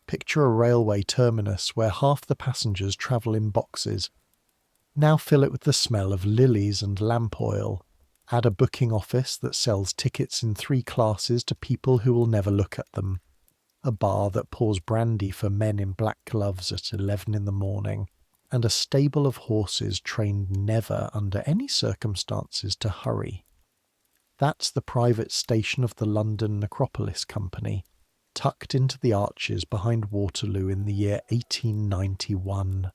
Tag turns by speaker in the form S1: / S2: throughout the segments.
S1: Picture a railway terminus where half the passengers travel in boxes. Now fill it with the smell of lilies and lamp oil. Add a booking office that sells tickets in 3 classes to people who will never look at them. A bar that pours brandy for men in black gloves at 11 in the morning. And a stable of horses trained never under any circumstances to hurry. That's the private station of the London Necropolis Company, tucked into the arches behind Waterloo in the year 1891.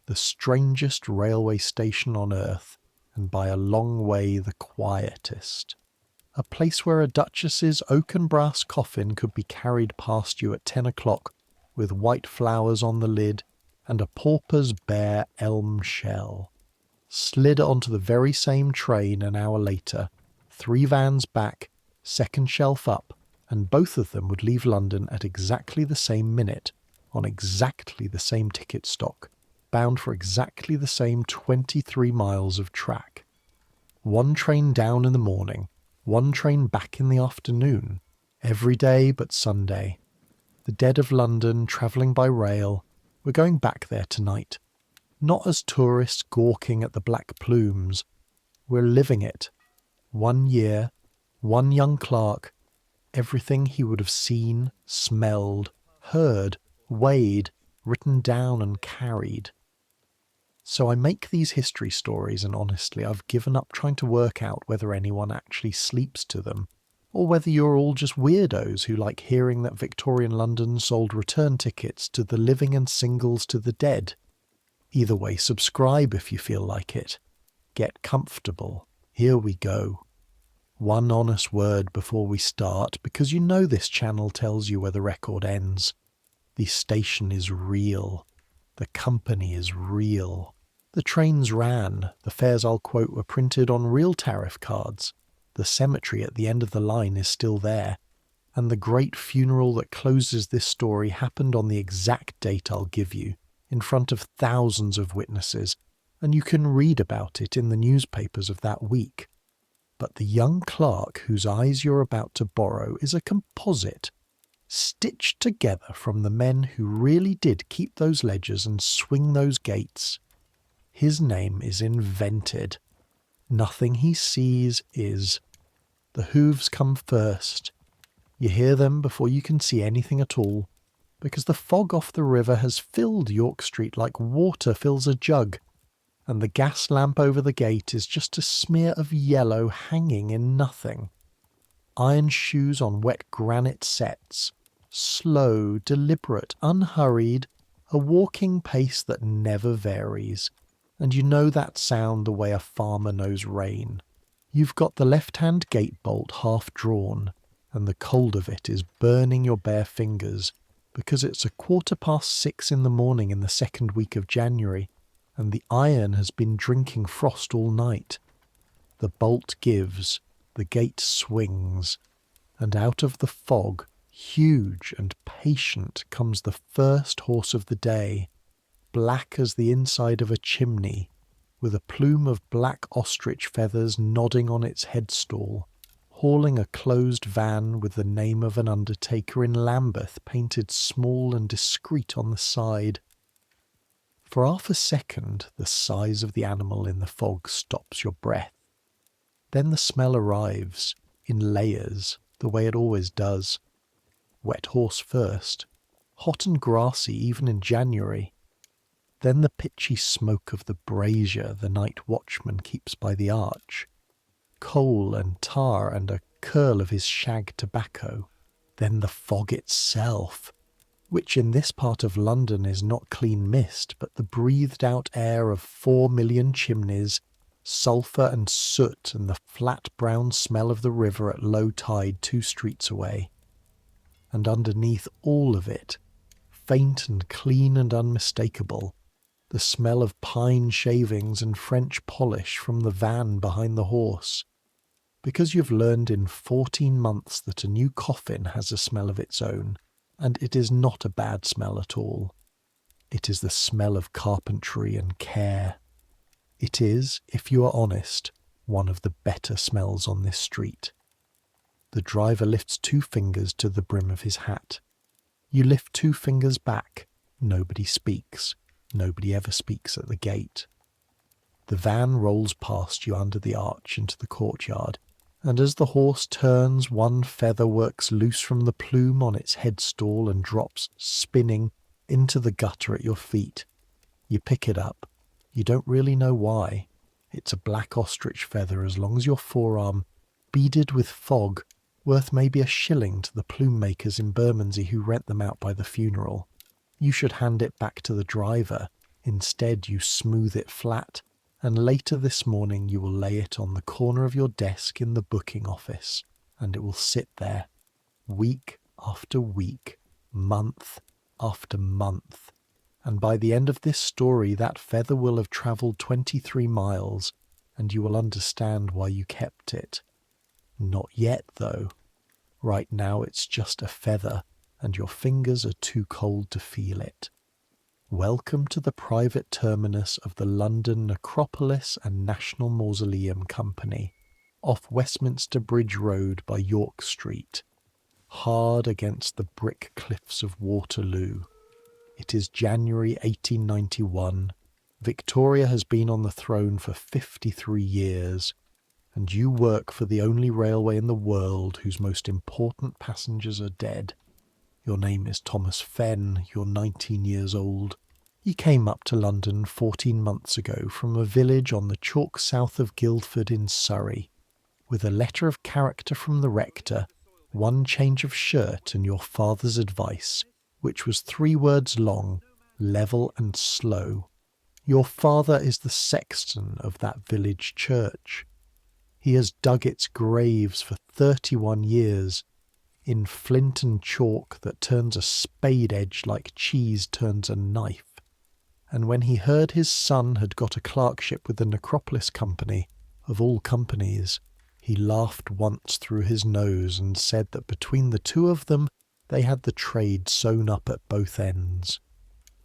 S1: The strangest railway station on earth, and by a long way the quietest. A place where a duchess's oak and brass coffin could be carried past you at 10 o'clock with white flowers on the lid and a pauper's bare elm shell. Slid onto the very same train an hour later, 3 vans back, second shelf up, and both of them would leave London at exactly the same minute, on exactly the same ticket stock, bound for exactly the same 23 miles of track. 1 train down in the morning, 1 train back in the afternoon, every day but Sunday. The dead of London travelling by rail. We're going back there tonight. Not as tourists gawking at the black plumes. We're living it. 1 year, 1 young clerk, everything he would have seen, smelled, heard, weighed, written down and carried. So I make these history stories, and honestly I've given up trying to work out whether anyone actually sleeps to them, or whether you're all just weirdos who like hearing that Victorian London sold return tickets to the living and singles to the dead. Either way, subscribe if you feel like it. Get comfortable. Here we go. 1 honest word before we start, because you know this channel tells you where the record ends. The station is real. The company is real. The trains ran. The fares I'll quote were printed on real tariff cards. The cemetery at the end of the line is still there. And the great funeral that closes this story happened on the exact date I'll give you, in front of thousands of witnesses, and you can read about it in the newspapers of that week. But the young clerk whose eyes you're about to borrow is a composite, stitched together from the men who really did keep those ledgers and swing those gates. His name is invented. Nothing he sees is. The hooves come first. You hear them before you can see anything at all, because the fog off the river has filled York Street like water fills a jug, and the gas lamp over the gate is just a smear of yellow hanging in nothing. Iron shoes on wet granite sets, slow, deliberate, unhurried, a walking pace that never varies, and you know that sound the way a farmer knows rain. You've got the left-hand gate bolt half drawn, and the cold of it is burning your bare fingers, because it's 6:15 in the morning in the second week of January, and the iron has been drinking frost all night. The bolt gives, the gate swings, and out of the fog, huge and patient, comes the first horse of the day, black as the inside of a chimney, with a plume of black ostrich feathers nodding on its headstall, hauling a closed van with the name of an undertaker in Lambeth painted small and discreet on the side. For half a second, the size of the animal in the fog stops your breath. Then the smell arrives, in layers, the way it always does. Wet horse first, hot and grassy even in January. Then the pitchy smoke of the brazier the night watchman keeps by the arch. Coal and tar and a curl of his shag tobacco. Then the fog itself, which in this part of London is not clean mist, but the breathed-out air of 4 million chimneys, sulphur and soot, and the flat brown smell of the river at low tide 2 streets away. And underneath all of it, faint and clean and unmistakable, the smell of pine shavings and French polish from the van behind the horse. Because you've learned in 14 months that a new coffin has a smell of its own, and it is not a bad smell at all. It is the smell of carpentry and care. It is, if you are honest, one of the better smells on this street. The driver lifts 2 fingers to the brim of his hat. You lift 2 fingers back. Nobody speaks. Nobody ever speaks at the gate. The van rolls past you under the arch into the courtyard, and as the horse turns, one feather works loose from the plume on its headstall and drops, spinning, into the gutter at your feet. You pick it up. You don't really know why. It's a black ostrich feather as long as your forearm, beaded with fog, worth maybe a shilling to the plume makers in Bermondsey who rent them out by the funeral. You should hand it back to the driver. Instead, you smooth it flat, and later this morning you will lay it on the corner of your desk in the booking office, and it will sit there, week after week, month after month. And by the end of this story, that feather will have travelled 23 miles, and you will understand why you kept it. Not yet, though. Right now it's just a feather, and your fingers are too cold to feel it. Welcome to the private terminus of the London Necropolis and National Mausoleum Company, off Westminster Bridge Road by York Street, hard against the brick cliffs of Waterloo. It is January 1891. Victoria has been on the throne for 53 years, and you work for the only railway in the world whose most important passengers are dead. Your name is Thomas Fenn, you're 19 years old. You came up to London 14 months ago from a village on the chalk south of Guildford in Surrey, with a letter of character from the rector, 1 change of shirt and your father's advice, which was 3 words long, level and slow. Your father is the sexton of that village church. He has dug its graves for 31 years, in flint and chalk that turns a spade edge like cheese turns a knife. And when he heard his son had got a clerkship with the Necropolis Company, of all companies, he laughed once through his nose and said that between the 2 of them they had the trade sewn up at both ends.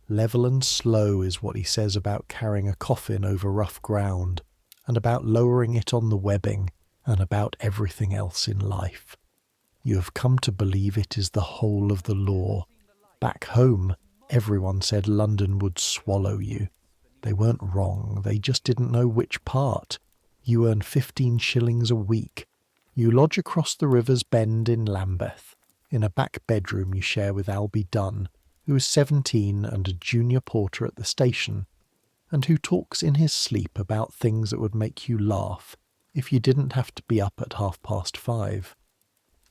S1: Level and slow is what he says about carrying a coffin over rough ground, and about lowering it on the webbing, and about everything else in life. You have come to believe it is the whole of the law. Back home, everyone said London would swallow you. They weren't wrong, they just didn't know which part. You earn 15 shillings a week. You lodge across the river's bend in Lambeth, in a back bedroom you share with Albie Dunn, who is 17 and a junior porter at the station, and who talks in his sleep about things that would make you laugh if you didn't have to be up at 5:30.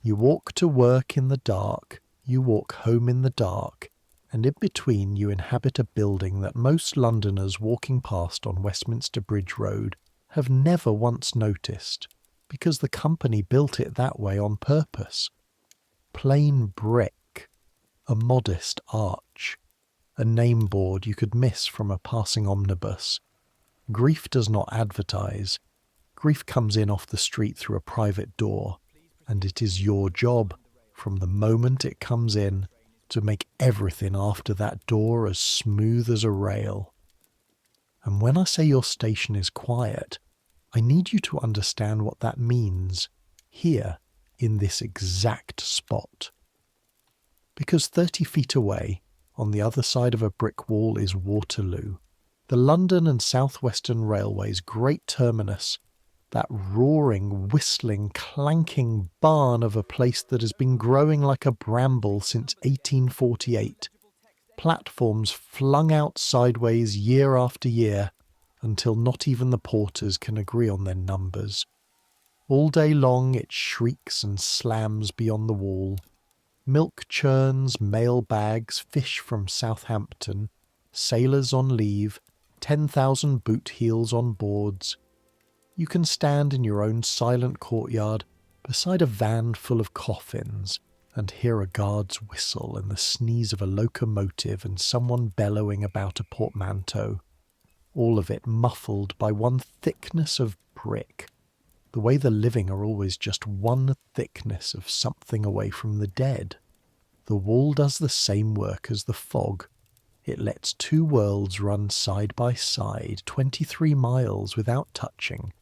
S1: You walk to work in the dark, you walk home in the dark, and in between you inhabit a building that most Londoners walking past on Westminster Bridge Road have never once noticed, because the company built it that way on purpose. Plain brick, a modest arch, a name board you could miss from a passing omnibus. Grief does not advertise. Grief comes in off the street through a private door, and it is your job, from the moment it comes in, to make everything after that door as smooth as a rail. And when I say your station is quiet, I need you to understand what that means, here, in this exact spot. Because 30 feet away, on the other side of a brick wall, is Waterloo, the London and South Western Railway's great terminus, that roaring, whistling, clanking barn of a place that has been growing like a bramble since 1848. Platforms flung out sideways year after year, until not even the porters can agree on their numbers. All day long it shrieks and slams beyond the wall. Milk churns, mail bags, fish from Southampton, sailors on leave, 10,000 boot heels on boards. You can stand in your own silent courtyard beside a van full of coffins and hear a guard's whistle and the sneeze of a locomotive and someone bellowing about a portmanteau. All of it muffled by one thickness of brick, the way the living are always just one thickness of something away from the dead. The wall does the same work as the fog. It lets 2 worlds run side by side 23 miles without touching.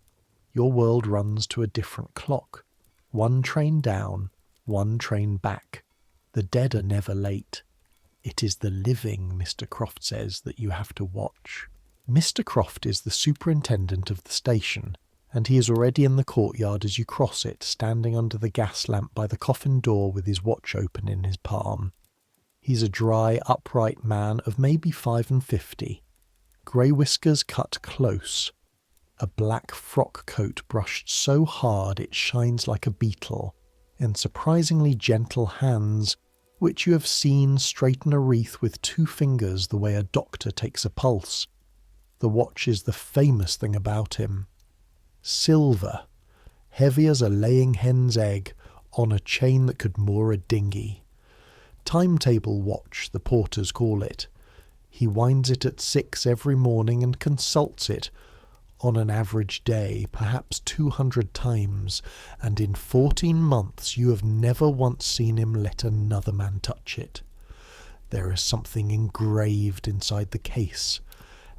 S1: Your world runs to a different clock, 1 train down, 1 train back. The dead are never late. It is the living, Mr. Croft says, that you have to watch. Mr. Croft is the superintendent of the station, and he is already in the courtyard as you cross it, standing under the gas lamp by the coffin door with his watch open in his palm. He's a dry, upright man of maybe 55, grey whiskers cut close, a black frock coat brushed so hard it shines like a beetle, and surprisingly gentle hands, which you have seen straighten a wreath with 2 fingers the way a doctor takes a pulse. The watch is the famous thing about him. Silver, heavy as a laying hen's egg, on a chain that could moor a dinghy. Timetable watch, the porters call it. He winds it at 6 every morning and consults it, on an average day, perhaps 200 times, and in 14 months you have never once seen him let another man touch it. There is something engraved inside the case.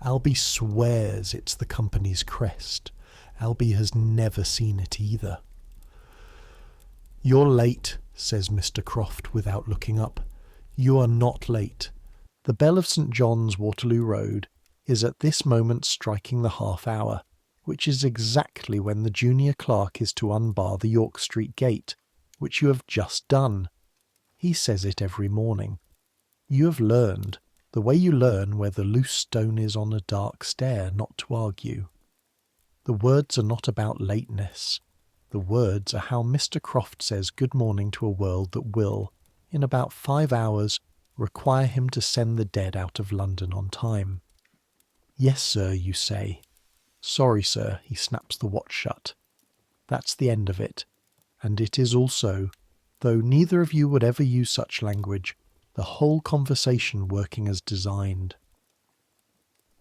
S1: Albie swears it's the company's crest. Albie has never seen it either. "You're late," says Mr. Croft without looking up. "You are not late. The bell of St. John's, Waterloo Road, is at this moment striking the half-hour, which is exactly when the junior clerk is to unbar the York Street gate, which you have just done. He says it every morning. You have learned, the way you learn where the loose stone is on a dark stair, not to argue. The words are not about lateness. The words are how Mr. Croft says good morning to a world that will, in about 5 hours, require him to send the dead out of London on time. "Yes, sir," you say. "Sorry, sir," he snaps the watch shut. That's the end of it, and it is also, though neither of you would ever use such language, the whole conversation working as designed.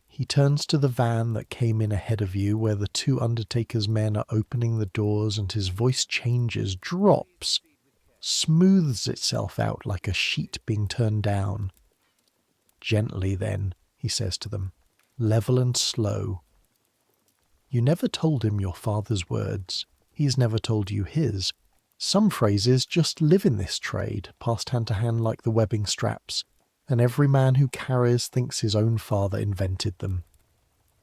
S1: He turns to the van that came in ahead of you, where the 2 undertaker's men are opening the doors, and his voice changes, drops, smooths itself out like a sheet being turned down. "Gently, then," he says to them, "level and slow. You never told him your father's words. He's never told you his. Some phrases just live in this trade, passed hand to hand like the webbing straps, and every man who carries thinks his own father invented them.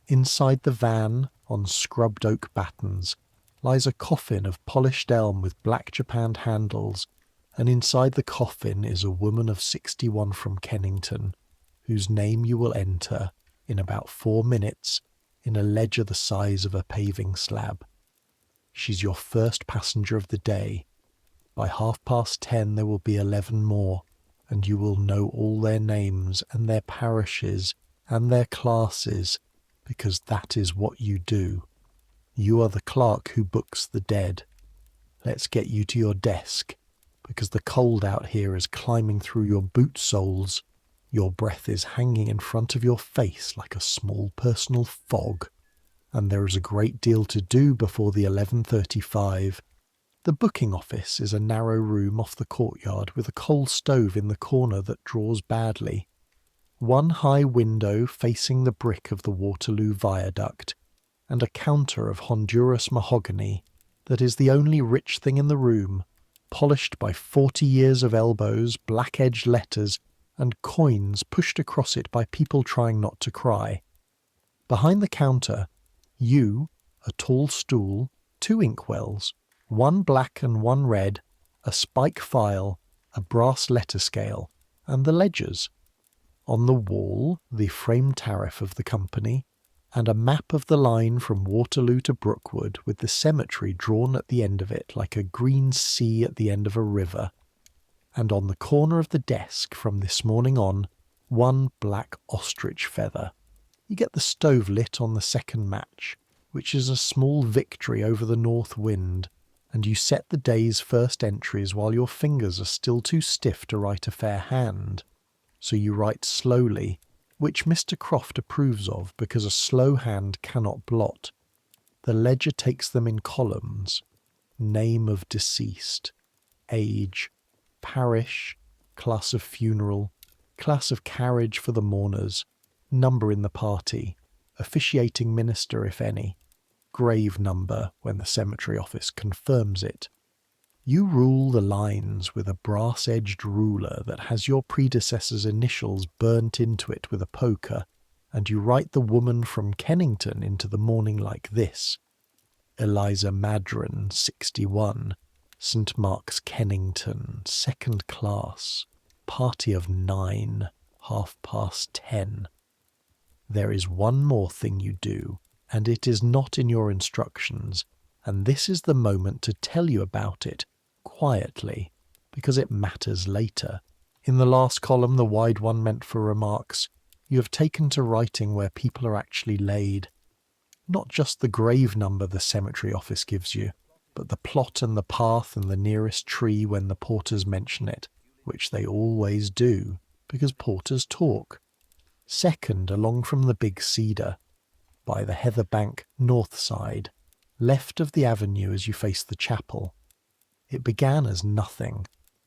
S1: Inside the van, on scrubbed oak battens, lies a coffin of polished elm with black japanned handles, and inside the coffin is a woman of 61 from Kennington, whose name you will enter, in about 4 minutes, in a ledger the size of a paving slab. She's your first passenger of the day. By 10:30 there will be 11 more, and you will know all their names and their parishes and their classes, because that is what you do. You are the clerk who books the dead. Let's get you to your desk, because the cold out here is climbing through your boot soles. Your breath is hanging in front of your face like a small personal fog, and there is a great deal to do before the 11:35. The booking office is a narrow room off the courtyard with a coal stove in the corner that draws badly. One high window facing the brick of the Waterloo Viaduct, and a counter of Honduras mahogany that is the only rich thing in the room, polished by 40 years of elbows, black-edged letters, and coins pushed across it by people trying not to cry. Behind the counter, you, a tall stool, 2 inkwells, 1 black and 1 red, a spike file, a brass letter scale, and the ledgers. On the wall, the framed tariff of the company, and a map of the line from Waterloo to Brookwood, with the cemetery drawn at the end of it like a green sea at the end of a river. And on the corner of the desk, from this morning on, 1 black ostrich feather. You get the stove lit on the second match, which is a small victory over the north wind, and you set the day's first entries while your fingers are still too stiff to write a fair hand. So you write slowly, which Mr. Croft approves of because a slow hand cannot blot. The ledger takes them in columns: name of deceased, age, parish, class of funeral, class of carriage for the mourners, number in the party, officiating minister if any, grave number when the cemetery office confirms it. You rule the lines with a brass-edged ruler that has your predecessor's initials burnt into it with a poker, and you write the woman from Kennington into the mourning like this: Eliza Madron, 61, St. Mark's, Kennington, 2nd class, party of 9, 10:30. There is one more thing you do, and it is not in your instructions, and this is the moment to tell you about it, quietly, because it matters later. In the last column, the wide one meant for remarks, you have taken to writing where people are actually laid. Not just the grave number the cemetery office gives you, but the plot and the path and the nearest tree when the porters mention it, which they always do, because porters talk. Second, along from the big cedar, by the heather bank north side, left of the avenue as you face the chapel. It began as nothing,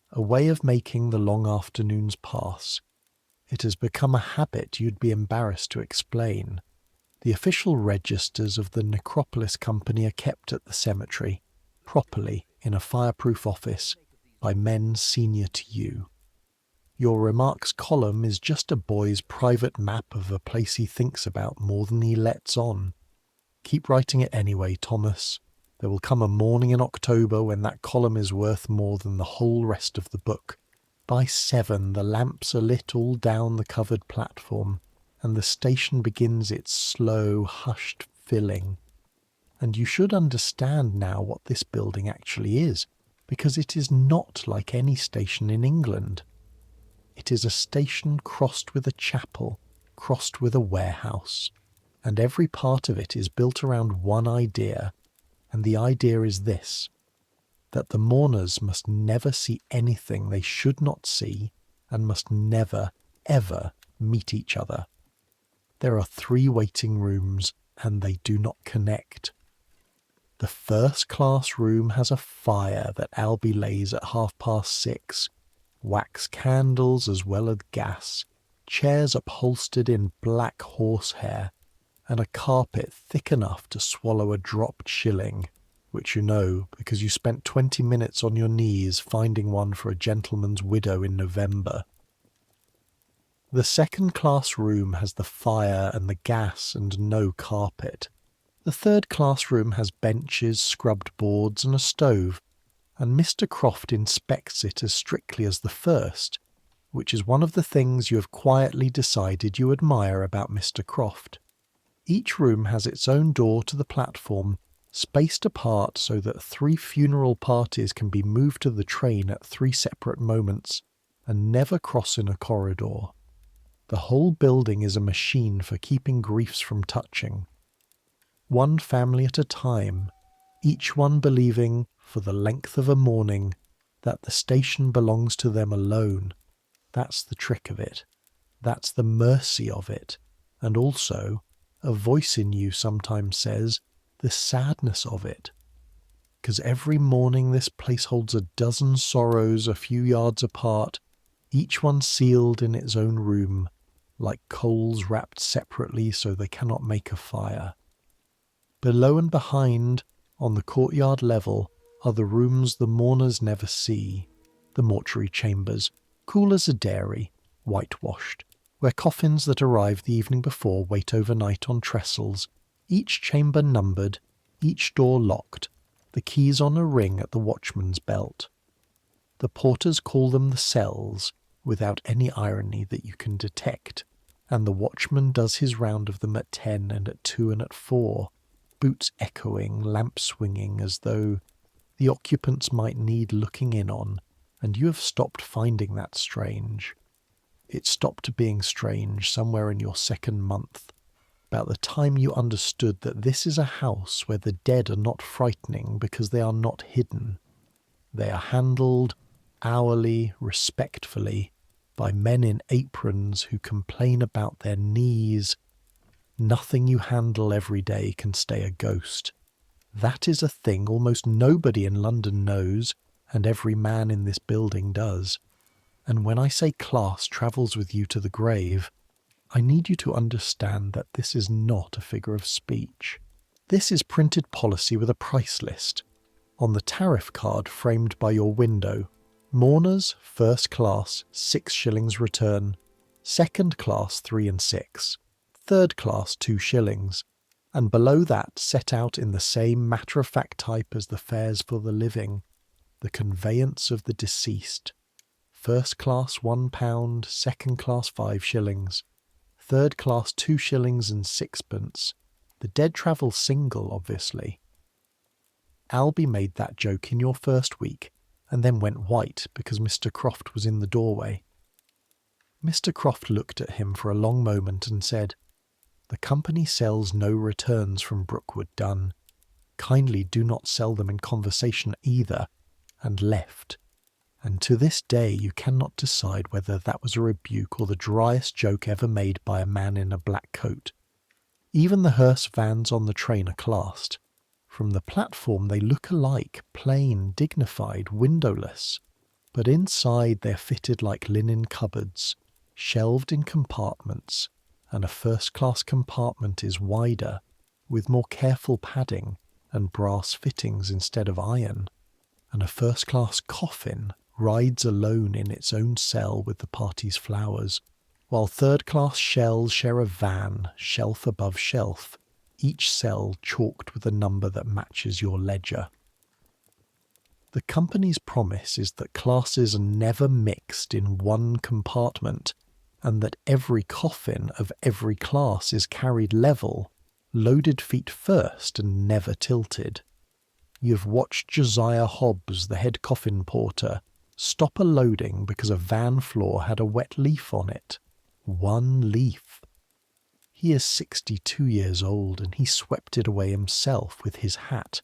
S1: a way of making the long afternoons pass. It has become a habit you'd be embarrassed to explain. The official registers of the Necropolis Company are kept at the cemetery, properly in a fireproof office, by men senior to you. Your remarks column is just a boy's private map of a place he thinks about more than he lets on. Keep writing it anyway, Thomas. There will come a morning in October when that column is worth more than the whole rest of the book. By 7 the lamps are lit all down the covered platform, and the station begins its slow, hushed filling. And you should understand now what this building actually is, because it is not like any station in England. It is a station crossed with a chapel, crossed with a warehouse, and every part of it is built around one idea, and the idea is this: that the mourners must never see anything they should not see, and must never, ever meet each other. There are 3 waiting rooms, and they do not connect. The first-class room has a fire that Albie lays at 6:30, wax candles as well as gas, chairs upholstered in black horsehair, and a carpet thick enough to swallow a dropped shilling, which you know because you spent 20 minutes on your knees finding one for a gentleman's widow in November. The second-class room has the fire and the gas and no carpet. The third-class room has benches, scrubbed boards and a stove, and Mr. Croft inspects it as strictly as the first, which is one of the things you have quietly decided you admire about Mr. Croft. Each room has its own door to the platform, spaced apart so that 3 funeral parties can be moved to the train at 3 separate moments, and never cross in a corridor. The whole building is a machine for keeping griefs from touching. One family at a time, each one believing, for the length of a morning, that the station belongs to them alone. That's the trick of it. That's the mercy of it. And also, a voice in you sometimes says, the sadness of it. 'Cause every morning this place holds a dozen sorrows a few yards apart, each one sealed in its own room, like coals wrapped separately so they cannot make a fire. Below and behind, on the courtyard level, are the rooms the mourners never see, the mortuary chambers, cool as a dairy, whitewashed, where coffins that arrive the evening before wait overnight on trestles, each chamber numbered, each door locked, the keys on a ring at the watchman's belt. The porters call them the cells, without any irony that you can detect, and the watchman does his round of them at 10 and at 2 and at 4, boots echoing, lamp swinging, as though the occupants might need looking in on, and you have stopped finding that strange. It stopped being strange somewhere in your 2nd month, about the time you understood that this is a house where the dead are not frightening because they are not hidden. They are handled, hourly, respectfully, by men in aprons who complain about their knees. Nothing you handle every day can stay a ghost. That is a thing almost nobody in London knows, and every man in this building does. And when I say class travels with you to the grave, I need you to understand that this is not a figure of speech. This is printed policy with a price list. On the tariff card framed by your window, mourners, first class, 6 shillings return, second class 3 and 6, third class 2 shillings, and below that, set out in the same matter-of-fact type as the fares for the living, the conveyance of the deceased. First class £1, second class 5 shillings, third class 2 shillings and 6pence. The dead travel single, obviously. Albie made that joke in your first week, and then went white because Mr. Croft was in the doorway. Mr. Croft looked at him for a long moment and said, "The company sells no returns from Brookwood done. Kindly do not sell them in conversation either," and left. And to this day you cannot decide whether that was a rebuke or the driest joke ever made by a man in a black coat. Even the hearse vans on the train are classed. From the platform they look alike, plain, dignified, windowless. But inside they're fitted like linen cupboards, shelved in compartments, and a first-class compartment is wider, with more careful padding and brass fittings instead of iron, and a first-class coffin rides alone in its own cell with the party's flowers, while third-class shells share a van, shelf above shelf, each cell chalked with a number that matches your ledger. The company's promise is that classes are never mixed in one compartment, and that every coffin of every class is carried level, loaded feet first and never tilted. You've watched Josiah Hobbs, the head coffin porter, stop a loading because a van floor had a wet leaf on it. 1 leaf. He is 62 years old, and he swept it away himself with his hat,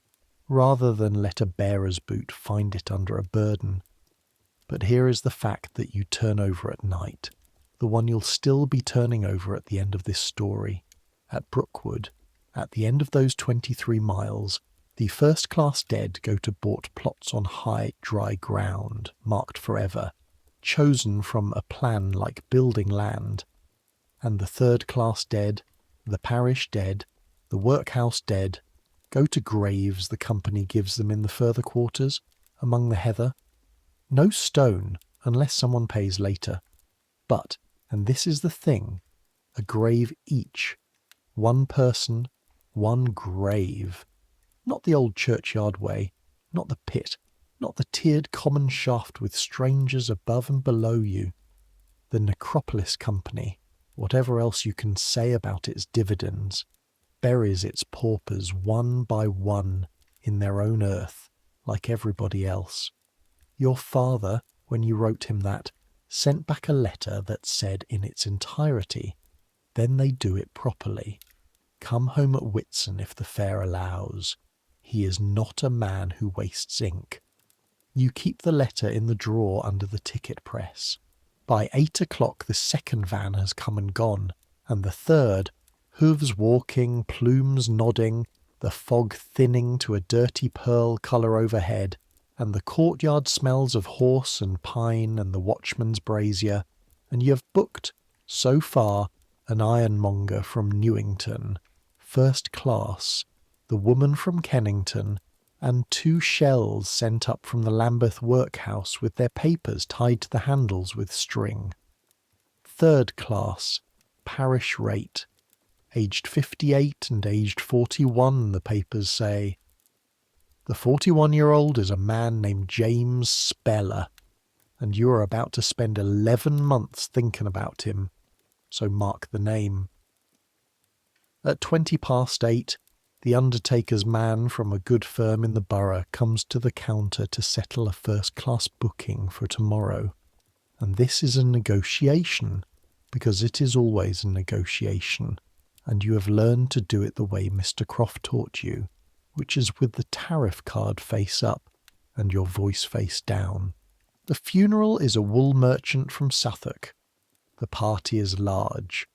S1: rather than let a bearer's boot find it under a burden. But here is the fact that you turn over at night, the one you'll still be turning over at the end of this story. At Brookwood, at the end of those 23 miles, the first-class dead go to bought plots on high, dry ground, marked forever, chosen from a plan like building land. And the third-class dead, the parish dead, the workhouse dead, go to graves the company gives them in the further quarters, among the heather. No stone, unless someone pays later. But, and this is the thing, a grave each. 1 person, 1 grave. Not the old churchyard way, not the pit, not the tiered common shaft with strangers above and below you. The Necropolis Company, whatever else you can say about its dividends, buries its paupers one by one in their own earth, like everybody else. Your father, when you wrote him that, sent back a letter that said in its entirety, "Then they do it properly. Come home at Whitsun if the fare allows. He is not a man who wastes ink." You keep the letter in the drawer under the ticket press. By 8 o'clock the second van has come and gone, and the third, hooves walking, plumes nodding, the fog thinning to a dirty pearl colour overhead, and the courtyard smells of horse and pine and the watchman's brazier, and you have booked, so far, an ironmonger from Newington, first class, the woman from Kennington, and 2 shells sent up from the Lambeth workhouse with their papers tied to the handles with string. Third class, parish rate, aged 58 and aged 41, the papers say. The 41-year-old is a man named James Speller, and you are about to spend 11 months thinking about him, so mark the name. At 8:20, the undertaker's man from a good firm in the borough comes to the counter to settle a first-class booking for tomorrow. And this is a negotiation, because it is always a negotiation, and you have learned to do it the way Mr. Croft taught you, which is with the tariff card face up and your voice face down. The funeral is a wool merchant from Suffolk. The party is large.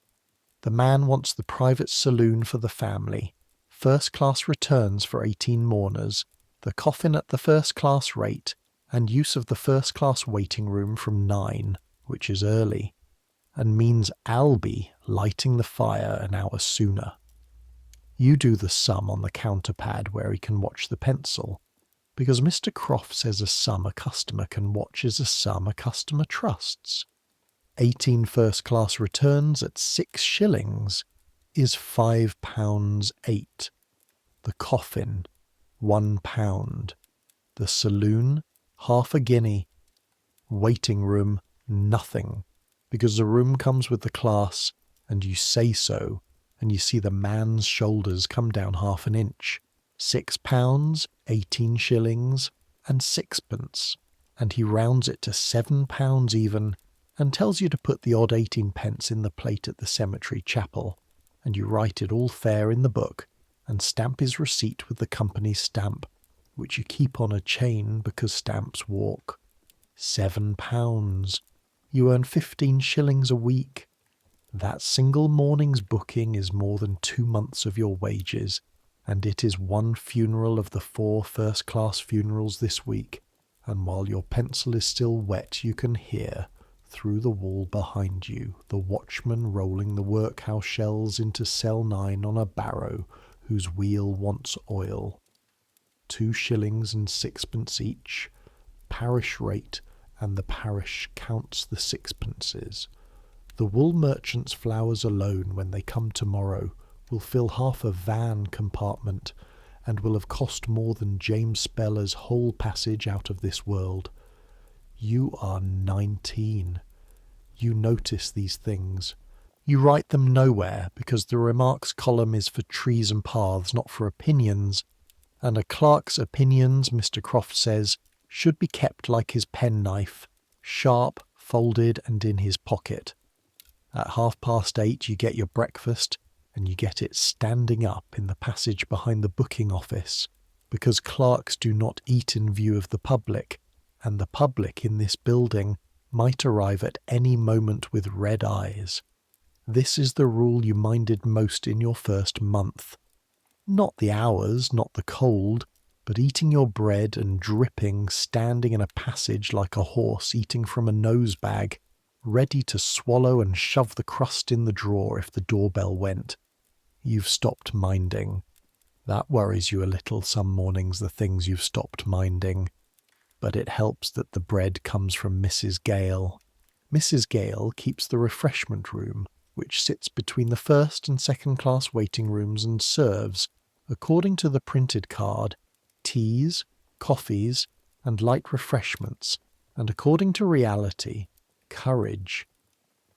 S1: The man wants the private saloon for the family, first-class returns for 18 mourners, the coffin at the first-class rate, and use of the first-class waiting room from 9, which is early, and means Albie lighting the fire an hour sooner. You do the sum on the counterpad where he can watch the pencil. because Mr. Croft says a sum a customer can watch is a sum a customer trusts. 18 first-class returns at 6 shillings is £5.8. The coffin, £1. The saloon, half a guinea. Waiting room, nothing, because the room comes with the class, and you say so, and you see the man's shoulders come down half an inch. £6, 18 shillings, and sixpence, and he rounds it to £7 even, and tells you to put the odd 18p in the plate at the cemetery chapel, and you write it all fair in the book, and stamp his receipt with the company's stamp, which you keep on a chain because stamps walk. £7. You earn 15 shillings a week. That single morning's booking is more than 2 months of your wages, and it is one funeral of the 4 first-class funerals this week, and while your pencil is still wet you can hear, through the wall behind you, the watchman rolling the workhouse shells into cell 9 on a barrow whose wheel wants oil. 2 shillings and sixpence each, parish rate, and the parish counts the sixpences. The wool merchant's flowers alone, when they come tomorrow, will fill half a van compartment, and will have cost more than James Speller's whole passage out of this world. You are 19. You notice these things. You write them nowhere, because the remarks column is for trees and paths, not for opinions, and a clerk's opinions, Mr. Croft says, should be kept like his penknife, sharp, folded, and in his pocket. At 8:30 you get your breakfast, and you get it standing up in the passage behind the booking office, because clerks do not eat in view of the public, and the public in this building might arrive at any moment with red eyes. This is the rule you minded most in your first month. Not the hours, not the cold, but eating your bread and dripping, standing in a passage like a horse eating from a nose-bag, ready to swallow and shove the crust in the drawer if the doorbell went. You've stopped minding. That worries you a little some mornings, the things you've stopped minding. But it helps that the bread comes from Mrs. Gale. Mrs. Gale keeps the refreshment room, which sits between the first and second-class waiting rooms and serves, according to the printed card, teas, coffees, and light refreshments, and according to reality, courage.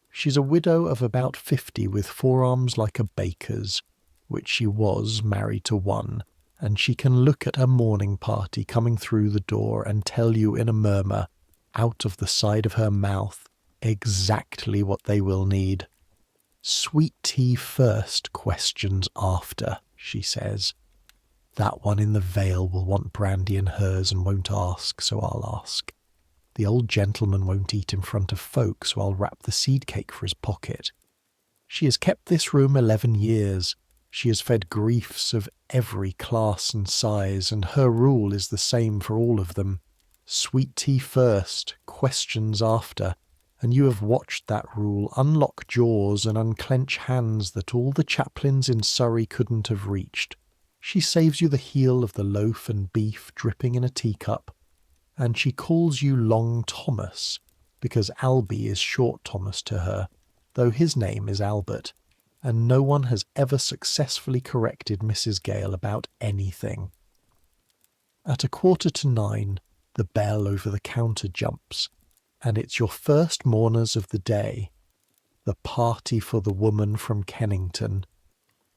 S1: She's a widow of about 50 with forearms like a baker's, which she was married to one, and she can look at a morning party coming through the door and tell you in a murmur, out of the side of her mouth, exactly what they will need. Sweet tea first, questions after, she says. That one in the Vale will want brandy in hers and won't ask, so I'll ask. The old gentleman won't eat in front of folk, so I'll wrap the seed cake for his pocket. She has kept this room 11 years. She has fed griefs of every class and size, and her rule is the same for all of them. Sweet tea first, questions after, and you have watched that rule unlock jaws and unclench hands that all the chaplains in Surrey couldn't have reached. She saves you the heel of the loaf and beef dripping in a teacup, and she calls you Long Thomas, because Albie is Short Thomas to her, though his name is Albert, and no one has ever successfully corrected Mrs. Gale about anything. At 9:15, the bell over the counter jumps, and it's your first mourners of the day, the party for the woman from Kennington,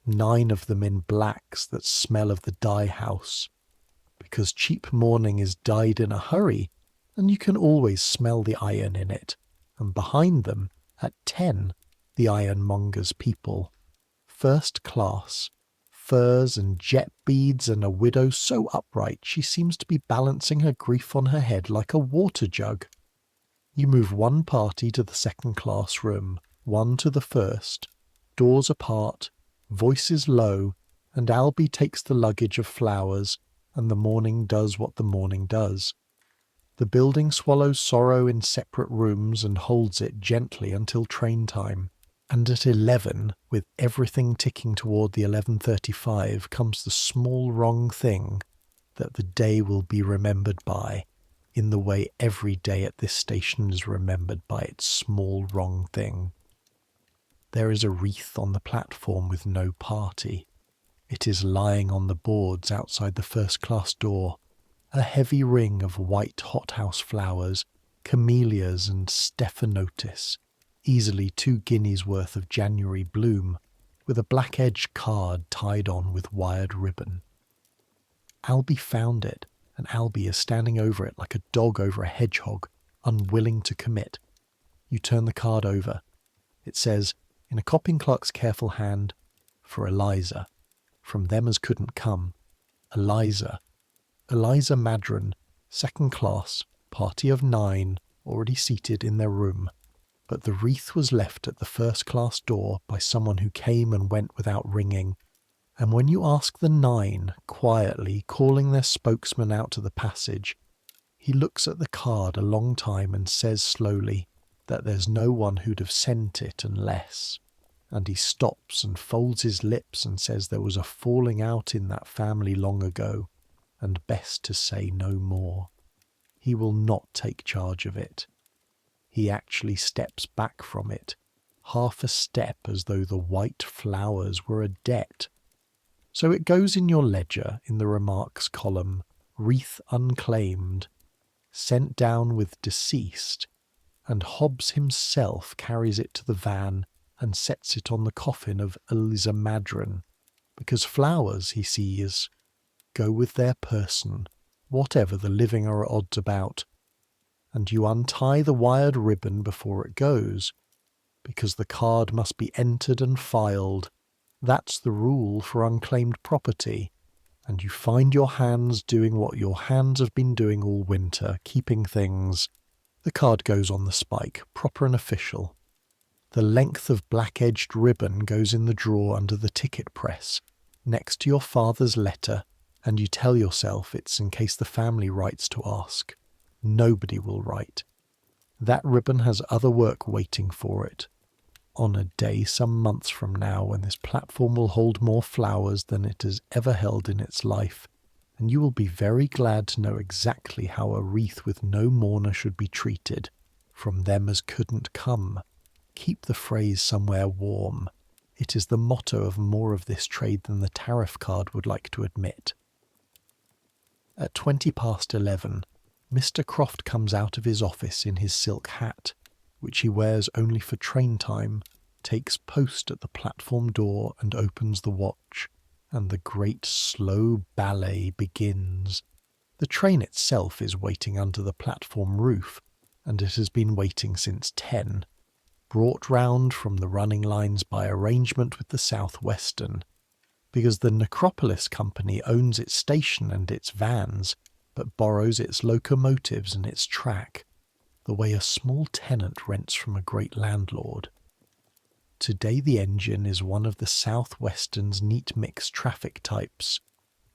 S1: 9 of them in blacks that smell of the dye house, because cheap mourning is dyed in a hurry, and you can always smell the iron in it, and behind them, at 10, the ironmonger's people. First class, furs and jet beads, and a widow so upright she seems to be balancing her grief on her head like a water jug. You move one party to the second-class room, one to the first, doors apart, voices low, and Albie takes the luggage of flowers, and the morning does what the morning does. The building swallows sorrow in separate rooms and holds it gently until train time, and at 11, with everything ticking toward the 11:35, comes the small wrong thing, that the day will be remembered by, in the way every day at this station is remembered by its small wrong thing. There is a wreath on the platform with no party. It is lying on the boards outside the first-class door, a heavy ring of white hothouse flowers, camellias and stephanotis, easily 2 guineas worth of January bloom, with a black-edged card tied on with wired ribbon. Albie found it, and Albie is standing over it like a dog over a hedgehog, unwilling to commit. You turn the card over. It says, in a copying clerk's careful hand, for Eliza, from them as couldn't come. Eliza Madron, 2nd class, party of 9, already seated in their room. But the wreath was left at the first-class door by someone who came and went without ringing. And when you ask the 9, quietly calling their spokesman out to the passage, he looks at the card a long time and says slowly that there's no one who'd have sent it unless. And he stops and folds his lips and says there was a falling out in that family long ago, and best to say no more. He will not take charge of it. He actually steps back from it, half a step as though the white flowers were a debt. So it goes in your ledger in the remarks column, wreath unclaimed, sent down with deceased, and Hobbs himself carries it to the van and sets it on the coffin of Eliza Madron, because flowers, he sees, go with their person, whatever the living are at odds about, and you untie the wired ribbon before it goes, because the card must be entered and filed. That's the rule for unclaimed property, and you find your hands doing what your hands have been doing all winter, keeping things. The card goes on the spike, proper and official. The length of black-edged ribbon goes in the drawer under the ticket press, next to your father's letter, and you tell yourself it's in case the family writes to ask. Nobody will write. That ribbon has other work waiting for it. On a day some months from now when this platform will hold more flowers than it has ever held in its life, and you will be very glad to know exactly how a wreath with no mourner should be treated, from them as couldn't come. Keep the phrase somewhere warm. It is the motto of more of this trade than the tariff card would like to admit. At 11:20, Mr. Croft comes out of his office in his silk hat, which he wears only for train time, takes post at the platform door and opens the watch, and the great slow ballet begins. The train itself is waiting under the platform roof, and it has been waiting since 10, brought round from the running lines by arrangement with the South Western, because the Necropolis Company owns its station and its vans, but borrows its locomotives and its track, the way a small tenant rents from a great landlord. Today the engine is one of the South Western's neat mixed traffic types,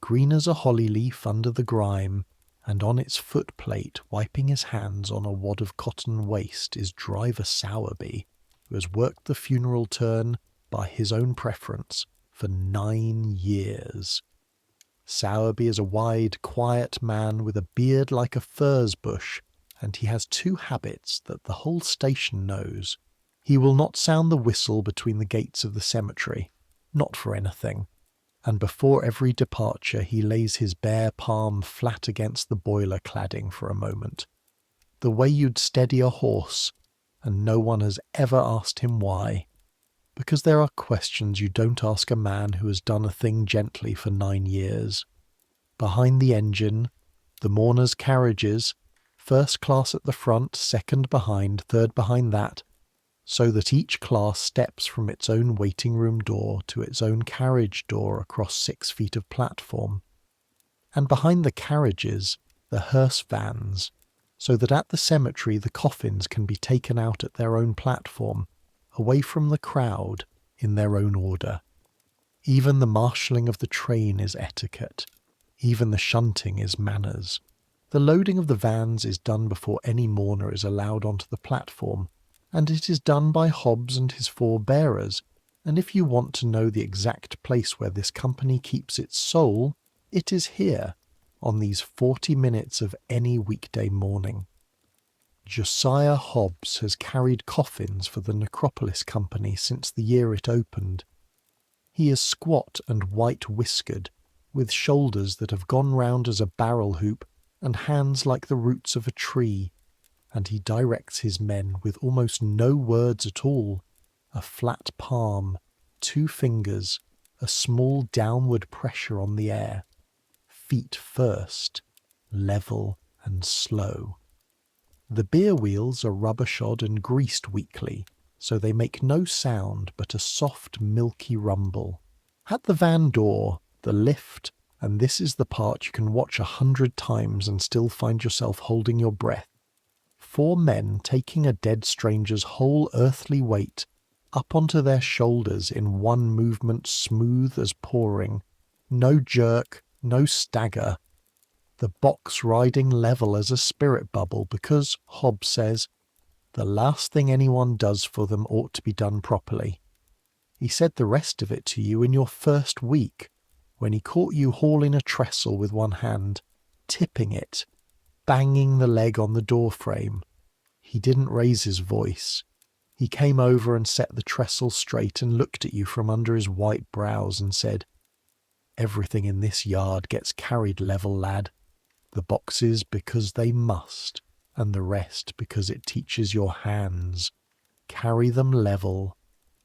S1: green as a holly leaf under the grime, and on its footplate, wiping his hands on a wad of cotton waste, is driver Sowerby, who has worked the funeral turn by his own preference for 9 years. Sowerby is a wide, quiet man with a beard like a furze bush, and he has 2 habits that the whole station knows. He will not sound the whistle between the gates of the cemetery, not for anything, and before every departure he lays his bare palm flat against the boiler cladding for a moment, the way you'd steady a horse, and no one has ever asked him why, because there are questions you don't ask a man who has done a thing gently for 9 years. Behind the engine, the mourners' carriages, first class at the front, second behind, third behind that, so that each class steps from its own waiting room door to its own carriage door across 6 feet of platform. And behind the carriages, the hearse vans, so that at the cemetery the coffins can be taken out at their own platform, away from the crowd, in their own order. Even the marshalling of the train is etiquette. Even the shunting is manners. The loading of the vans is done before any mourner is allowed onto the platform, and it is done by Hobbs and his 4 bearers, and if you want to know the exact place where this company keeps its soul, it is here, on these 40 minutes of any weekday morning. Josiah Hobbs has carried coffins for the Necropolis Company since the year it opened. He is squat and white-whiskered, with shoulders that have gone round as a barrel hoop and hands like the roots of a tree, and he directs his men with almost no words at all, a flat palm, 2 fingers, a small downward pressure on the air, feet first, level and slow. The beer wheels are rubber-shod and greased weekly, so they make no sound but a soft, milky rumble. At the van door, the lift, and this is the part you can watch 100 times and still find yourself holding your breath, 4 men taking a dead stranger's whole earthly weight up onto their shoulders in one movement, smooth as pouring, no jerk, no stagger, the box riding level as a spirit bubble, because, Hobbes says, the last thing anyone does for them ought to be done properly. He said the rest of it to you in your first week, when he caught you hauling a trestle with one hand, tipping it, banging the leg on the door frame. He didn't raise his voice. He came over and set the trestle straight and looked at you from under his white brows and said, "Everything in this yard gets carried level, lad. The boxes because they must, and the rest because it teaches your hands. Carry them level.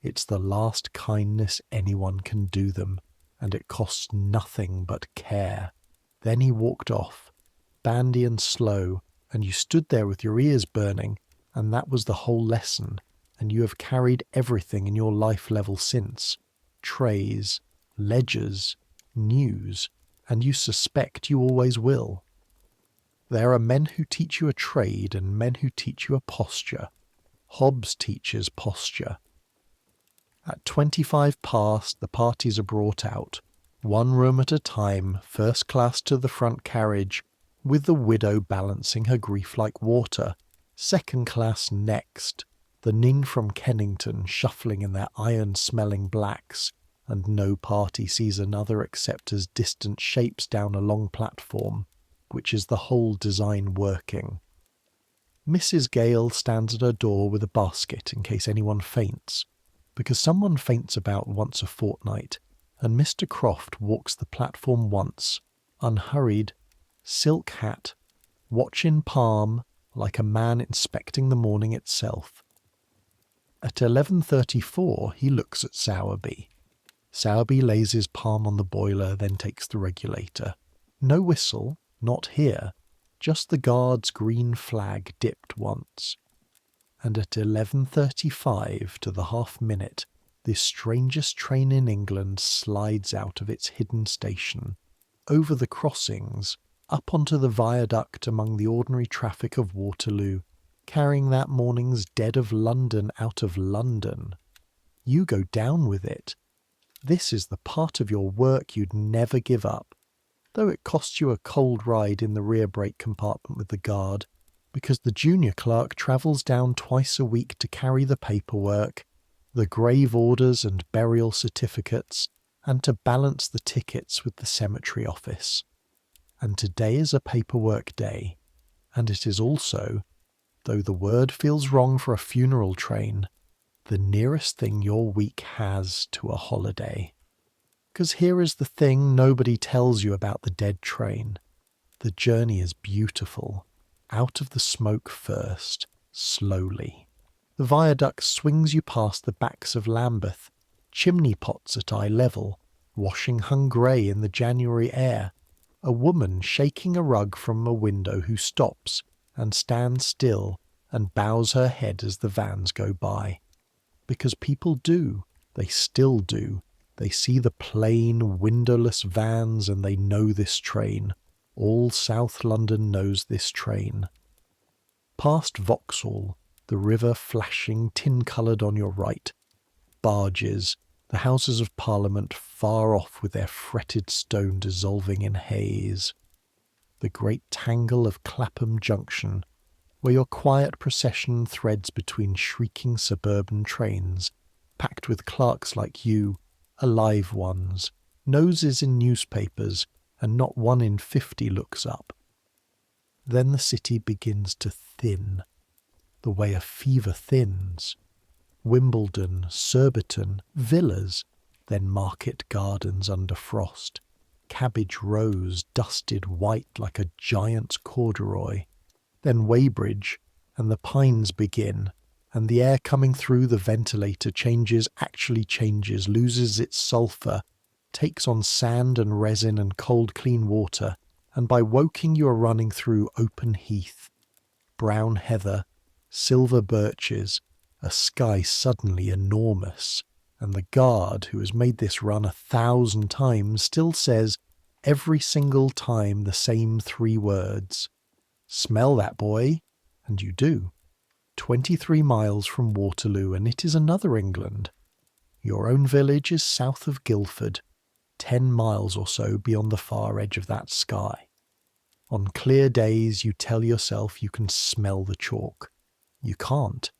S1: It's the last kindness anyone can do them, and it costs nothing but care." Then he walked off, bandy and slow, and you stood there with your ears burning, and that was the whole lesson, and you have carried everything in your life level since. Trays, ledgers, news, and you suspect you always will. There are men who teach you a trade and men who teach you a posture. Hobbes teaches posture. At 25 past, the parties are brought out, 1 room at a time, first class to the front carriage, with the widow balancing her grief like water, second class next, the nin from Kennington shuffling in their iron-smelling blacks, and no party sees another except as distant shapes down a long platform, which is the whole design working. Mrs. Gale stands at her door with a basket in case anyone faints, because someone faints about once a fortnight, and Mr. Croft walks the platform once, unhurried, silk hat, watch in palm, like a man inspecting the morning itself. At 11:34 he looks at Sowerby. Sowerby lays his palm on the boiler, then takes the regulator. No whistle, not here, just the guard's green flag dipped once. And at 11:35 to the half-minute, this strangest train in England slides out of its hidden station, over the crossings, up onto the viaduct among the ordinary traffic of Waterloo, carrying that morning's dead of London out of London. You go down with it. This is the part of your work you'd never give up, though it costs you a cold ride in the rear brake compartment with the guard, because the junior clerk travels down twice a week to carry the paperwork, the grave orders and burial certificates, and to balance the tickets with the cemetery office. And today is a paperwork day, and it is also, though the word feels wrong for a funeral train, the nearest thing your week has to a holiday. 'Cause here is the thing nobody tells you about the dead train. The journey is beautiful. Out of the smoke first, slowly. The viaduct swings you past the backs of Lambeth, chimney pots at eye level, washing hung grey in the January air, a woman shaking a rug from a window who stops and stands still and bows her head as the vans go by. Because people do, they still do. They see the plain, windowless vans and they know this train. All South London knows this train. Past Vauxhall, the river flashing tin-coloured on your right. Barges, the Houses of Parliament far off with their fretted stone dissolving in haze. The great tangle of Clapham Junction, where your quiet procession threads between shrieking suburban trains, packed with clerks like you, alive ones, noses in newspapers, and not 1 in 50 looks up. Then the city begins to thin, the way a fever thins. Wimbledon, Surbiton, villas, then market gardens under frost, cabbage rows dusted white like a giant's corduroy, then Weybridge, and the pines begin, and the air coming through the ventilator actually changes, loses its sulphur, takes on sand and resin and cold clean water, and by Woking you are running through open heath, brown heather, silver birches, a sky suddenly enormous, and the guard who has made this run 1,000 times still says every single time the same 3 words. Smell that, boy? And you do. 23 miles from Waterloo, and it is another England. Your own village is south of Guildford, 10 miles or so beyond the far edge of that sky. On clear days you tell yourself you can smell the chalk. You can't.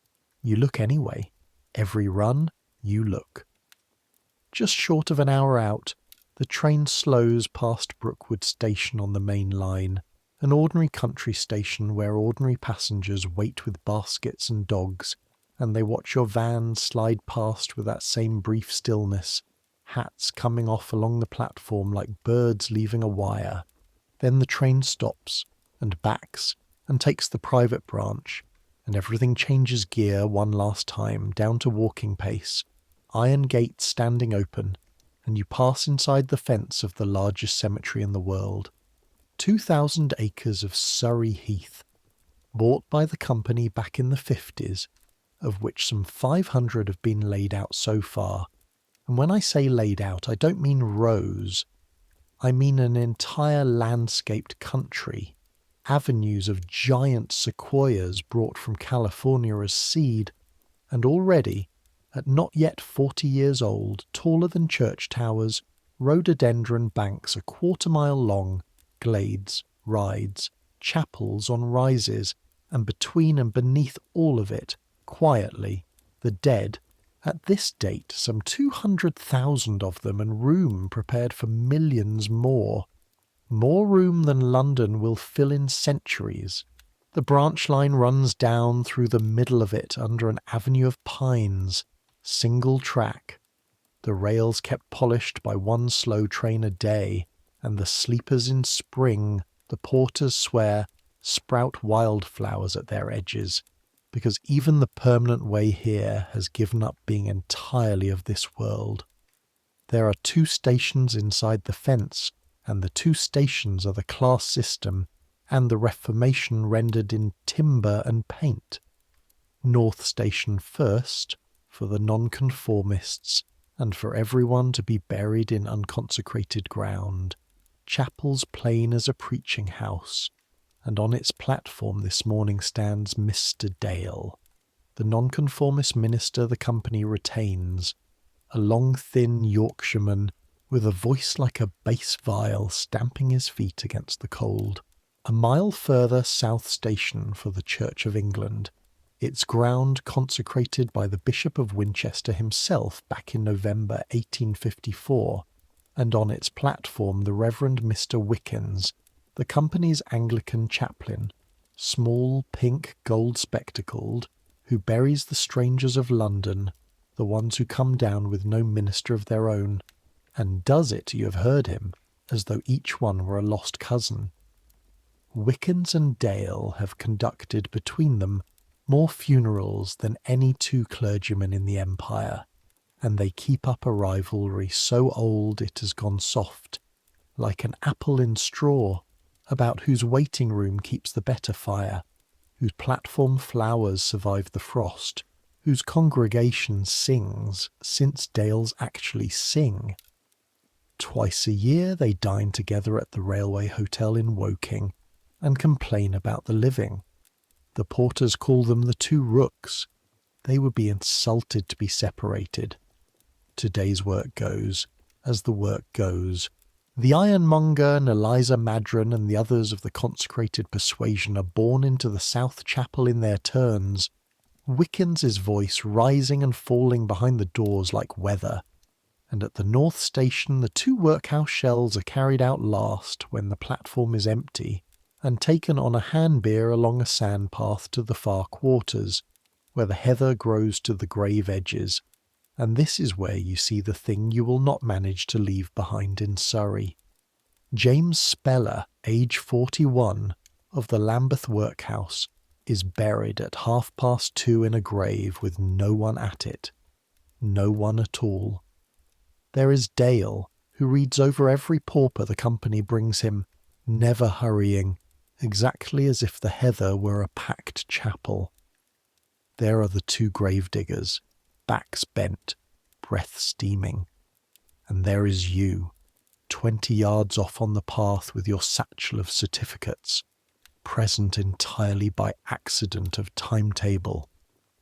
S1: You look anyway. Every run, you look. Just short of an hour out, the train slows past Brookwood Station on the main line, an ordinary country station where ordinary passengers wait with baskets and dogs, and they watch your van slide past with that same brief stillness, hats coming off along the platform like birds leaving a wire. Then the train stops, and backs, and takes the private branch, and everything changes gear one last time, down to walking pace, iron gates standing open, and you pass inside the fence of the largest cemetery in the world. 2,000 acres of Surrey heath, bought by the company back in the 50s, of which some 500 have been laid out so far. And when I say laid out, I don't mean rows. I mean an entire landscaped country, avenues of giant sequoias brought from California as seed, and already, at not yet 40 years old, taller than church towers, rhododendron banks a 1/4 mile long, glades, rides, chapels on rises, and between and beneath all of it, quietly, the dead, at this date some 200,000 of them, and room prepared for millions more. More room than London will fill in centuries. The branch line runs down through the middle of it under an avenue of pines, single track. The rails kept polished by 1 slow train a day, and the sleepers in spring, the porters swear, sprout wildflowers at their edges, because even the permanent way here has given up being entirely of this world. There are 2 stations inside the fence, and the 2 stations are the class system and the Reformation rendered in timber and paint. North Station first, for the nonconformists, and for everyone to be buried in unconsecrated ground. Chapel's plain as a preaching house, and on its platform this morning stands Mr. Dale, the nonconformist minister the company retains, a long thin Yorkshireman with a voice like a bass viol stamping his feet against the cold. A mile further South Station for the Church of England, its ground consecrated by the Bishop of Winchester himself back in November 1854, and on its platform the Reverend Mr. Wickens, the company's Anglican chaplain, small, pink, gold-spectacled, who buries the strangers of London, the ones who come down with no minister of their own, and does it, you have heard him, as though each one were a lost cousin. Wickens and Dale have conducted between them more funerals than any 2 clergymen in the Empire, and they keep up a rivalry so old it has gone soft, like an apple in straw, about whose waiting room keeps the better fire, whose platform flowers survive the frost, whose congregation sings, since Dales actually sing. Twice a year they dine together at the railway hotel in Woking, and complain about the living. The porters call them the 2 rooks. They would be insulted to be separated. Today's work goes, as the work goes. The ironmonger and Eliza Madron and the others of the consecrated persuasion are borne into the South Chapel in their turns, Wickens's voice rising and falling behind the doors like weather, and at the North Station the 2 workhouse shells are carried out last when the platform is empty, and taken on a hand-bier along a sandpath to the far quarters, where the heather grows to the grave edges, and this is where you see the thing you will not manage to leave behind in Surrey. James Speller, age 41, of the Lambeth workhouse, is buried at 2:30 in a grave with no one at it. No one at all. There is Dale, who reads over every pauper the company brings him, never hurrying, exactly as if the heather were a packed chapel. There are the 2 gravediggers, backs bent, breath steaming. And there is you, 20 yards off on the path with your satchel of certificates, present entirely by accident of timetable.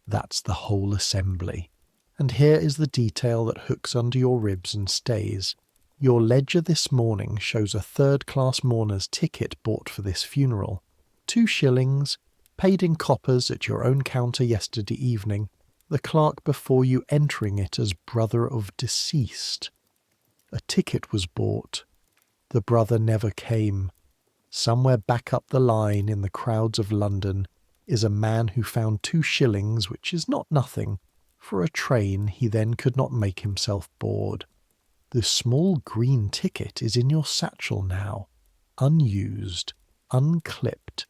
S1: That's the whole assembly. And here is the detail that hooks under your ribs and stays. Your ledger this morning shows a 3rd-class mourner's ticket bought for this funeral. 2 shillings, paid in coppers at your own counter yesterday evening, the clerk before you entering it as brother of deceased. A ticket was bought. The brother never came. Somewhere back up the line in the crowds of London is a man who found 2 shillings, which is not nothing, for a train he then could not make himself board. The small green ticket is in your satchel now, unused, unclipped,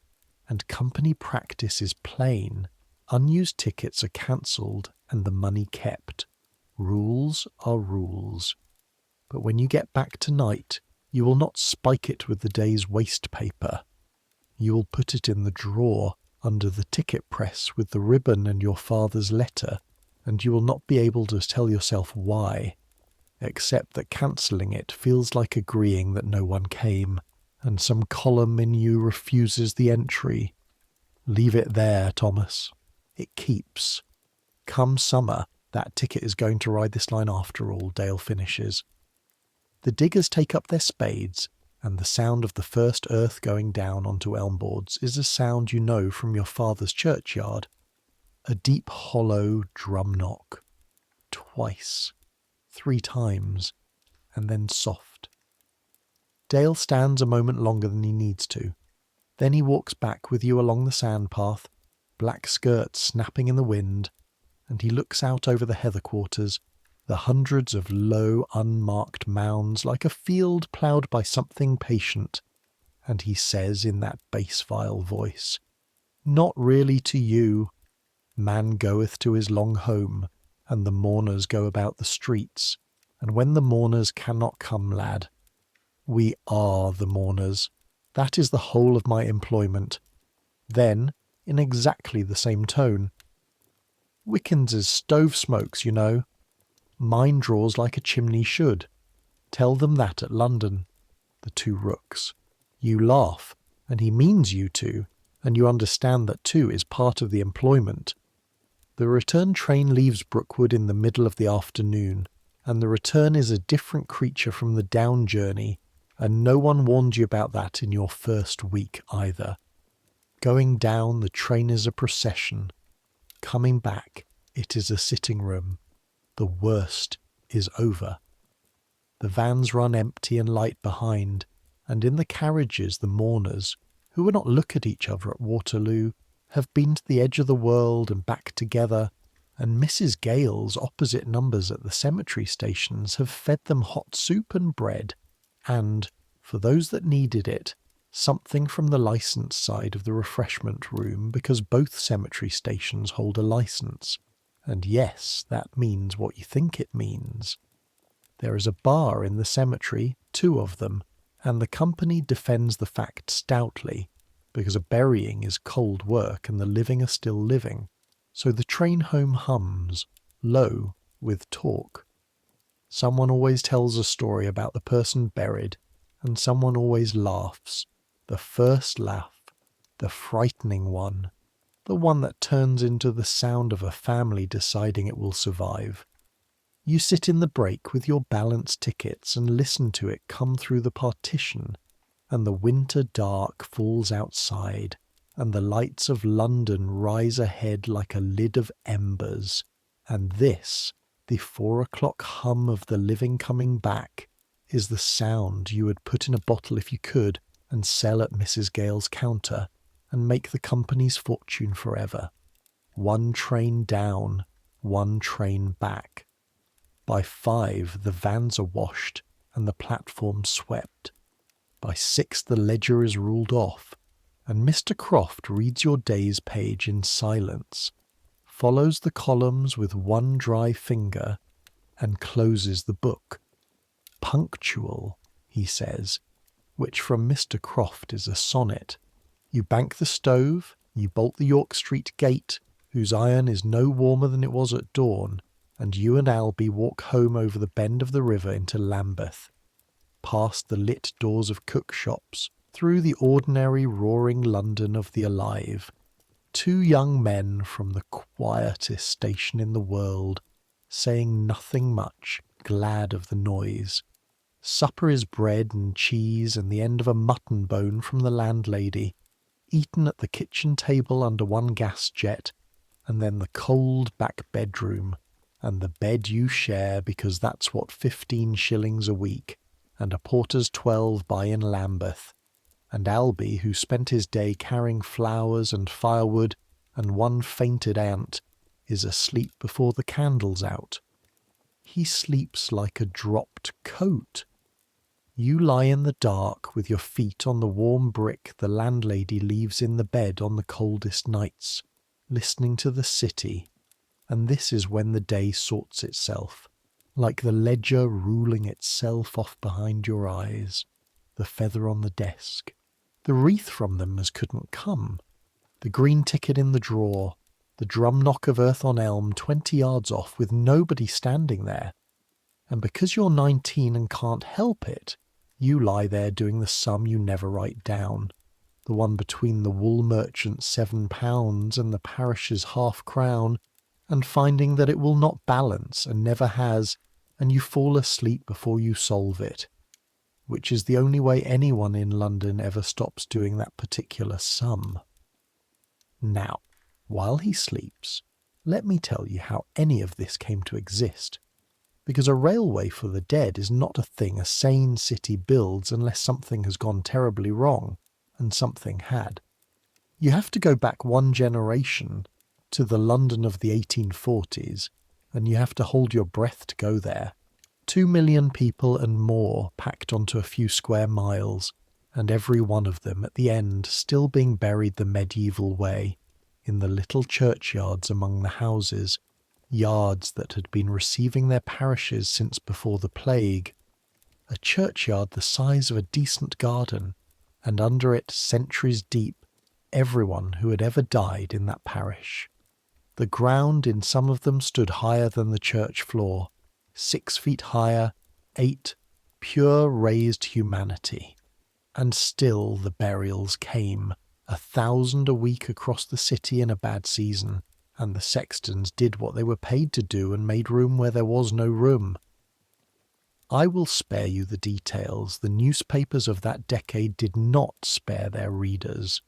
S1: and company practice is plain. Unused tickets are cancelled and the money kept. Rules are rules. But when you get back tonight, you will not spike it with the day's waste paper. You will put it in the drawer under the ticket press with the ribbon and your father's letter, and you will not be able to tell yourself why, except that cancelling it feels like agreeing that no one came, and some column in you refuses the entry. Leave it there, Thomas. It keeps. Come summer, that ticket is going to ride this line after all, Dale finishes. The diggers take up their spades, and the sound of the first earth going down onto elm boards is a sound you know from your father's churchyard. A deep hollow drum knock. Twice. 3 times. And then soft. Dale stands a moment longer than he needs to. Then he walks back with you along the sandpath, black skirts snapping in the wind, and he looks out over the heather quarters, the hundreds of low, unmarked mounds like a field ploughed by something patient, and he says in that bass vile voice, "Not really to you. Man goeth to his long home, and the mourners go about the streets, and when the mourners cannot come, lad, we are the mourners. That is the whole of my employment." Then, in exactly the same tone, "Wickens's stove smokes, you know. Mine draws like a chimney should. Tell them that at London." The 2 rooks. You laugh, and he means you to, and you understand that too is part of the employment. The return train leaves Brookwood in the middle of the afternoon, and the return is a different creature from the down journey, and no one warned you about that in your first week either. Going down, the train is a procession. Coming back, it is a sitting room. The worst is over. The vans run empty and light behind, and in the carriages the mourners, who will not look at each other at Waterloo, have been to the edge of the world and back together, and Mrs. Gale's opposite numbers at the cemetery stations have fed them hot soup and bread, and, for those that needed it, something from the licence side of the refreshment room, because both cemetery stations hold a licence. And yes, that means what you think it means. There is a bar in the cemetery, 2 of them, and the company defends the fact stoutly, because a burying is cold work and the living are still living, so the train home hums, low, with talk. Someone always tells a story about the person buried, and someone always laughs. The first laugh, the frightening one, the one that turns into the sound of a family deciding it will survive. You sit in the break with your balanced tickets and listen to it come through the partition, and the winter dark falls outside, and the lights of London rise ahead like a lid of embers, and this The 4 o'clock hum of the living coming back is the sound you would put in a bottle if you could and sell at Mrs. Gale's counter and make the company's fortune forever. 1 train down, 1 train back. By 5 the vans are washed and the platform swept. By 6 the ledger is ruled off, and Mr. Croft reads your day's page in silence, follows the columns with 1 dry finger, and closes the book. Punctual, he says, which from Mr. Croft is a sonnet. You bank the stove, you bolt the York Street gate, whose iron is no warmer than it was at dawn, and you and Albie walk home over the bend of the river into Lambeth, past the lit doors of cook shops, through the ordinary roaring London of the alive. 2 young men from the quietest station in the world, saying nothing much, glad of the noise. Supper is bread and cheese and the end of a mutton bone from the landlady, eaten at the kitchen table under 1 gas jet, and then the cold back bedroom, and the bed you share because that's what 15 shillings a week, and a porter's 12 buy in Lambeth, and Albie, who spent his day carrying flowers and firewood and 1 fainted ant, is asleep before the candle's out. He sleeps like a dropped coat. You lie in the dark with your feet on the warm brick the landlady leaves in the bed on the coldest nights, listening to the city, and this is when the day sorts itself, like the ledger ruling itself off behind your eyes, the feather on the desk, the wreath from them as couldn't come, the green ticket in the drawer, the drum knock of earth on elm 20 yards off with nobody standing there. And because you're 19 and can't help it, you lie there doing the sum you never write down, the one between the wool merchant's £7 and the parish's half-crown, and finding that it will not balance and never has, and you fall asleep before you solve it, which is the only way anyone in London ever stops doing that particular sum. Now, while he sleeps, let me tell you how any of this came to exist, because a railway for the dead is not a thing a sane city builds unless something has gone terribly wrong, and something had. You have to go back 1 generation to the London of the 1840s, and you have to hold your breath to go there. 2 million people and more packed onto a few square miles, and every one of them at the end still being buried the medieval way, in the little churchyards among the houses, yards that had been receiving their parishes since before the plague. A churchyard the size of a decent garden, and under it, centuries deep, everyone who had ever died in that parish. The ground in some of them stood higher than the church floor, 6 feet higher, 8, pure raised humanity. And still the burials came, 1,000 a week across the city in a bad season, and the sextons did what they were paid to do and made room where there was no room. I will spare you the details. The newspapers of that decade did not spare their readers.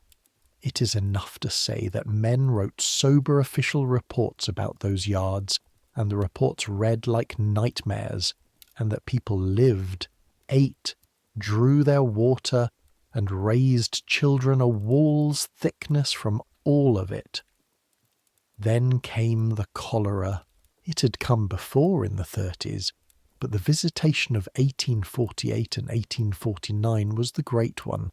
S1: It is enough to say that men wrote sober official reports about those yards, and the reports read like nightmares, and that people lived, ate, drew their water, and raised children a wall's thickness from all of it. Then came the cholera. It had come before in the 30s, but the visitation of 1848 and 1849 was the great one,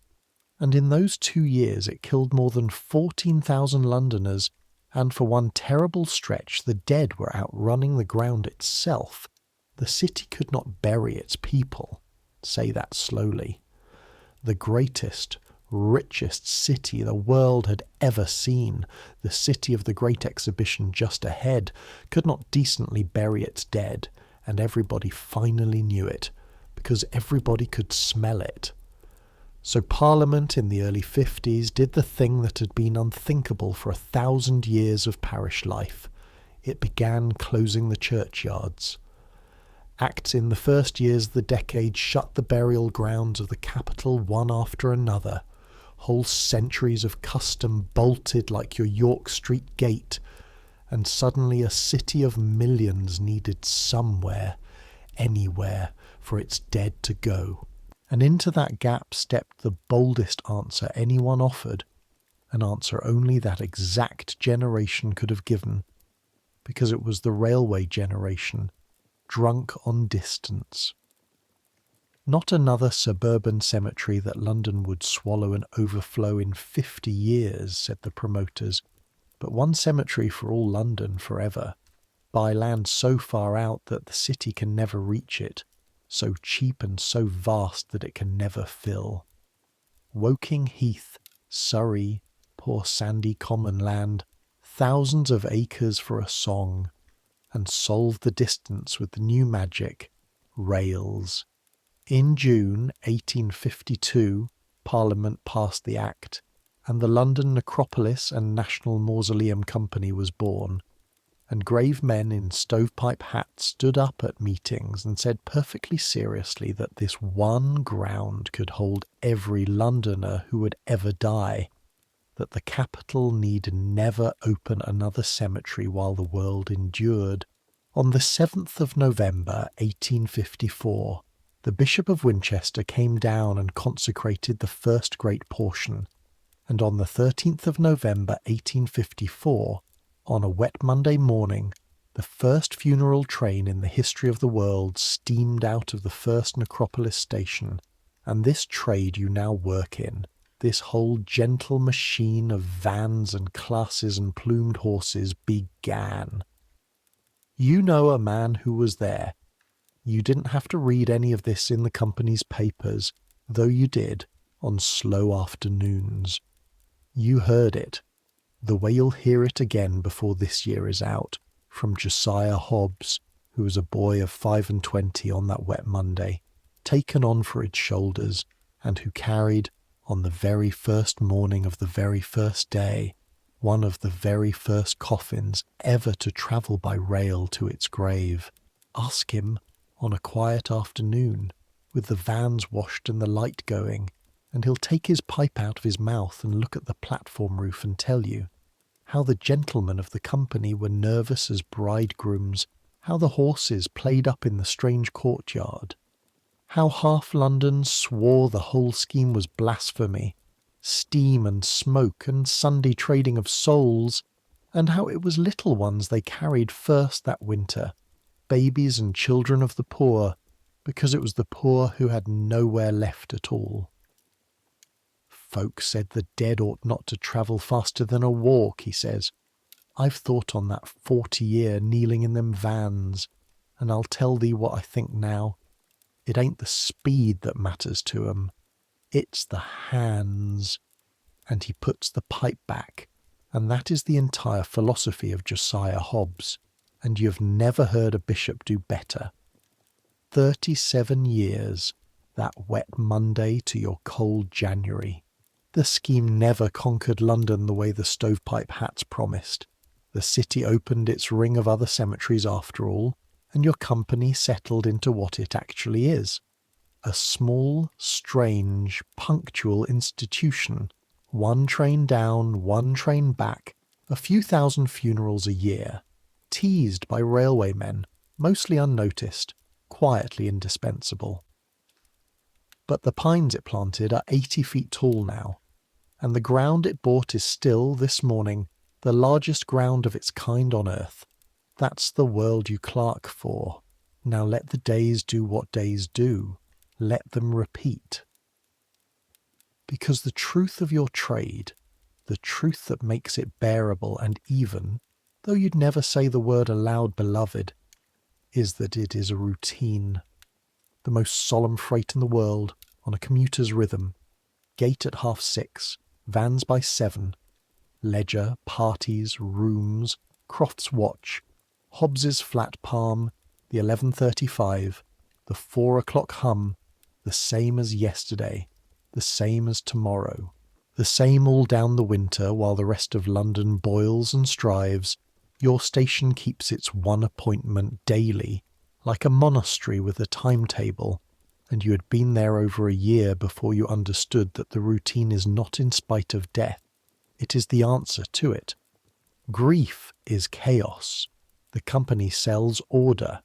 S1: and in those 2 years it killed more than 14,000 Londoners, and for one terrible stretch the dead were outrunning the ground itself. The city could not bury its people. Say that slowly. The greatest, richest city the world had ever seen, the city of the Great Exhibition just ahead, could not decently bury its dead, and everybody finally knew it, because everybody could smell it. So Parliament in the early 50s did the thing that had been unthinkable for 1,000 years of parish life. It began closing the churchyards. Acts in the first years of the decade shut the burial grounds of the capital one after another. Whole centuries of custom bolted like your York Street gate, and suddenly a city of millions needed somewhere, anywhere, for its dead to go. And into that gap stepped the boldest answer anyone offered, an answer only that exact generation could have given, because it was the railway generation, drunk on distance. Not another suburban cemetery that London would swallow and overflow in 50 years, said the promoters, but one cemetery for all London forever, by land so far out that the city can never reach it, so cheap and so vast that it can never fill. Woking Heath, Surrey, poor sandy common land, thousands of acres for a song, and solve the distance with the new magic, rails. In June 1852, Parliament passed the Act, and the London Necropolis and National Mausoleum Company was born, and grave men in stovepipe hats stood up at meetings and said perfectly seriously that this one ground could hold every Londoner who would ever die, that the capital need never open another cemetery while the world endured. On the 7th of November 1854, the Bishop of Winchester came down and consecrated the first great portion, and on the 13th of November 1854, on a wet Monday morning, the first funeral train in the history of the world steamed out of the first Necropolis Station, and this trade you now work in, this whole gentle machine of vans and classes and plumed horses, began. You know a man who was there. You didn't have to read any of this in the company's papers, though you did, on slow afternoons. You heard it, the way you'll hear it again before this year is out, from Josiah Hobbs, who was a boy of 25 on that wet Monday, taken on for its shoulders, and who carried, on the very first morning of the very first day, one of the very first coffins ever to travel by rail to its grave. Ask him, on a quiet afternoon, with the vans washed and the light going, and he'll take his pipe out of his mouth and look at the platform roof and tell you how the gentlemen of the company were nervous as bridegrooms, how the horses played up in the strange courtyard, how half London swore the whole scheme was blasphemy, steam and smoke and Sunday trading of souls, and how it was little ones they carried first that winter, babies and children of the poor, because it was the poor who had nowhere left at all. Folks said the dead ought not to travel faster than a walk, he says. I've thought on that 40 year kneeling in them vans, and I'll tell thee what I think now. It ain't the speed that matters to 'em, it's the hands. And he puts the pipe back, and that is the entire philosophy of Josiah Hobbs, and you've never heard a bishop do better. 37 years, that wet Monday to your cold January. The scheme never conquered London the way the stovepipe hats promised. The city opened its ring of other cemeteries after all, and your company settled into what it actually is. A small, strange, punctual institution. One train down, one train back, a few thousand funerals a year. Teased by railwaymen, mostly unnoticed, quietly indispensable. But the pines it planted are 80 feet tall now, and the ground it bought is still, this morning, the largest ground of its kind on earth. That's the world you clerk for. Now let the days do what days do. Let them repeat. Because the truth of your trade, the truth that makes it bearable and even, though you'd never say the word aloud, beloved, is that it is a routine. The most solemn freight in the world, on a commuter's rhythm. Gate at 6:30, vans by 7. Ledger, parties, rooms, Croft's watch, Hobbs's flat palm, the 11:35, the 4 o'clock hum, the same as yesterday, the same as tomorrow, the same all down the winter while the rest of London boils and strives. Your station keeps its one appointment daily, like a monastery with a timetable, and you had been there over a year before you understood that the routine is not in spite of death, it is the answer to it. Grief is chaos. The company sells order.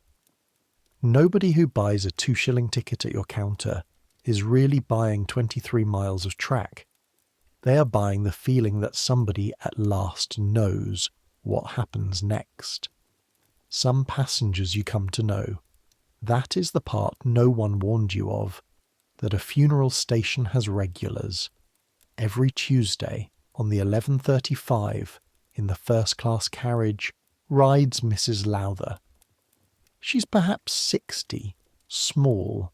S1: Nobody who buys a 2-shilling ticket at your counter is really buying 23 miles of track. They are buying the feeling that somebody at last knows what happens next. Some passengers you come to know. That is the part no one warned you of, that a funeral station has regulars. Every Tuesday on the 11:35 in the first-class carriage rides Mrs. Lowther. She's perhaps 60, small,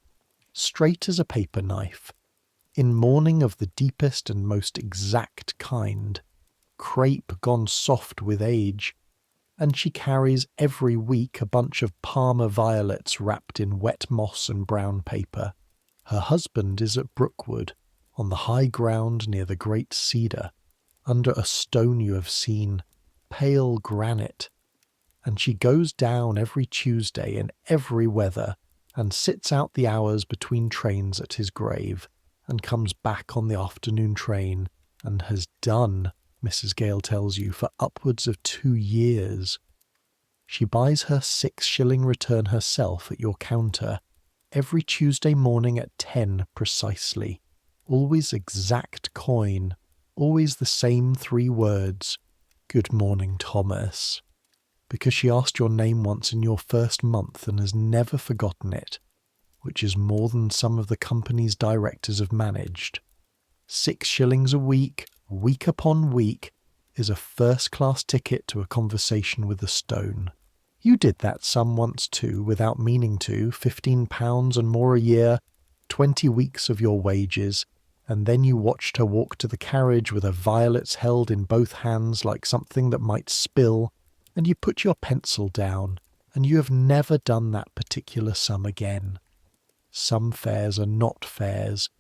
S1: straight as a paper knife, in mourning of the deepest and most exact kind, crape gone soft with age, and she carries every week a bunch of Parma violets wrapped in wet moss and brown paper. Her husband is at Brookwood, on the high ground near the great cedar, under a stone you have seen, pale granite, and she goes down every Tuesday in every weather and sits out the hours between trains at his grave, and comes back on the afternoon train, and has done, Mrs. Gale tells you, for upwards of 2 years. She buys her 6-shilling return herself at your counter every Tuesday morning at 10 precisely, always exact coin, always the same 3 words, "Good morning, Thomas," because she asked your name once in your first month and has never forgotten it, which is more than some of the company's directors have managed. 6 shillings a week, week upon week, is a first-class ticket to a conversation with a stone. You did that sum once too, without meaning to, £15 and more a year, 20 weeks of your wages, and then you watched her walk to the carriage with her violets held in both hands like something that might spill, and you put your pencil down, and you have never done that particular sum again. Some fares are not fares.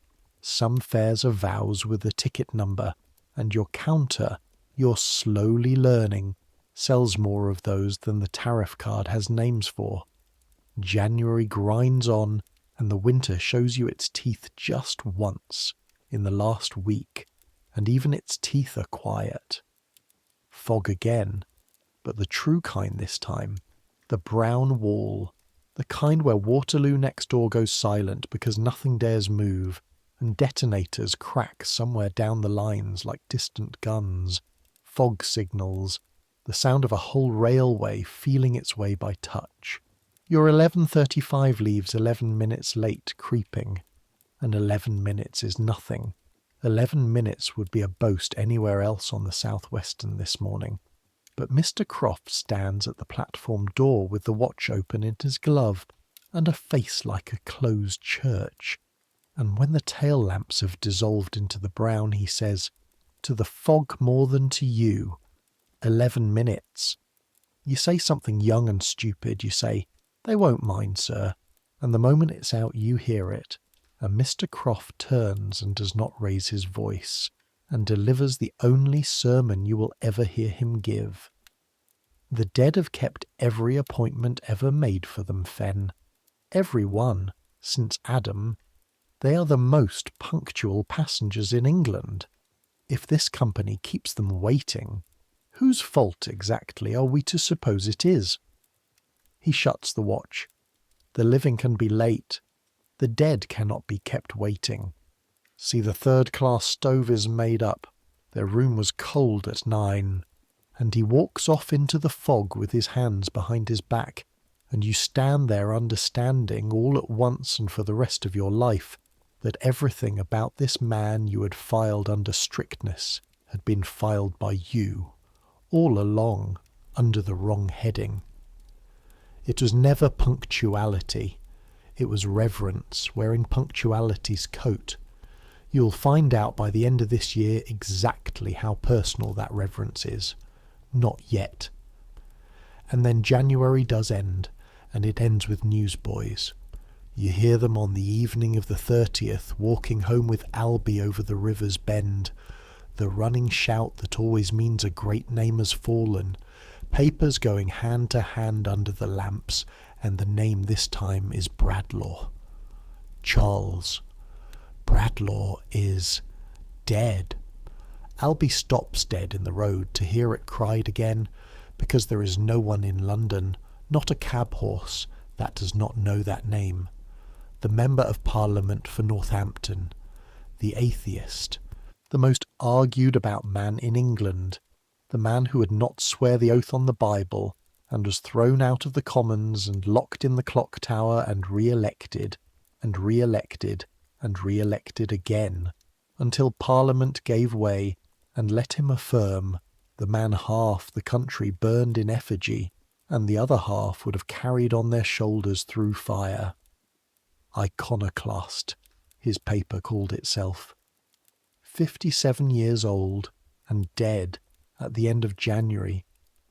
S1: Some fares are vows with a ticket number, and your counter, you're slowly learning, sells more of those than the tariff card has names for. January grinds on, and the winter shows you its teeth just once, in the last week, and even its teeth are quiet. Fog again, but the true kind this time, the brown wall, the kind where Waterloo next door goes silent because nothing dares move, and detonators crack somewhere down the lines like distant guns, fog signals, the sound of a whole railway feeling its way by touch. Your 11:35 leaves 11 minutes late creeping, and 11 minutes is nothing. 11 minutes would be a boast anywhere else on the South-Western this morning. But Mr. Croft stands at the platform door with the watch open in his glove, and a face like a closed church. And when the tail lamps have dissolved into the brown, he says, "To the fog more than to you. 11 minutes. You say something young and stupid. You say, 'They won't mind, sir.' And the moment it's out, you hear it. And Mr. Croft turns and does not raise his voice, and delivers the only sermon you will ever hear him give. The dead have kept every appointment ever made for them, Fen. Every one, since Adam. They are the most punctual passengers in England. If this company keeps them waiting, whose fault exactly are we to suppose it is?" He shuts the watch. The living can be late. The dead cannot be kept waiting. See, the 3rd-class stove is made up. Their room was cold at 9. And he walks off into the fog with his hands behind his back, and you stand there understanding all at once and for the rest of your life that everything about this man you had filed under strictness had been filed by you, all along, under the wrong heading. It was never punctuality. It was reverence, wearing punctuality's coat. You'll find out by the end of this year exactly how personal that reverence is. Not yet. And then January does end, and it ends with newsboys. You hear them on the evening of the 30th, walking home with Albie over the river's bend. The running shout that always means a great name has fallen. Papers going hand to hand under the lamps, and the name this time is Bradlaugh. Charles Bradlaugh is dead. Albie stops dead in the road to hear it cried again, because there is no one in London, not a cab horse, that does not know that name. The Member of Parliament for Northampton, the atheist, the most argued about man in England, the man who would not swear the oath on the Bible, and was thrown out of the Commons and locked in the clock tower and re-elected, and re-elected, and re-elected again, until Parliament gave way and let him affirm, the man half the country burned in effigy, and the other half would have carried on their shoulders through fire. Iconoclast, his paper called itself. 57 years old, and dead at the end of January,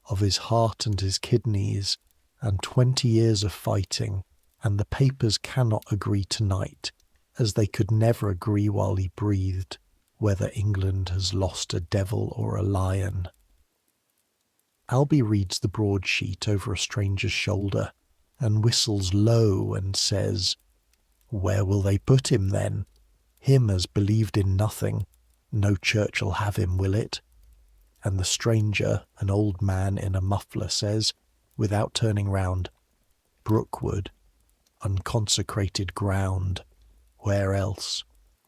S1: of his heart and his kidneys, and 20 years of fighting, and the papers cannot agree tonight, as they could never agree while he breathed, whether England has lost a devil or a lion. Albie reads the broadsheet over a stranger's shoulder, and whistles low and says, "Where will they put him then? Him as believed in nothing. No church'll have him, will it?" And the stranger, an old man in a muffler, says, without turning round, "Brookwood, unconsecrated ground. Where else?"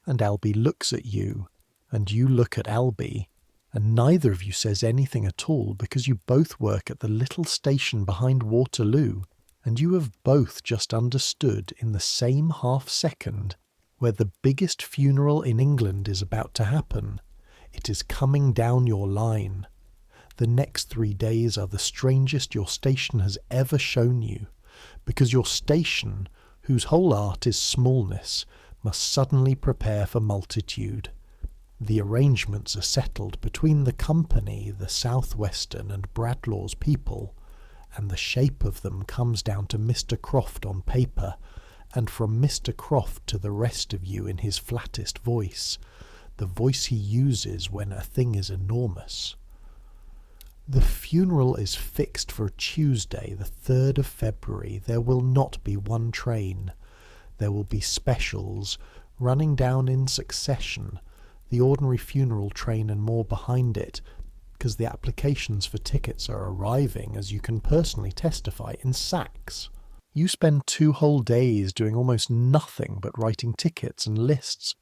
S1: And Albie looks at you, and you look at Albie, and neither of you says anything at all, because you both work at the little station behind Waterloo, and you have both just understood in the same half-second where the biggest funeral in England is about to happen. It is coming down your line. The next 3 days are the strangest your station has ever shown you, because your station, whose whole art is smallness, must suddenly prepare for multitude. The arrangements are settled between the company, the South-Western and Bradlaugh's people, and the shape of them comes down to Mr. Croft on paper, and from Mr. Croft to the rest of you in his flattest voice, the voice he uses when a thing is enormous. The funeral is fixed for Tuesday, the 3rd of February. There will not be one train. There will be specials, running down in succession, the ordinary funeral train and more behind it, because the applications for tickets are arriving, as you can personally testify, in sacks. You spend 2 whole days doing almost nothing but writing tickets and lists,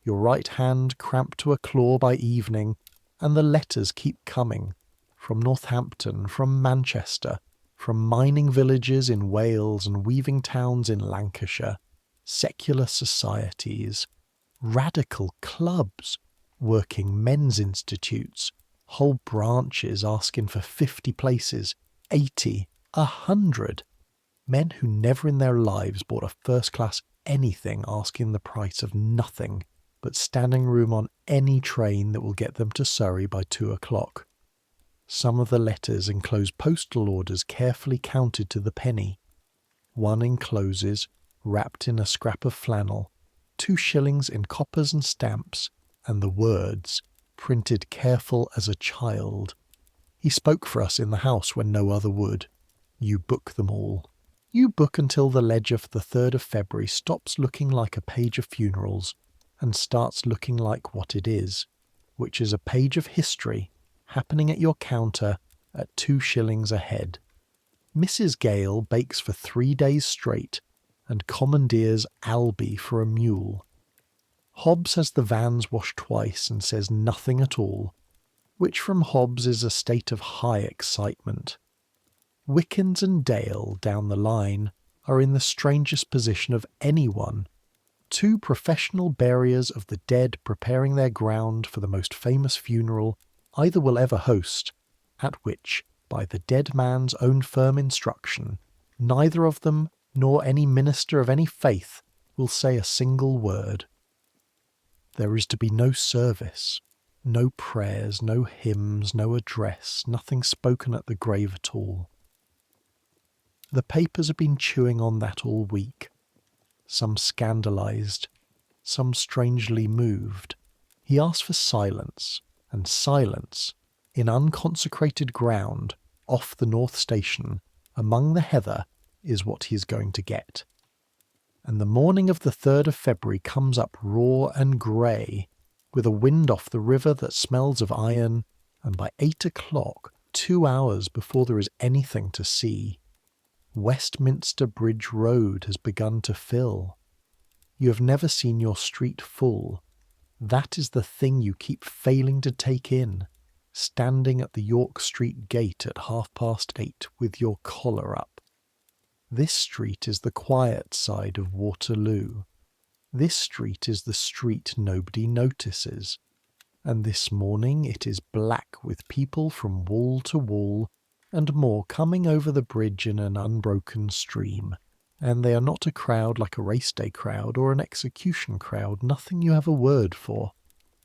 S1: your right hand cramped to a claw by evening, and the letters keep coming, from Northampton, from Manchester, from mining villages in Wales and weaving towns in Lancashire, secular societies, radical clubs, working men's institutes, whole branches asking for 50 places, 80, 100. Men who never in their lives bought a first-class anything asking the price of nothing but standing room on any train that will get them to Surrey by 2 o'clock. Some of the letters enclose postal orders carefully counted to the penny. One encloses, wrapped in a scrap of flannel, 2 shillings in coppers and stamps, and the words, printed careful as a child. He spoke for us in the house when no other would. You book them all. You book until the ledger for the 3rd of February stops looking like a page of funerals and starts looking like what it is, which is a page of history happening at your counter at 2 shillings a head. Mrs. Gale bakes for 3 days straight and commandeers Albie for a mule. Hobbs has the vans washed twice and says nothing at all, which from Hobbs is a state of high excitement. Wickens and Dale down the line are in the strangest position of anyone. 2 professional buriers of the dead preparing their ground for the most famous funeral either will ever host, at which, by the dead man's own firm instruction, neither of them nor any minister of any faith will say a single word. There is to be no service, no prayers, no hymns, no address, nothing spoken at the grave at all. The papers have been chewing on that all week, some scandalised, some strangely moved. He asked for silence, and silence, in unconsecrated ground, off the North Station, among the heather, is what he is going to get. And the morning of the 3rd of February comes up raw and grey, with a wind off the river that smells of iron, and by 8 o'clock, 2 hours before there is anything to see, Westminster Bridge Road has begun to fill. You have never seen your street full. That is the thing you keep failing to take in, standing at the York Street gate at 8:30 with your collar up. This street is the quiet side of Waterloo. This street is the street nobody notices. And this morning it is black with people from wall to wall, and more coming over the bridge in an unbroken stream. And they are not a crowd like a race day crowd or an execution crowd, nothing you have a word for.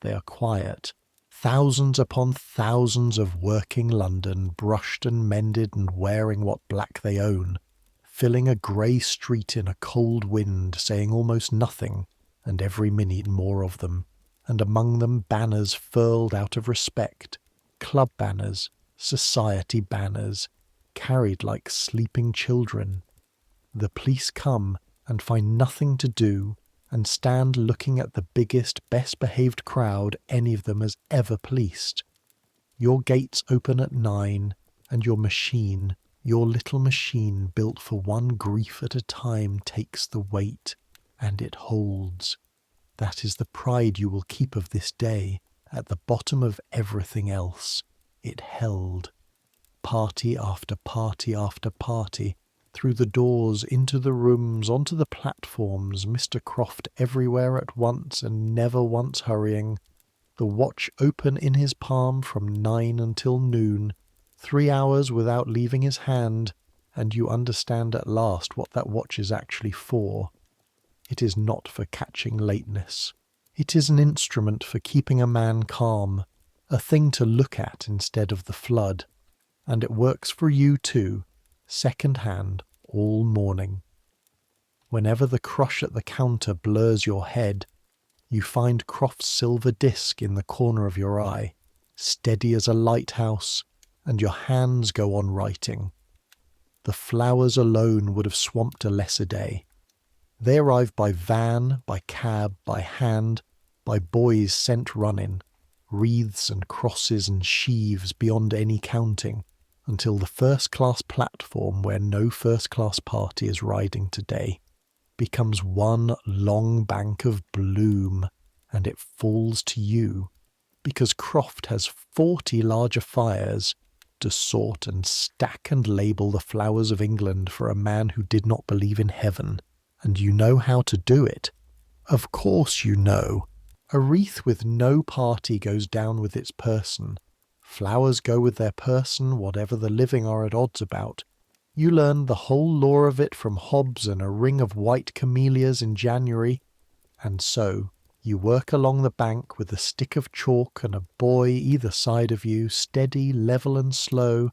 S1: They are quiet. Thousands upon thousands of working London, brushed and mended and wearing what black they own, filling a grey street in a cold wind, saying almost nothing, and every minute more of them, and among them banners furled out of respect, club banners, society banners, carried like sleeping children. The police come and find nothing to do, and stand looking at the biggest, best-behaved crowd any of them has ever policed. Your gates open at 9, and your machine, your little machine built for one grief at a time, takes the weight, and it holds. That is the pride you will keep of this day, at the bottom of everything else. It held. Party after party after party, through the doors, into the rooms, onto the platforms, Mr. Croft everywhere at once and never once hurrying, the watch open in his palm from 9 until noon, 3 hours without leaving his hand, and you understand at last what that watch is actually for. It is not for catching lateness. It is an instrument for keeping a man calm, a thing to look at instead of the flood, and it works for you too, second-hand, all morning. Whenever the crush at the counter blurs your head, you find Croft's silver disc in the corner of your eye, steady as a lighthouse, and your hands go on writing. The flowers alone would have swamped a lesser day. They arrive by van, by cab, by hand, by boys sent running, wreaths and crosses and sheaves beyond any counting, until the first-class platform where no first-class party is riding today becomes one long bank of bloom, and it falls to you, because Croft has 40 larger fires to sort and stack and label the flowers of England for a man who did not believe in heaven, and you know how to do it. Of course you know. A wreath with no party goes down with its person. Flowers go with their person, whatever the living are at odds about. You learn the whole lore of it from Hobbes and a ring of white camellias in January, and so you work along the bank with a stick of chalk and a boy either side of you, steady, level and slow,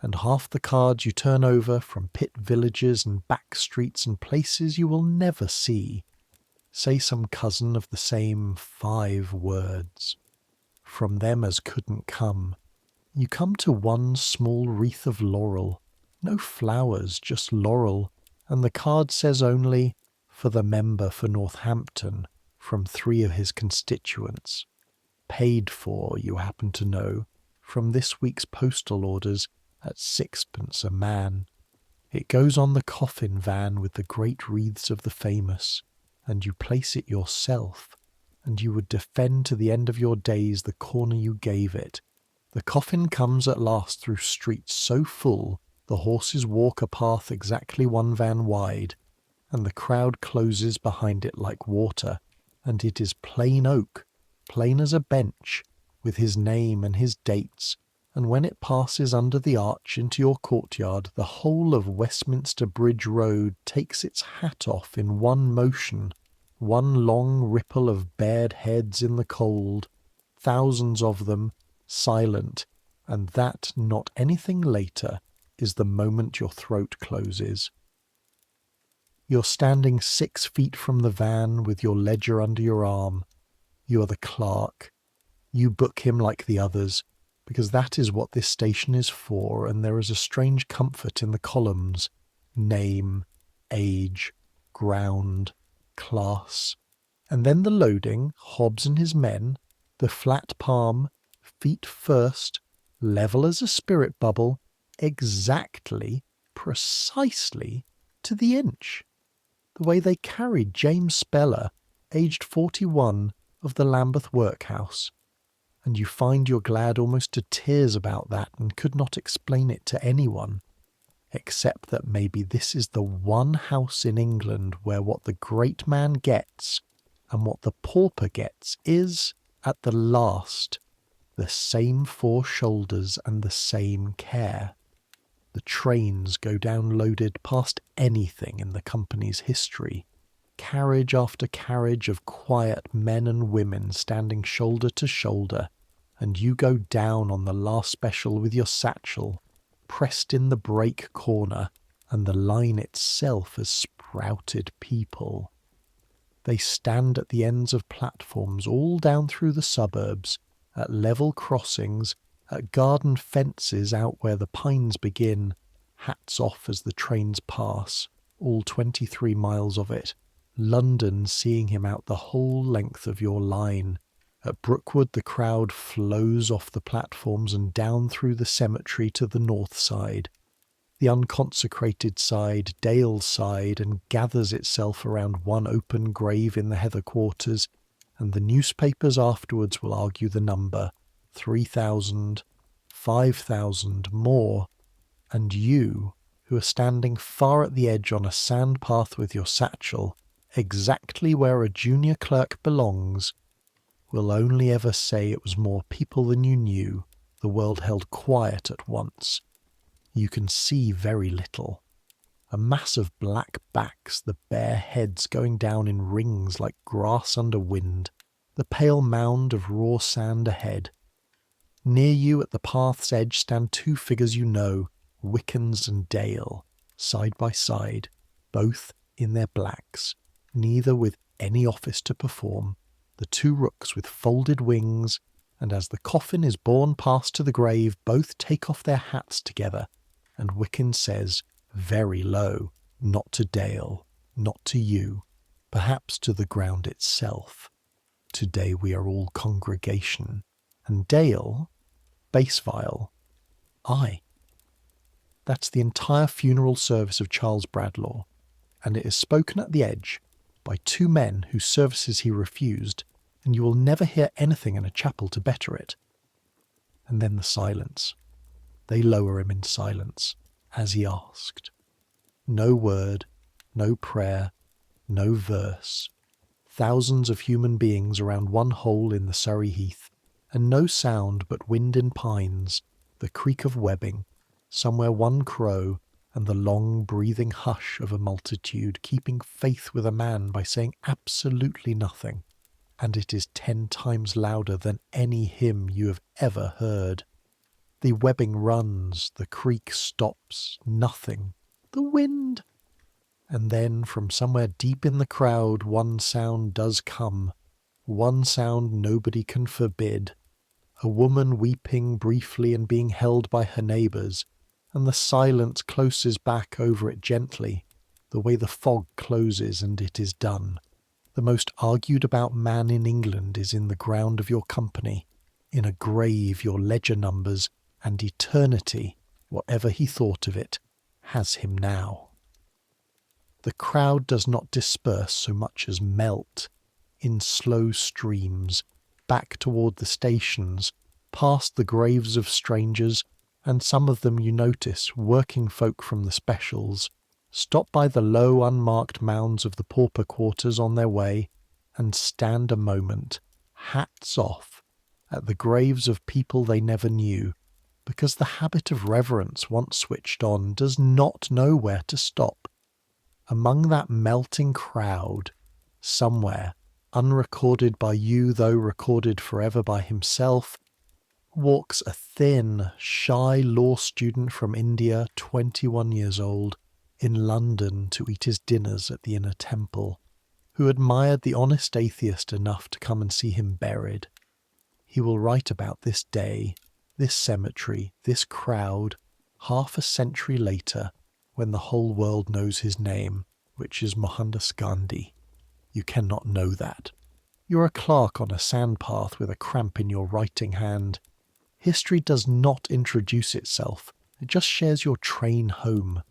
S1: and half the cards you turn over from pit villages and back streets and places you will never see say some cousin of the same 5 words. From them as couldn't come, you come to one small wreath of laurel, no flowers, just laurel, and the card says only, for the member for Northampton, from 3 of his constituents. Paid for, you happen to know, from this week's postal orders at 6pence a man. It goes on the coffin van with the great wreaths of the famous, and you place it yourself, and you would defend to the end of your days the corner you gave it. The coffin comes at last through streets so full the horses walk a path exactly 1 van wide, and the crowd closes behind it like water, and it is plain oak, plain as a bench, with his name and his dates, and when it passes under the arch into your courtyard, the whole of Westminster Bridge Road takes its hat off in one motion, one long ripple of bared heads in the cold, thousands of them, silent, and that not anything later is the moment your throat closes. You're standing 6 feet from the van with your ledger under your arm. You are the clerk. You book him like the others, because that is what this station is for, and there is a strange comfort in the columns. Name, age, ground, class. And then the loading, Hobbes and his men, The flat palm, feet first, level as a spirit bubble, exactly, precisely, to the inch. The way they carried James Speller, aged 41, of the Lambeth workhouse. And you find you're glad almost to tears about that and could not explain it to anyone, except that maybe this is the one house in England where what the great man gets and what the pauper gets is, at the last, the same four shoulders and the same care. The trains go down loaded past anything in the company's history. Carriage after carriage of quiet men and women standing shoulder to shoulder, and you go down on the last special with your satchel, pressed in the brake corner, and the line itself has sprouted people. They stand at the ends of platforms all down through the suburbs, at level crossings, at garden fences out where the pines begin, hats off as the trains pass, all 23 miles of it, London seeing him out the whole length of your line. At Brookwood the crowd flows off the platforms and down through the cemetery to the north side, the unconsecrated side, Dale's side, and gathers itself around one open grave in the heather quarters, and the newspapers afterwards will argue the number, 3,000, 5,000, more, and you, who are standing far at the edge on a sand path with your satchel, exactly where a junior clerk belongs, will only ever say it was more people than you knew, the world held quiet at once. You can see very little. A mass of black backs, the bare heads going down in rings like grass under wind, the pale mound of raw sand ahead. Near you at the path's edge stand two figures you know, Wickens and Dale, side by side, both in their blacks, neither with any office to perform, the two rooks with folded wings, and as the coffin is borne past to the grave, both take off their hats together, and Wickens says, very low, not to Dale, not to you, perhaps to the ground itself, today we are all congregation, and Dale, bass viol, I. That's the entire funeral service of Charles Bradlaugh, and it is spoken at the edge by two men whose services he refused, and you will never hear anything in a chapel to better it. And then the silence. They lower him in silence, as he asked. No word, no prayer, no verse. Thousands of human beings around one hole in the Surrey heath, and no sound but wind in pines, the creak of webbing, somewhere one crow, and the long breathing hush of a multitude keeping faith with a man by saying absolutely nothing, and it is 10 times louder than any hymn you have ever heard. The webbing runs, the creak stops, nothing. The wind! And then from somewhere deep in the crowd one sound does come, one sound nobody can forbid. A woman weeping briefly and being held by her neighbours, and the silence closes back over it gently, the way the fog closes and it is done. The most argued about man in England is in the ground of your company, in a grave your ledger numbers, and eternity, whatever he thought of it, has him now. The crowd does not disperse so much as melt, in slow streams, back toward the stations, past the graves of strangers, and some of them you notice, working folk from the specials, stop by the low unmarked mounds of the pauper quarters on their way, and stand a moment, hats off, at the graves of people they never knew, because the habit of reverence once switched on does not know where to stop. Among that melting crowd, somewhere, unrecorded by you though recorded forever by himself, walks a thin, shy law student from India, 21 years old, in London to eat his dinners at the Inner Temple, who admired the honest atheist enough to come and see him buried. He will write about this day, this cemetery, this crowd, half a century later, when the whole world knows his name, which is Mohandas Gandhi. You cannot know that. You're a clerk on a sandpath with a cramp in your writing hand. History does not introduce itself, it just shares your train home.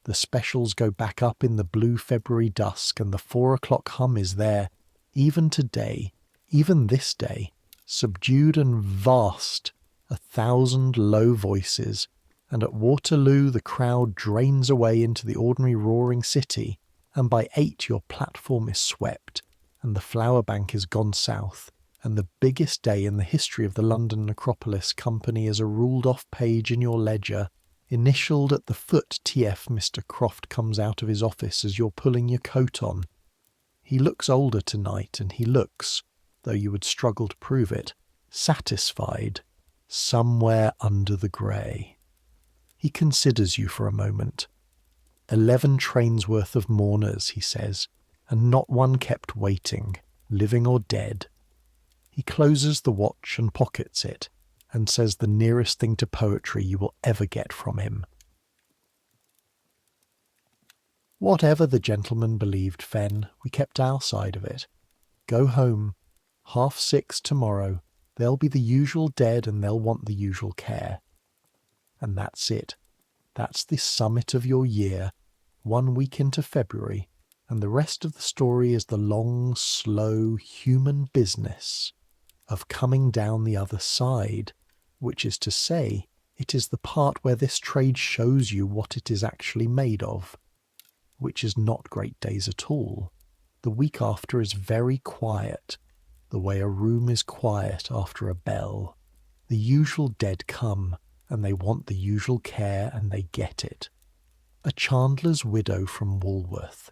S1: The specials go back up in the blue February dusk, and the 4 o'clock hum is there, even today, even this day, subdued and vast, 1,000 low voices, and at Waterloo the crowd drains away into the ordinary roaring city, and by 8 your platform is swept, and the flower bank is gone south, and the biggest day in the history of the London Necropolis Company is a ruled-off page in your ledger, initialed at the foot TF. Mr. Croft comes out of his office as you're pulling your coat on. He looks older tonight, and he looks, though you would struggle to prove it, satisfied, somewhere under the grey. He considers you for a moment. 11 trains worth of mourners, he says, and not one kept waiting, living or dead. He closes the watch and pockets it, and says the nearest thing to poetry you will ever get from him. Whatever the gentleman believed, Fen, we kept our side of it. Go home. 6:30 tomorrow. There'll be the usual dead, and they'll want the usual care. And that's it. That's the summit of your year, 1 week into February, and the rest of the story is the long, slow, human business of coming down the other side, which is to say, it is the part where this trade shows you what it is actually made of, which is not great days at all. The week after is very quiet, the way a room is quiet after a bell. The usual dead come, and they want the usual care, and they get it. A chandler's widow from Walworth,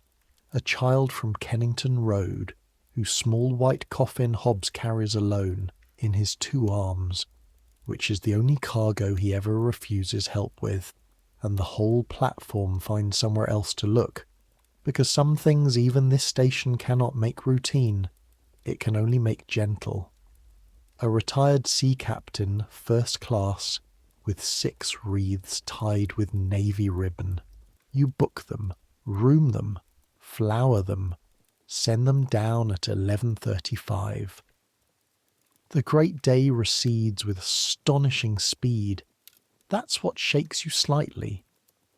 S1: a child from Kennington Road, whose small white coffin Hobbs carries alone in his 2 arms, which is the only cargo he ever refuses help with, and the whole platform finds somewhere else to look, because some things even this station cannot make routine, it can only make gentle. A retired sea captain, first class, with 6 wreaths tied with navy ribbon. You book them, room them, flower them, send them down at 11:35. The great day recedes with astonishing speed. That's what shakes you slightly.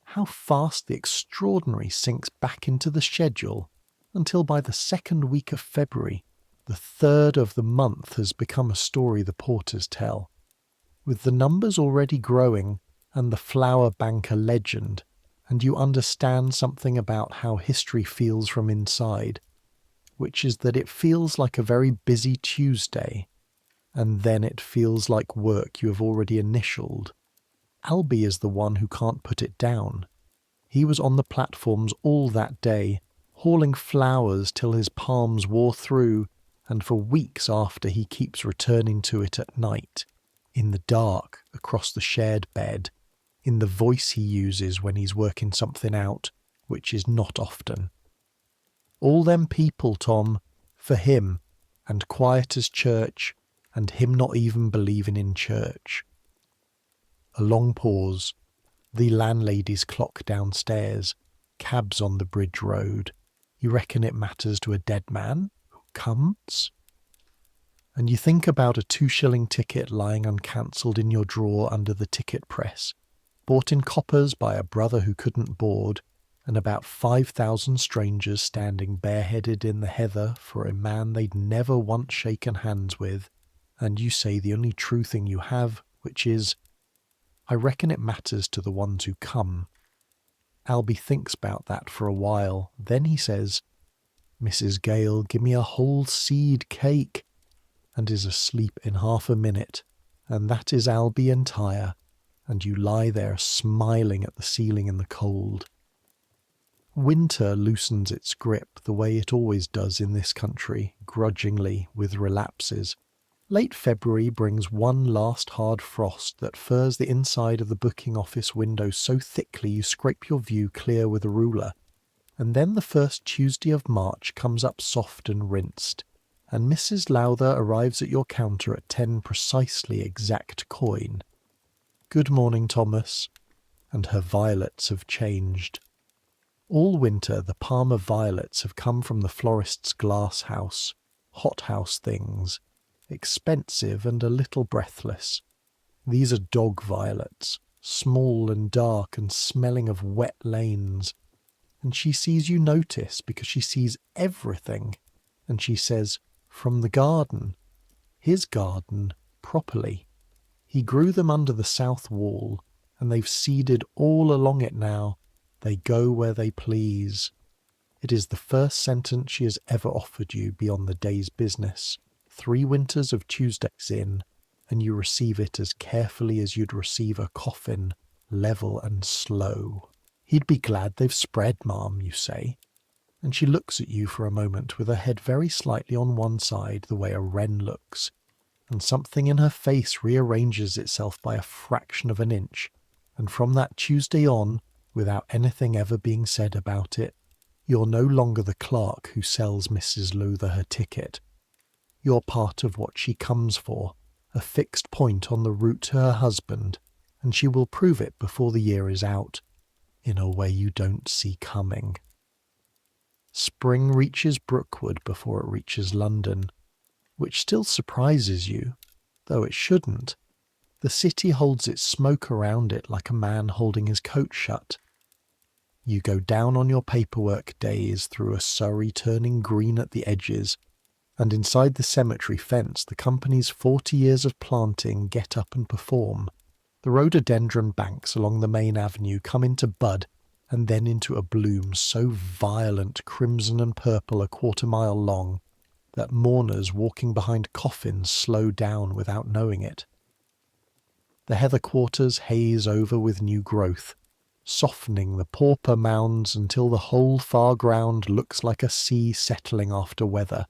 S1: How fast the extraordinary sinks back into the schedule, until by the 2nd week of February, the 3rd of the month has become a story the porters tell. With the numbers already growing, and the flower bank a legend, and you understand something about how history feels from inside, which is that it feels like a very busy Tuesday, and then it feels like work you have already initialed. Albie is the one who can't put it down. He was on the platforms all that day, hauling flowers till his palms wore through, and for weeks after he keeps returning to it at night, in the dark, across the shared bed, in the voice he uses when he's working something out, which is not often. All them people, Tom, for him, and quiet as church, and him not even believing in church. A long pause. The landlady's clock downstairs. Cabs on the bridge road. You reckon it matters to a dead man who comes? And you think about a 2-shilling ticket lying uncancelled in your drawer under the ticket press, bought in coppers by a brother who couldn't board, and about 5,000 strangers standing bareheaded in the heather for a man they'd never once shaken hands with, and you say the only true thing you have, which is, I reckon it matters to the ones who come. Albie thinks about that for a while, then he says, Mrs. Gale, give me a whole seed cake, and is asleep in half a minute, and that is Albie entire, and you lie there smiling at the ceiling in the cold. Winter loosens its grip the way it always does in this country, grudgingly, with relapses. Late February brings one last hard frost that furs the inside of the booking office window so thickly you scrape your view clear with a ruler, and then the first Tuesday of March comes up soft and rinsed, and Mrs. Lowther arrives at your counter at 10 precisely exact coin. Good morning, Thomas. And her violets have changed. All winter the Parma violets have come from the florist's glass house, hothouse things, expensive and a little breathless. These are dog violets, small and dark and smelling of wet lanes. And she sees you notice because she sees everything. And she says, "From the garden." His garden, properly. He grew them under the south wall, and they've seeded all along it now. They go where they please. It is the first sentence she has ever offered you beyond the day's business. 3 winters of Tuesdays in, and you receive it as carefully as you'd receive a coffin, level and slow. "He'd be glad they've spread, ma'am," you say. And she looks at you for a moment with her head very slightly on one side, the way a wren looks, and something in her face rearranges itself by a fraction of an inch, and from that Tuesday on, without anything ever being said about it, you're no longer the clerk who sells Mrs. Lowther her ticket. You're part of what she comes for, a fixed point on the route to her husband, and she will prove it before the year is out, in a way you don't see coming. Spring reaches Brookwood before it reaches London, which still surprises you, though it shouldn't. The city holds its smoke around it like a man holding his coat shut. You go down on your paperwork days through a Surrey turning green at the edges, and inside the cemetery fence the company's 40 years of planting get up and perform. The rhododendron banks along the main avenue come into bud and then into a bloom so violent, crimson and purple, a quarter-mile long, that mourners walking behind coffins slow down without knowing it. The heather quarters haze over with new growth, softening the pauper mounds until the whole far ground looks like a sea settling after weather.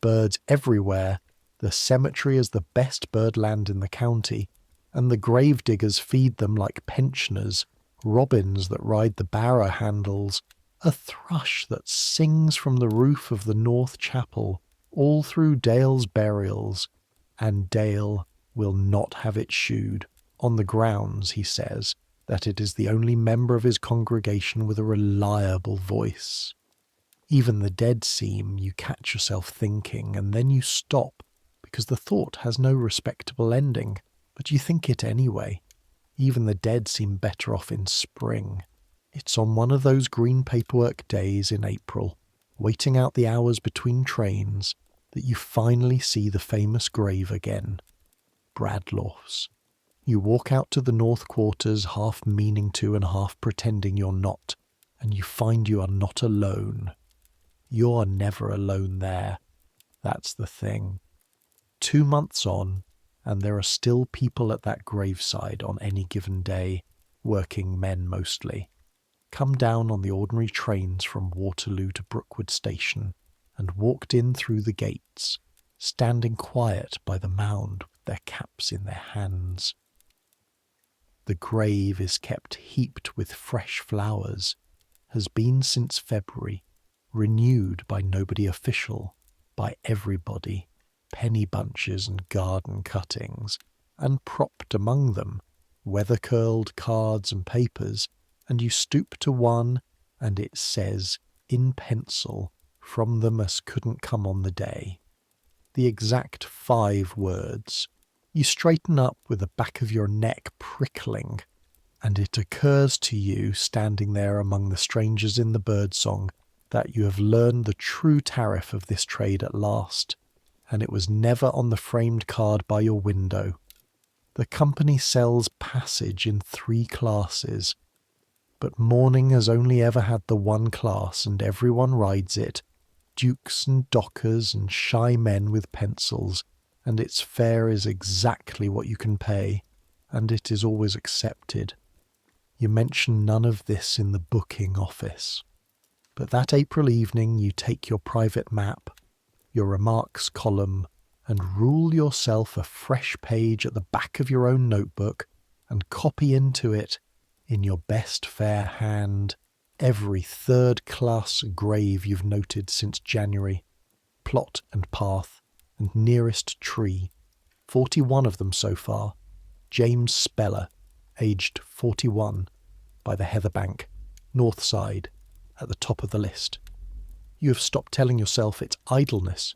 S1: Birds everywhere, the cemetery is the best birdland in the county, and the grave diggers feed them like pensioners, robins that ride the barrow handles, a thrush that sings from the roof of the North Chapel, all through Dale's burials, and Dale will not have it shooed, on the grounds, he says, that it is the only member of his congregation with a reliable voice. Even the dead seem, you catch yourself thinking, and then you stop, because the thought has no respectable ending, but you think it anyway. Even the dead seem better off in spring. It's on one of those green paperwork days in April, waiting out the hours between trains, that you finally see the famous grave again. Bradlaugh's. You walk out to the north quarters, half meaning to and half pretending you're not, and you find you are not alone. You're never alone there. That's the thing. 2 months on, and there are still people at that graveside on any given day, working men mostly, come down on the ordinary trains from Waterloo to Brookwood Station, and walked in through the gates, standing quiet by the mound with their caps in their hands. The grave is kept heaped with fresh flowers, has been since February, renewed by nobody official, by everybody, penny bunches and garden cuttings, and propped among them, weather-curled cards and papers, and you stoop to one, and it says, in pencil, from them as couldn't come on the day. The exact 5 words. You straighten up with the back of your neck prickling, and it occurs to you, standing there among the strangers in the birdsong, that you have learned the true tariff of this trade at last, and it was never on the framed card by your window. The company sells passage in 3 classes, but mourning has only ever had the one class, and everyone rides it, dukes and dockers and shy men with pencils, and its fare is exactly what you can pay, and it is always accepted. You mention none of this in the booking office. But that April evening you take your private map, your remarks column, and rule yourself a fresh page at the back of your own notebook, and copy into it, in your best fair hand, every third-class grave you've noted since January, plot and path, and nearest tree, 41 of them so far. James Speller, aged 41, by the heather bank, north side, at the top of the list. You have stopped telling yourself it's idleness.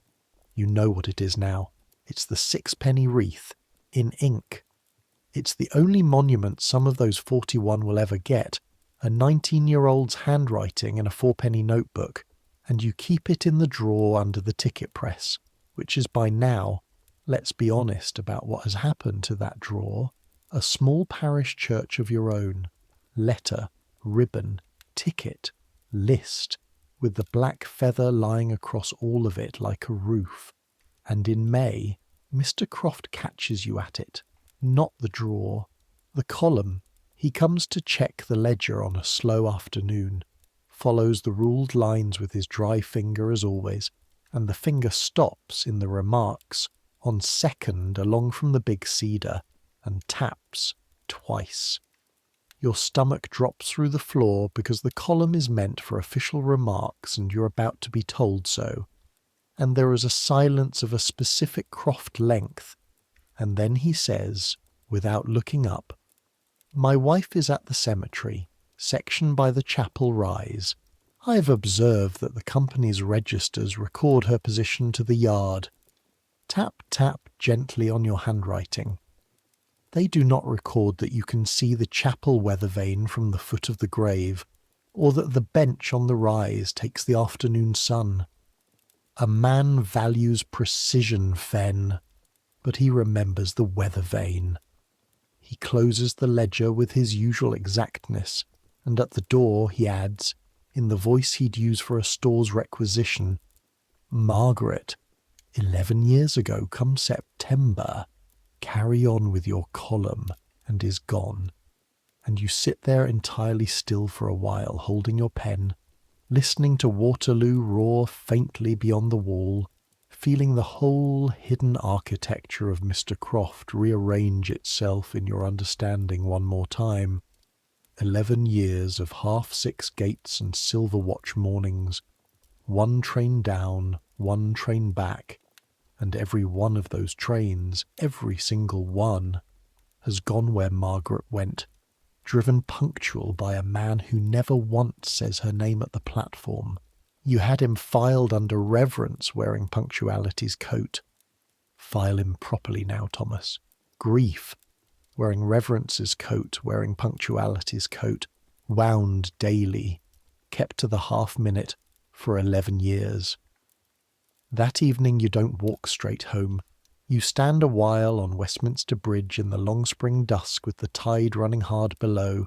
S1: You know what it is now. It's the sixpenny wreath, in ink. It's the only monument some of those 41 will ever get, a 19-year-old's handwriting in a fourpenny notebook, and you keep it in the drawer under the ticket press, which is by now, let's be honest about what has happened to that drawer, a small parish church of your own. Letter, ribbon, ticket, list, with the black feather lying across all of it like a roof. And in May, Mr. Croft catches you at it. Not the drawer, the column. He comes to check the ledger on a slow afternoon, follows the ruled lines with his dry finger as always, and the finger stops in the remarks on second along from the big cedar and taps twice. Your stomach drops through the floor because the column is meant for official remarks and you're about to be told so. And there is a silence of a specific Croft length, and then he says, without looking up, "My wife is at the cemetery, section by the chapel rise. I have observed that the company's registers record her position to the yard." Tap, tap gently on your handwriting. They do not record that you can see the chapel weather vane from the foot of the grave, or that the bench on the rise takes the afternoon sun. A man values precision, Fen, but he remembers the weather vane. He closes the ledger with his usual exactness, and at the door he adds, in the voice he'd use for a store's requisition, "Margaret, 11 years ago come September. Carry on with your column," and is gone. And you sit there entirely still for a while, holding your pen, listening to Waterloo roar faintly beyond the wall, feeling the whole hidden architecture of Mr. Croft rearrange itself in your understanding one more time. 11 years of half-six gates and silver watch mornings, one train down, one train back, and every one of those trains, every single one, has gone where Margaret went, driven punctual by a man who never once says her name at the platform. You had him filed under reverence wearing punctuality's coat. File him properly now, Thomas. Grief, wearing reverence's coat, wearing punctuality's coat, wound daily, kept to the half-minute for 11 years. That evening you don't walk straight home. You stand a while on Westminster Bridge in the long spring dusk with the tide running hard below,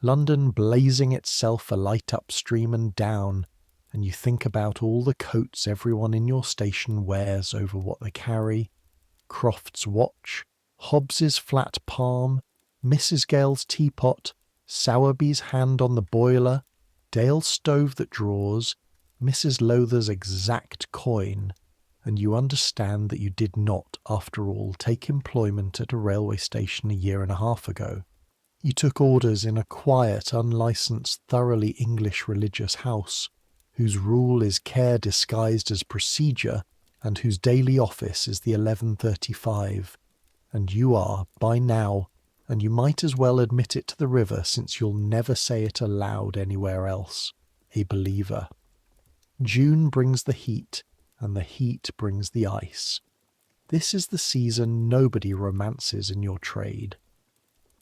S1: London blazing itself alight upstream and down, and you think about all the coats everyone in your station wears over what they carry, Croft's watch, Hobbs's flat palm, Mrs. Gale's teapot, Sowerby's hand on the boiler, Dale's stove that draws, Mrs. Lowther's exact coin, and you understand that you did not, after all, take employment at a railway station a year and a half ago. You took orders in a quiet, unlicensed, thoroughly English religious house, whose rule is care disguised as procedure, and whose daily office is the 11:35, and you are, by now, and you might as well admit it to the river since you'll never say it aloud anywhere else, a believer. June brings the heat, and the heat brings the ice. This is the season nobody romances in your trade.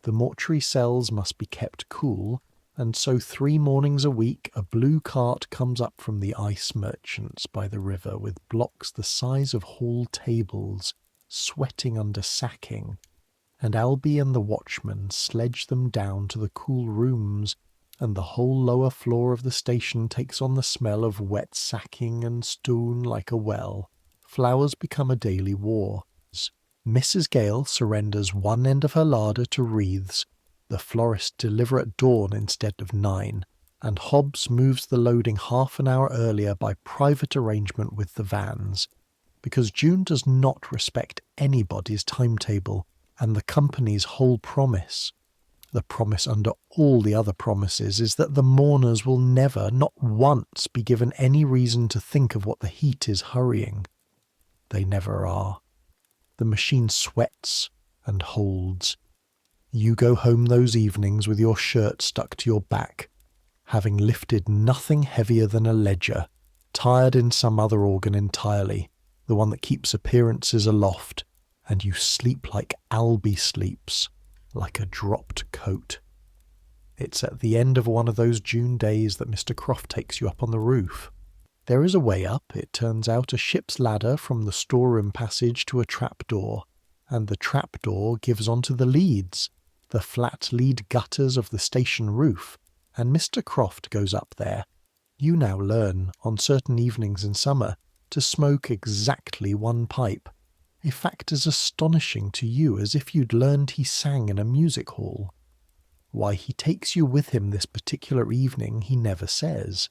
S1: The mortuary cells must be kept cool, and so 3 mornings a week a blue cart comes up from the ice merchants by the river with blocks the size of hall tables, sweating under sacking, and Albie and the watchman sledge them down to the cool rooms, and the whole lower floor of the station takes on the smell of wet sacking and stone like a well. Flowers become a daily war. Mrs. Gale surrenders one end of her larder to wreaths, the florist deliver at dawn instead of 9, and Hobbs moves the loading half an hour earlier by private arrangement with the vans, because June does not respect anybody's timetable, and the company's whole promise, the promise under all the other promises, is that the mourners will never, not once, be given any reason to think of what the heat is hurrying. They never are. The machine sweats and holds. You go home those evenings with your shirt stuck to your back, having lifted nothing heavier than a ledger, tired in some other organ entirely, the one that keeps appearances aloft, and you sleep like Albie sleeps, like a dropped coat. It's at the end of one of those June days that Mr. Croft takes you up on the roof. There is a way up, it turns out, a ship's ladder from the storeroom passage to a trapdoor, and the trapdoor gives onto the leads, the flat lead gutters of the station roof, and Mr. Croft goes up there. You now learn, on certain evenings in summer, to smoke exactly one pipe, a fact as astonishing to you as if you'd learned he sang in a music hall. Why he takes you with him this particular evening he never says.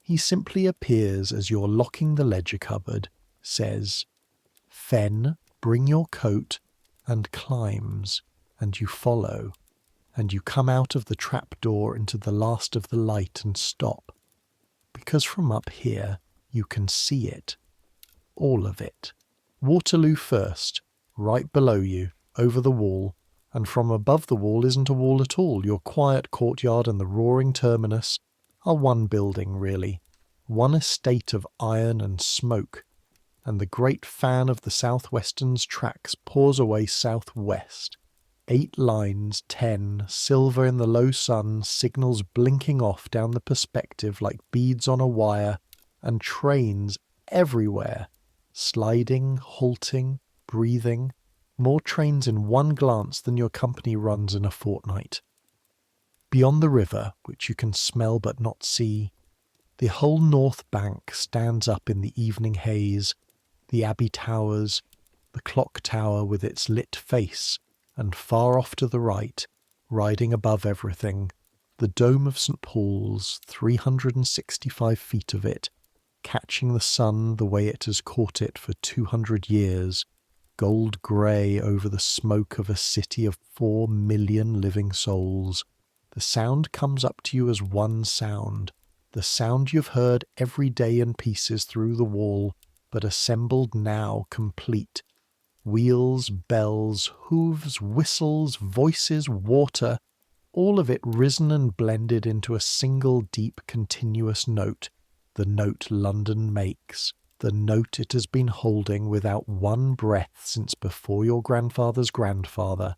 S1: He simply appears as you're locking the ledger cupboard, says, "Fen, bring your coat," and climbs, and you follow, and you come out of the trapdoor into the last of the light and stop, because from up here you can see it, all of it. Waterloo first, right below you, over the wall, and from above the wall isn't a wall at all. Your quiet courtyard and the roaring terminus are one building, really, one estate of iron and smoke, and the great fan of the southwestern's tracks pours away southwest. 8 lines, 10, silver in the low sun, signals blinking off down the perspective like beads on a wire, and trains everywhere, sliding, halting, breathing, more trains in one glance than your company runs in a fortnight. Beyond the river, which you can smell but not see, the whole north bank stands up in the evening haze, the Abbey Towers, the clock tower with its lit face, and far off to the right, riding above everything, the dome of St. Paul's, 365 feet of it, catching the sun the way it has caught it for 200 years, gold grey over the smoke of a city of 4 million living souls. The sound comes up to you as one sound, the sound you've heard every day in pieces through the wall, but assembled now complete. Wheels, bells, hooves, whistles, voices, water, all of it risen and blended into a single deep continuous note, the note London makes, the note it has been holding without one breath since before your grandfather's grandfather,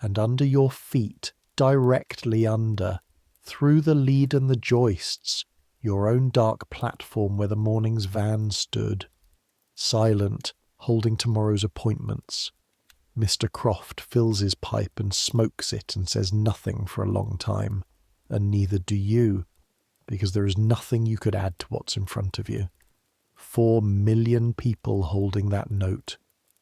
S1: and under your feet, directly under, through the lead and the joists, your own dark platform where the morning's van stood, silent, holding tomorrow's appointments. Mr. Croft fills his pipe and smokes it and says nothing for a long time, and neither do you, because there is nothing you could add to what's in front of you. 4 million people holding that note,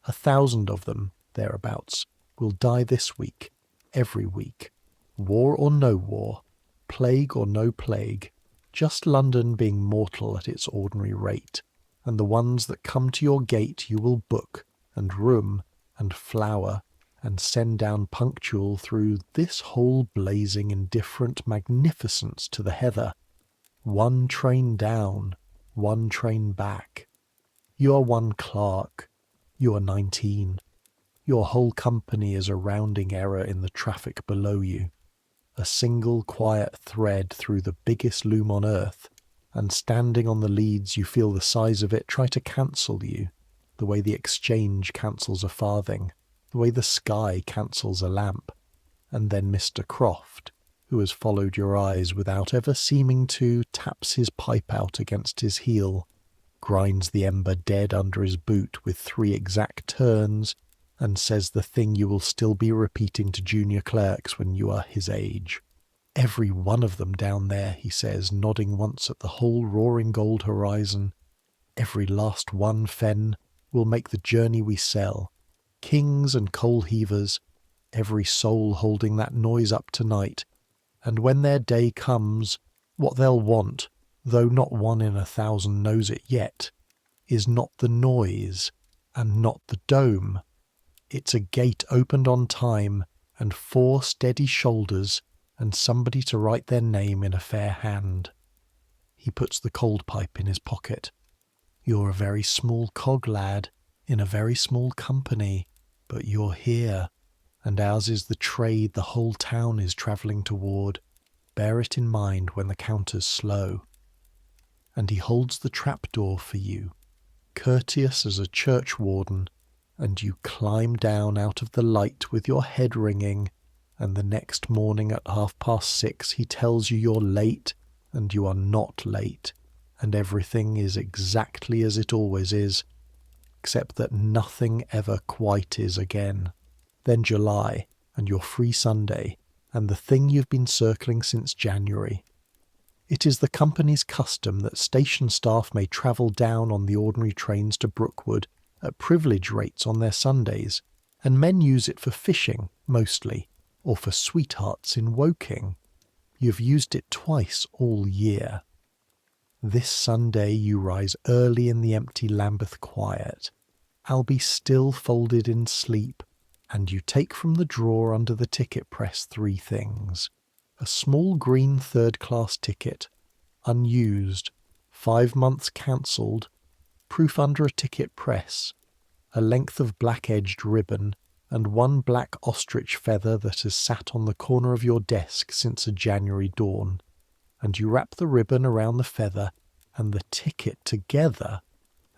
S1: 1,000 of them, thereabouts, will die this week, every week, war or no war, plague or no plague, just London being mortal at its ordinary rate, and the ones that come to your gate you will book, and room, and flower, and send down punctual through this whole blazing indifferent magnificence to the heather. One train down, one train back. You are one clerk. You are 19. Your whole company is a rounding error in the traffic below you. A single quiet thread through the biggest loom on earth, and standing on the leads you feel the size of it try to cancel you, the way the exchange cancels a farthing, the way the sky cancels a lamp. And then Mr. Croft, who has followed your eyes without ever seeming to, taps his pipe out against his heel, grinds the ember dead under his boot with 3 exact turns, and says the thing you will still be repeating to junior clerks when you are his age. "Every one of them down there," he says, nodding once at the whole roaring gold horizon. "Every last one, Fen, will make the journey we sell. Kings and coal heavers, every soul holding that noise up tonight. And when their day comes, what they'll want, though not one in 1,000 knows it yet, is not the noise, and not the dome. It's a gate opened on time, and 4 steady shoulders, and somebody to write their name in a fair hand." He puts the cold pipe in his pocket. "You're a very small cog, lad, in a very small company, but you're here, and ours is the trade the whole town is travelling toward. Bear it in mind when the counter's slow." And he holds the trapdoor for you, courteous as a churchwarden, and you climb down out of the light with your head ringing, and the next morning at 6:30 he tells you you're late, and you are not late, and everything is exactly as it always is, except that nothing ever quite is again. Then July, and your free Sunday, and the thing you've been circling since January. It is the company's custom that station staff may travel down on the ordinary trains to Brookwood at privilege rates on their Sundays, and men use it for fishing, mostly, or for sweethearts in Woking. You've used it twice all year. This Sunday you rise early in the empty Lambeth quiet, albeit still folded in sleep, and you take from the drawer under the ticket press 3 things. A small green third-class ticket, unused, 5 months cancelled, proof under a ticket press, a length of black-edged ribbon, and 1 black ostrich feather that has sat on the corner of your desk since a January dawn, and you wrap the ribbon around the feather and the ticket together,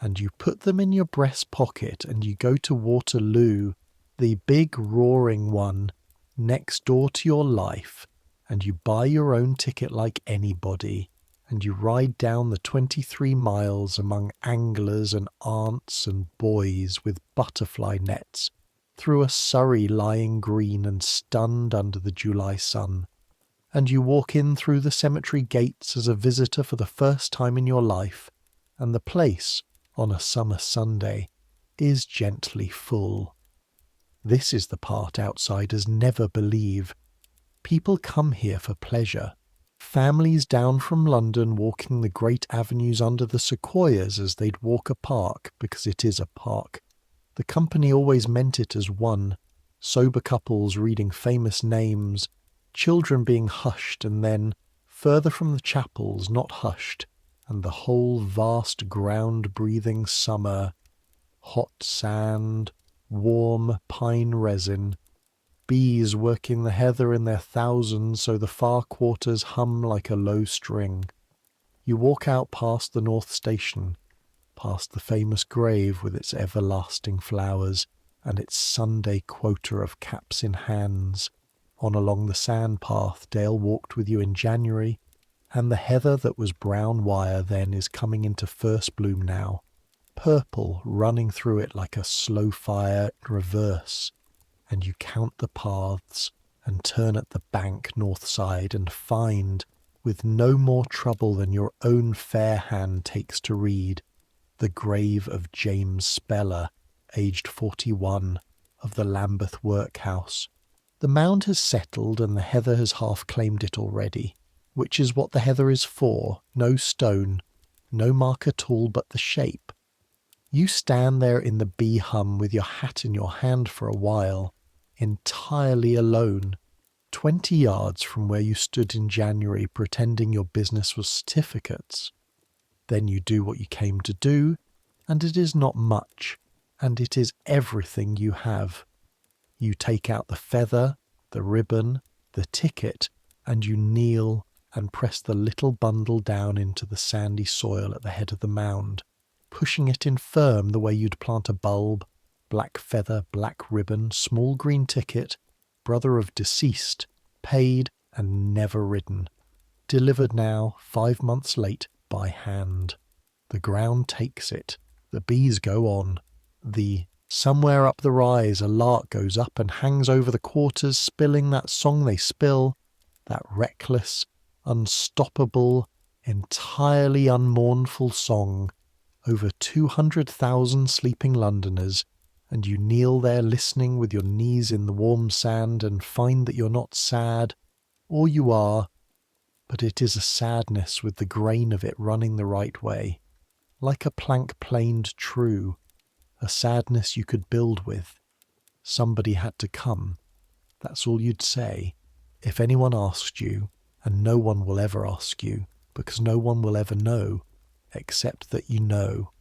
S1: and you put them in your breast pocket, and you go to Waterloo, the big roaring one, next door to your life, and you buy your own ticket like anybody, and you ride down the 23 miles among anglers and aunts and boys with butterfly nets, through a Surrey lying green and stunned under the July sun, and you walk in through the cemetery gates as a visitor for the first time in your life, and the place, on a summer Sunday, is gently full. This is the part outsiders never believe. People come here for pleasure. Families down from London walking the great avenues under the sequoias as they'd walk a park, because it is a park. The company always meant it as one. Sober couples reading famous names, children being hushed, and then, further from the chapels, not hushed, and the whole vast ground-breathing summer, hot sand, warm pine resin, bees working the heather in their thousands so the far quarters hum like a low string. You walk out past the North Station, past the famous grave with its everlasting flowers and its Sunday quota of caps in hands, on along the sand path Dale walked with you in January, and the heather that was brown wire then is coming into first bloom now, purple running through it like a slow fire in reverse, and you count the paths and turn at the bank north side and find, with no more trouble than your own fair hand takes to read, the grave of James Speller, aged 41, of the Lambeth workhouse. The mound has settled and the heather has half claimed it already, which is what the heather is for, no stone, no mark at all but the shape. You stand there in the bee hum with your hat in your hand for a while, entirely alone, 20 yards from where you stood in January pretending your business was certificates. Then you do what you came to do, and it is not much, and it is everything you have. You take out the feather, the ribbon, the ticket, and you kneel and press the little bundle down into the sandy soil at the head of the mound, pushing it in firm the way you'd plant a bulb, black feather, black ribbon, small green ticket, brother of deceased, paid and never ridden. Delivered now, 5 months late, by hand. The ground takes it. The bees go on. Somewhere up the rise a lark goes up and hangs over the quarters, spilling that song they spill, that reckless, unstoppable, entirely unmournful song, over 200,000 sleeping Londoners, and you kneel there listening with your knees in the warm sand and find that you're not sad, or you are, but it is a sadness with the grain of it running the right way, like a plank planed true, a sadness you could build with. Somebody had to come. That's all you'd say, if anyone asked you, and no one will ever ask you, because no one will ever know, except that you know,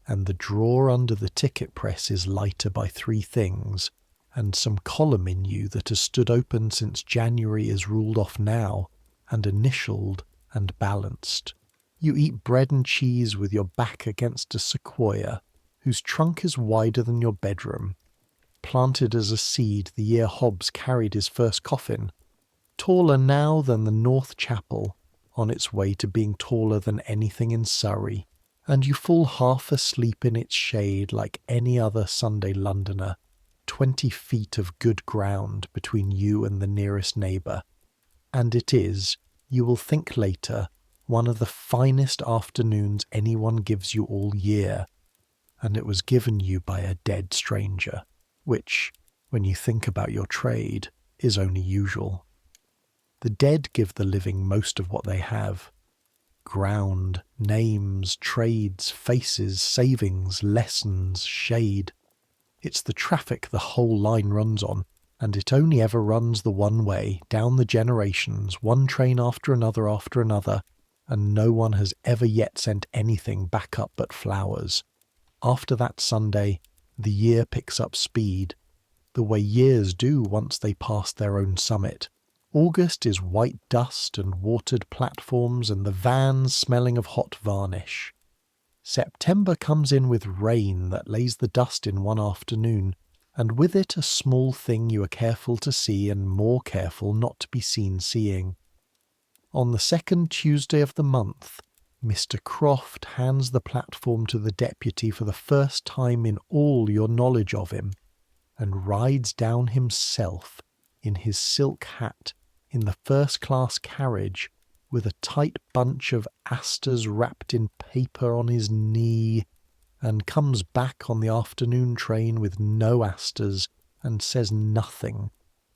S1: and the drawer under the ticket press is lighter by 3 things, and some column in you that has stood open since January is ruled off now, and initialed and balanced. You eat bread and cheese with your back against a sequoia, whose trunk is wider than your bedroom, planted as a seed the year Hobbes carried his first coffin, taller now than the North Chapel, on its way to being taller than anything in Surrey, and you fall half asleep in its shade like any other Sunday Londoner, 20 feet of good ground between you and the nearest neighbour. And it is, you will think later, one of the finest afternoons anyone gives you all year, and it was given you by a dead stranger, which, when you think about your trade, is only usual. The dead give the living most of what they have. Ground, names, trades, faces, savings, lessons, shade. It's the traffic the whole line runs on, and it only ever runs the one way, down the generations, one train after another, and no one has ever yet sent anything back up but flowers. After that Sunday, the year picks up speed, the way years do once they pass their own summit. August is white dust and watered platforms and the vans smelling of hot varnish. September comes in with rain that lays the dust in one afternoon, and with it a small thing you are careful to see and more careful not to be seen seeing. On the second Tuesday of the month, Mr. Croft hands the platform to the deputy for the first time in all your knowledge of him, and rides down himself in his silk hat in the first-class carriage with a tight bunch of asters wrapped in paper on his knee, and comes back on the afternoon train with no asters and says nothing,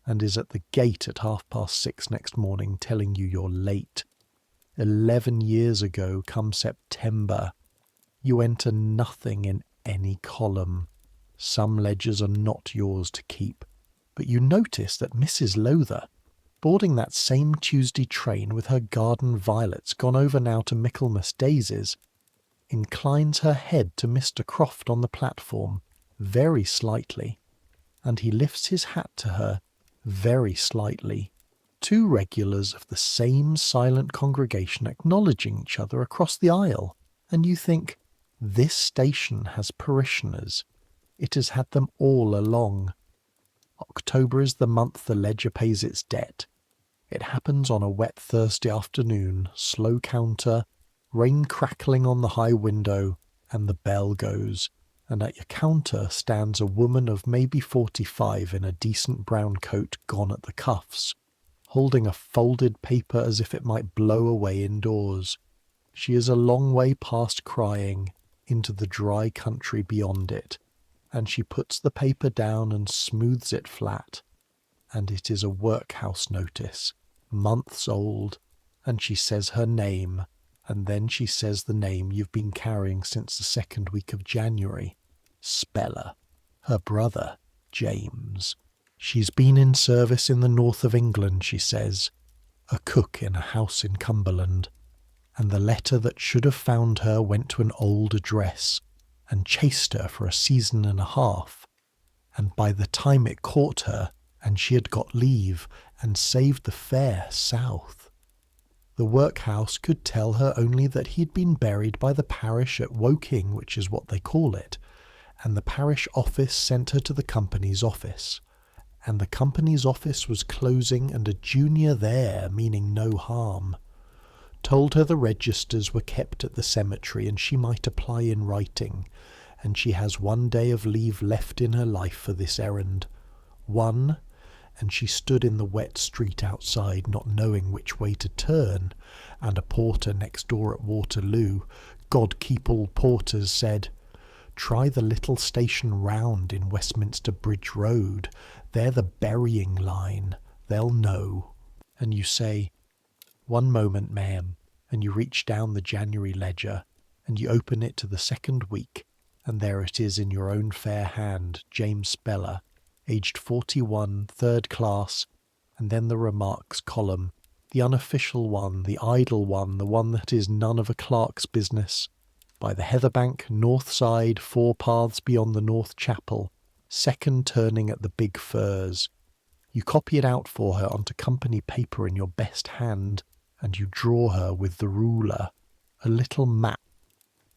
S1: and is at the gate at 6:30 next morning telling you you're late. 11 years ago, come September, you enter nothing in any column. Some ledgers are not yours to keep, but you notice that Mrs. Lowther, boarding that same Tuesday train with her garden violets gone over now to Michaelmas daisies, inclines her head to Mr. Croft on the platform, very slightly, and he lifts his hat to her, very slightly. Two regulars of the same silent congregation acknowledging each other across the aisle, and you think, this station has parishioners. It has had them all along. October is the month the ledger pays its debt. It happens on a wet Thursday afternoon, slow counter, rain crackling on the high window, and the bell goes, and at your counter stands a woman of maybe 45 in a decent brown coat gone at the cuffs, holding a folded paper as if it might blow away indoors. She is a long way past crying, into the dry country beyond it, and she puts the paper down and smooths it flat, and it is a workhouse notice, months old, and she says her name, and then she says the name you've been carrying since the second week of January. Speller. Her brother, James. She's been in service in the north of England, she says, a cook in a house in Cumberland, and the letter that should have found her went to an old address, and chased her for a season and a half, and by the time it caught her, and she had got leave, and saved the fare south, the workhouse could tell her only that he'd been buried by the parish at Woking, which is what they call it, and the parish office sent her to the company's office, and the company's office was closing and a junior there, meaning no harm, told her the registers were kept at the cemetery and she might apply in writing, and she has 1 day of leave left in her life for this errand. 1, and she stood in the wet street outside, not knowing which way to turn, and a porter next door at Waterloo, God keep all porters, said, "Try the little station round in Westminster Bridge Road. They're the burying line. They'll know." And you say, "1 moment, ma'am," and you reach down the January ledger, and you open it to the second week, and there it is in your own fair hand, James Speller, aged 41, 3rd class, and then the remarks column, the unofficial one, the idle one, the one that is none of a clerk's business. By the heatherbank, north side, 4 paths beyond the North Chapel, second turning at the big firs. You copy it out for her onto company paper in your best hand, and you draw her with the ruler, a little map,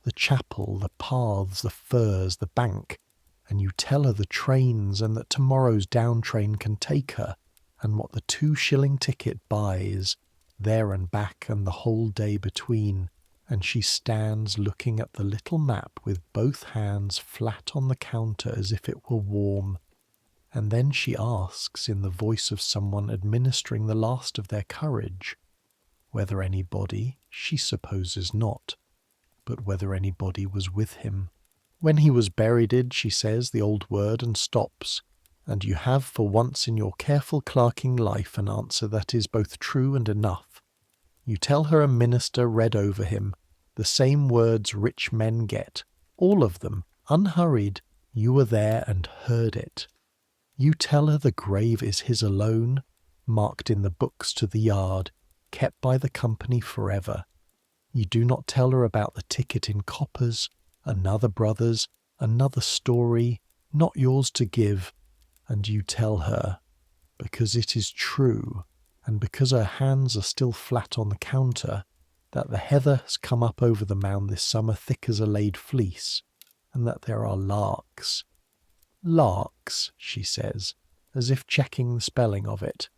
S1: the chapel, the paths, the firs, the bank, and you tell her the trains and that tomorrow's down train can take her, and what the 2-shilling ticket buys, there and back and the whole day between, and she stands looking at the little map with both hands flat on the counter as if it were warm, and then she asks in the voice of someone administering the last of their courage, whether anybody, she supposes not, but whether anybody was with him. When he was buried, she says the old word and stops, and you have for once in your careful clerking life an answer that is both true and enough. You tell her a minister read over him, the same words rich men get, all of them, unhurried, you were there and heard it. You tell her the grave is his alone, marked in the books to the yard, kept by the company forever. You do not tell her about the ticket in coppers, another brother's, another story, not yours to give, and you tell her, because it is true, and because her hands are still flat on the counter, that the heather has come up over the mound this summer thick as a laid fleece, and that there are larks. Larks, she says, as if checking the spelling of it.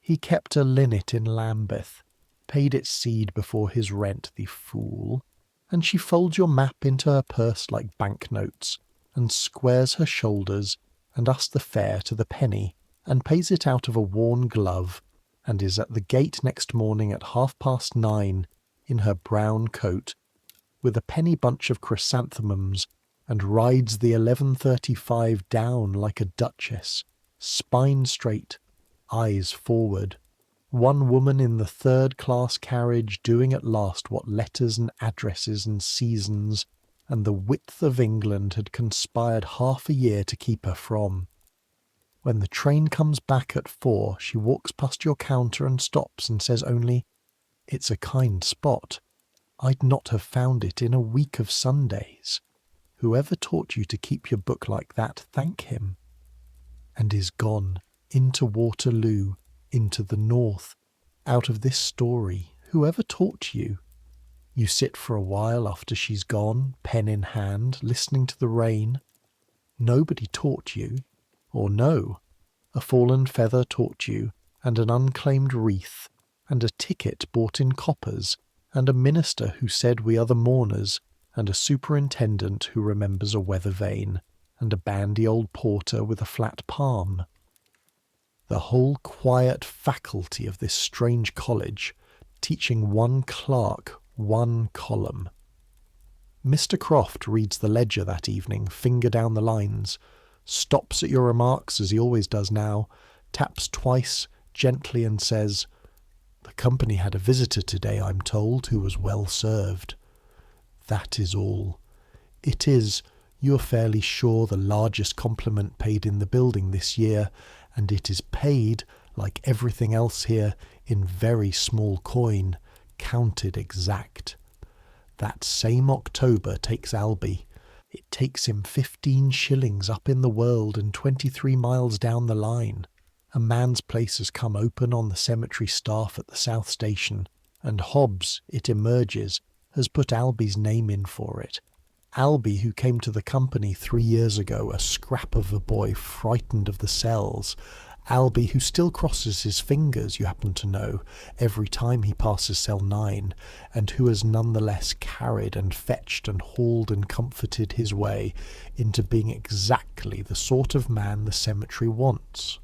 S1: He kept a linnet in Lambeth, paid its seed before his rent, the fool, and she folds your map into her purse like banknotes, and squares her shoulders, and us the fare to the penny, and pays it out of a worn glove, and is at the gate next morning at 9:30, in her brown coat, with a penny bunch of chrysanthemums, and rides the 11:35 down like a duchess, spine straight, eyes forward. One woman in the 3rd-class carriage doing at last what letters and addresses and seasons and the width of England had conspired half a year to keep her from. When the train comes back at 4, she walks past your counter and stops and says only, "It's a kind spot. I'd not have found it in a week of Sundays. Whoever taught you to keep your book like that, thank him," and is gone, into Waterloo, into the north, out of this story. Whoever taught you? You sit for a while after she's gone, pen in hand, listening to the rain. Nobody taught you, or no, a fallen feather taught you, and an unclaimed wreath, and a ticket bought in coppers, and a minister who said we are the mourners, and a superintendent who remembers a weather vane, and a bandy old porter with a flat palm. The whole quiet faculty of this strange college, teaching one clerk one column. Mr. Croft reads the ledger that evening, finger down the lines, stops at your remarks as he always does now, taps twice, gently, and says, "The company had a visitor today, I'm told, who was well served." That is all. It is, you are fairly sure, the largest compliment paid in the building this year, and it is paid, like everything else here, in very small coin, counted exact. That same October takes Albie. It takes him 15 shillings up in the world and 23 miles down the line. A man's place has come open on the cemetery staff at the South Station, and Hobbs, it emerges, has put Albie's name in for it. Albie, who came to the company 3 years ago, a scrap of a boy frightened of the cells. Albie, who still crosses his fingers, you happen to know, every time he passes cell 9, and who has nonetheless carried and fetched and hauled and comforted his way into being exactly the sort of man the cemetery wants.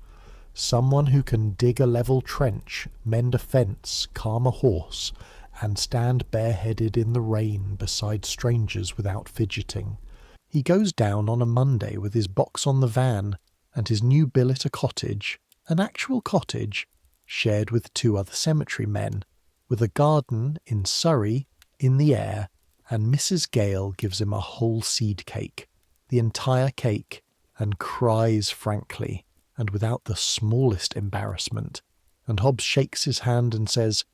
S1: Someone who can dig a level trench, mend a fence, calm a horse, and stand bareheaded in the rain beside strangers without fidgeting. He goes down on a Monday with his box on the van and his new billet a cottage, an actual cottage, shared with 2 other cemetery men, with a garden in Surrey, in the air, and Mrs. Gale gives him a whole seed cake, the entire cake, and cries frankly, and without the smallest embarrassment, and Hobbs shakes his hand and says,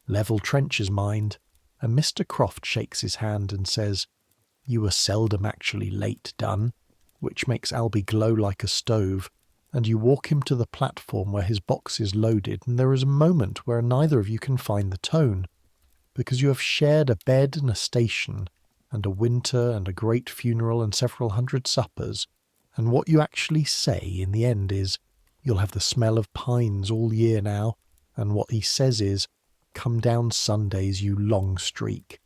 S1: "Level trenches, mind," and Mr. Croft shakes his hand and says, "You were seldom actually late done," which makes Albie glow like a stove, and you walk him to the platform where his box is loaded, and there is a moment where neither of you can find the tone. because you have shared a bed and a station, and a winter and a great funeral and several hundred suppers, and what you actually say in the end is, "You'll have the smell of pines all year now," and what he says is, "Come down Sundays, you long streak.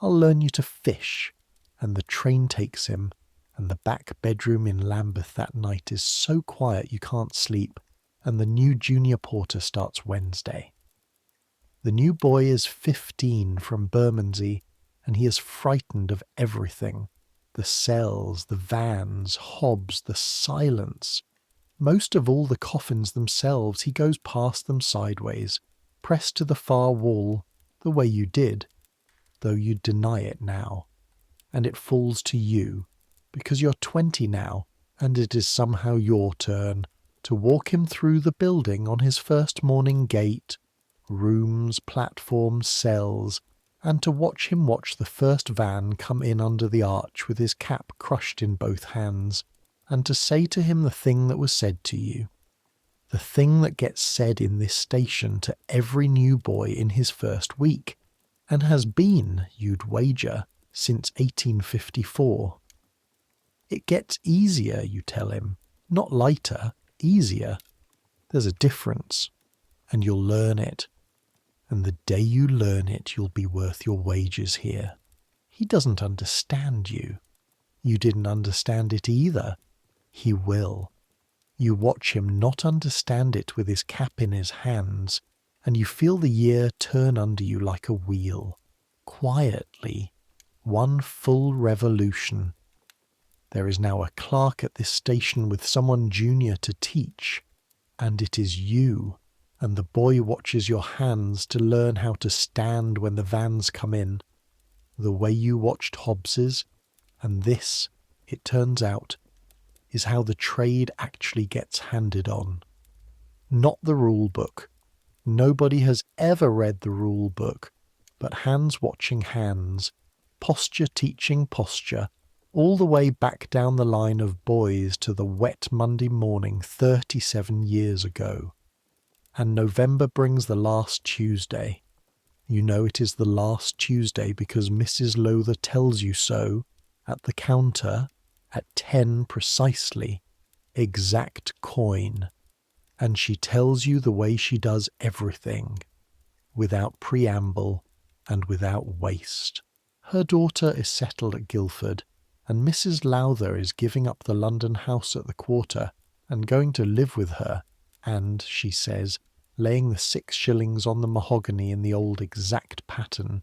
S1: I'll learn you to fish," and the train takes him, and the back bedroom in Lambeth that night is so quiet you can't sleep, and the new junior porter starts Wednesday. The new boy is 15 from Bermondsey, and he is frightened of everything. The cells, the vans, Hobbs, the silence. Most of all the coffins themselves, he goes past them sideways, pressed to the far wall, the way you did, though you deny it now. And it falls to you, because you're 20 now, and it is somehow your turn to walk him through the building on his first morning gate, rooms, platforms, cells, and to watch him watch the first van come in under the arch with his cap crushed in both hands, and to say to him the thing that was said to you, the thing that gets said in this station to every new boy in his first week, and has been, you'd wager, since 1854. It gets easier, you tell him, not lighter, easier. There's a difference, and you'll learn it. And the day you learn it, you'll be worth your wages here. He doesn't understand you. You didn't understand it either. He will. You watch him not understand it with his cap in his hands, and you feel the year turn under you like a wheel. Quietly. One full revolution. There is now a clerk at this station with someone junior to teach, and it is you. And the boy watches your hands to learn how to stand when the vans come in, the way you watched Hobbs's, and this, it turns out, is how the trade actually gets handed on. Not the rule book. Nobody has ever read the rule book, but hands watching hands, posture teaching posture, all the way back down the line of boys to the wet Monday morning 37 years ago. And November brings the last Tuesday. You know it is the last Tuesday because Mrs. Lowther tells you so at the counter at 10 precisely, exact coin. And she tells you the way she does everything, without preamble and without waste. Her daughter is settled at Guildford, and Mrs. Lowther is giving up the London house at the quarter and going to live with her, and, she says, laying the 6 shillings on the mahogany in the old exact pattern.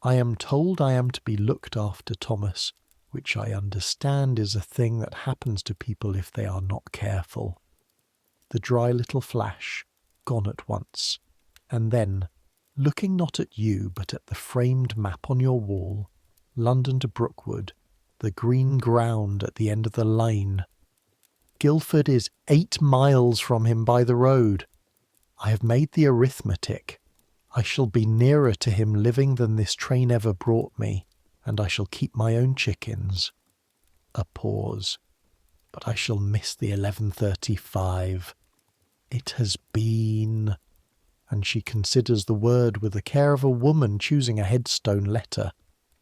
S1: "I am told I am to be looked after, Thomas, which I understand is a thing that happens to people if they are not careful." The dry little flash, gone at once, and then, looking not at you but at the framed map on your wall, London to Brookwood, the green ground at the end of the lane. Guildford is 8 miles from him by the road. I have made the arithmetic. I shall be nearer to him living than this train ever brought me, and I shall keep my own chickens. A pause. But I shall miss the 11:35. It has been... And she considers the word with the care of a woman choosing a headstone letter.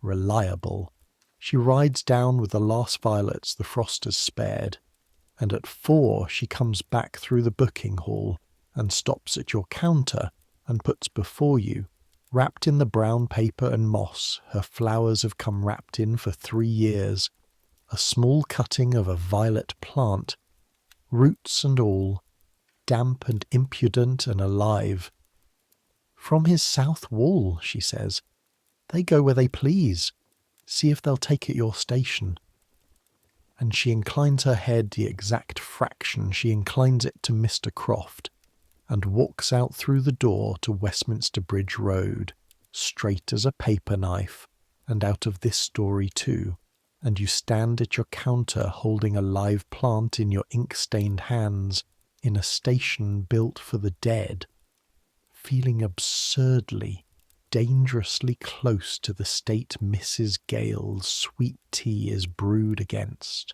S1: Reliable. She rides down with the last violets the frost has spared, and at 4 she comes back through the booking hall and stops at your counter and puts before you, wrapped in the brown paper and moss her flowers have come wrapped in for 3 years, a small cutting of a violet plant, roots and all, damp and impudent and alive. "From his south wall," she says. "They go where they please. See if they'll take at your station." And she inclines her head the exact fraction she inclines it to Mr. Croft, and walks out through the door to Westminster Bridge Road, straight as a paper knife, and out of this story too, and you stand at your counter holding a live plant in your ink-stained hands in a station built for the dead, feeling absurdly, dangerously close to the state Mrs. Gale's sweet tea is brewed against.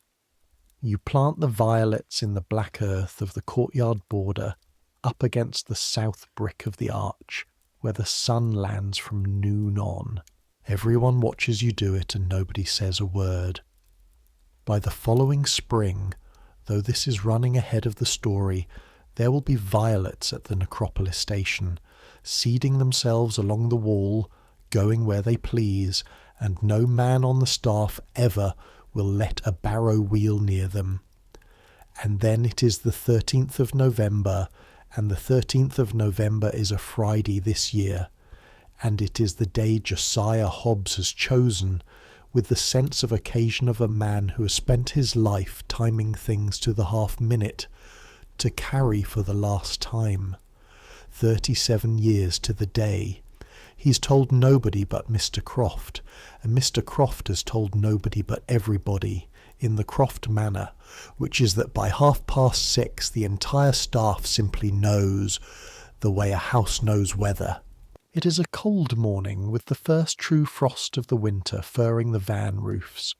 S1: You plant the violets in the black earth of the courtyard border up against the south brick of the arch, where the sun lands from noon on. Everyone watches you do it and nobody says a word. By the following spring, though this is running ahead of the story, there will be violets at the Necropolis Station, seeding themselves along the wall, going where they please, and no man on the staff ever will let a barrow wheel near them. And then it is the 13th of November, and the 13th of November is a Friday this year, and it is the day Josiah Hobbs has chosen, with the sense of occasion of a man who has spent his life timing things to the half-minute, to carry for the last time. 37 years to the day. He's told nobody but Mr. Croft, and Mr. Croft has told nobody but everybody, in the Croft manner, which is that by 6:30 the entire staff simply knows, the way a house knows weather. It is a cold morning, with the first true frost of the winter furring the van roofs,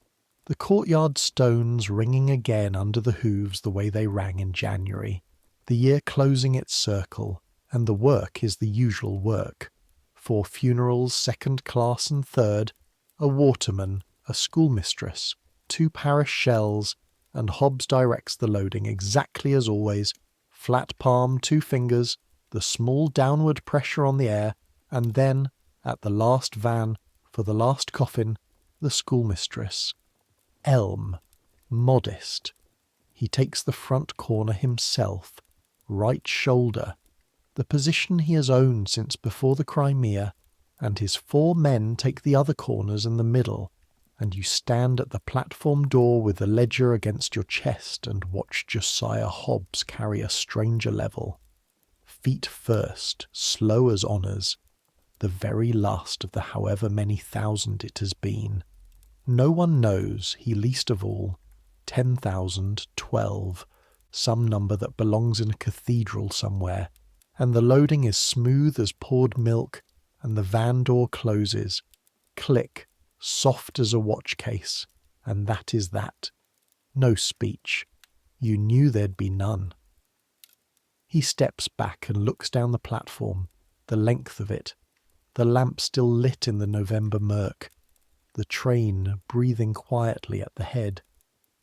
S1: the courtyard stones ringing again under the hooves the way they rang in January, the year closing its circle, and the work is the usual work. 4 funerals, 2nd class and 3rd, a waterman, a schoolmistress, 2 parish shells, and Hobbs directs the loading exactly as always, flat palm, 2 fingers, the small downward pressure on the air, and then, at the last van, for the last coffin, the schoolmistress. Elm, modest. He takes the front corner himself, right shoulder, the position he has owned since before the Crimea, and his 4 men take the other corners in the middle, and you stand at the platform door with the ledger against your chest and watch Josiah Hobbs carry a stranger level. Feet first, slow as honours, the very last of the however many thousand it has been. No one knows, he least of all, 10,000, 12, some number that belongs in a cathedral somewhere, and the loading is smooth as poured milk, and the van door closes. Click, soft as a watch case, and that is that. No speech. You knew there'd be none. He steps back and looks down the platform, the length of it, the lamp still lit in the November murk, the train breathing quietly at the head.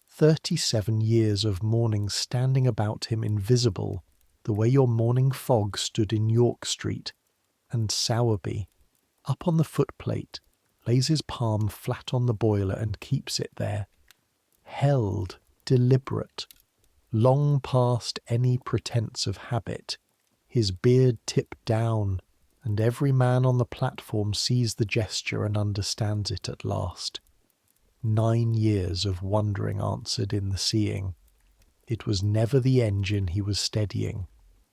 S1: 37 years of mourning standing about him invisible, the way your morning fog stood in York Street, and Sowerby, up on the footplate, lays his palm flat on the boiler and keeps it there, held, deliberate, long past any pretence of habit, his beard tipped down, and every man on the platform sees the gesture and understands it at last. 9 years of wondering answered in the seeing. It was never the engine he was steadying.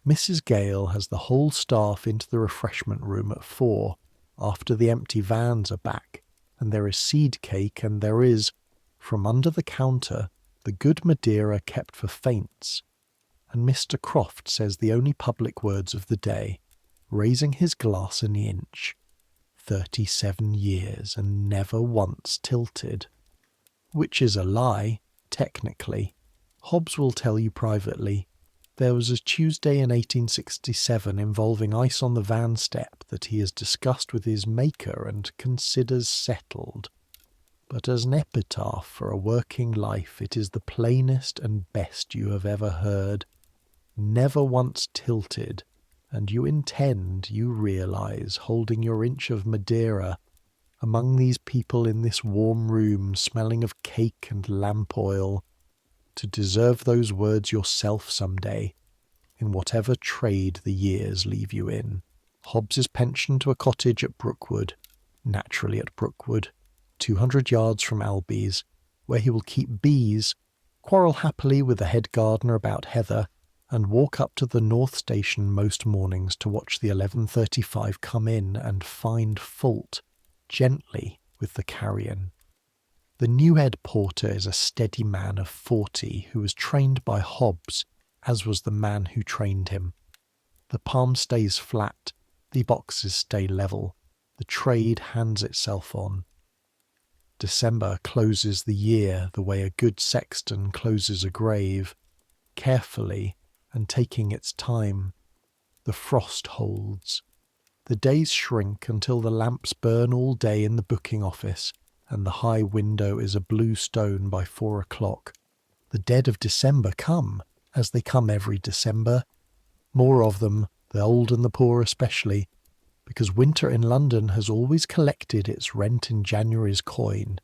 S1: Mrs. Gale has the whole staff into the refreshment room at 4, after the empty vans are back, and there is seed cake, and there is, from under the counter, the good Madeira kept for faints, and Mr. Croft says the only public words of the day, raising his glass an inch. 37 years, and never once tilted. Which is a lie, technically. Hobbs will tell you privately. There was a Tuesday in 1867 involving ice on the van step that he has discussed with his maker and considers settled. But as an epitaph for a working life, it is the plainest and best you have ever heard. Never once tilted, and you intend, you realise, holding your inch of Madeira among these people in this warm room smelling of cake and lamp oil, to deserve those words yourself some day, in whatever trade the years leave you in. Hobbs's pension to a cottage at Brookwood, naturally at Brookwood, 200 yards from Albies, where he will keep bees, quarrel happily with the head gardener about heather, and walk up to the North Station most mornings to watch the 11:35 come in and find fault, gently, with the carrion. The new head porter is a steady man of 40 who was trained by Hobbs, as was the man who trained him. The palm stays flat, the boxes stay level, the trade hands itself on. December closes the year the way a good sexton closes a grave, carefully and taking its time. The frost holds. The days shrink until the lamps burn all day in the booking office, and the high window is a blue stone by 4 o'clock. The dead of December come, as they come every December. More of them, the old and the poor especially, because winter in London has always collected its rent in January's coin,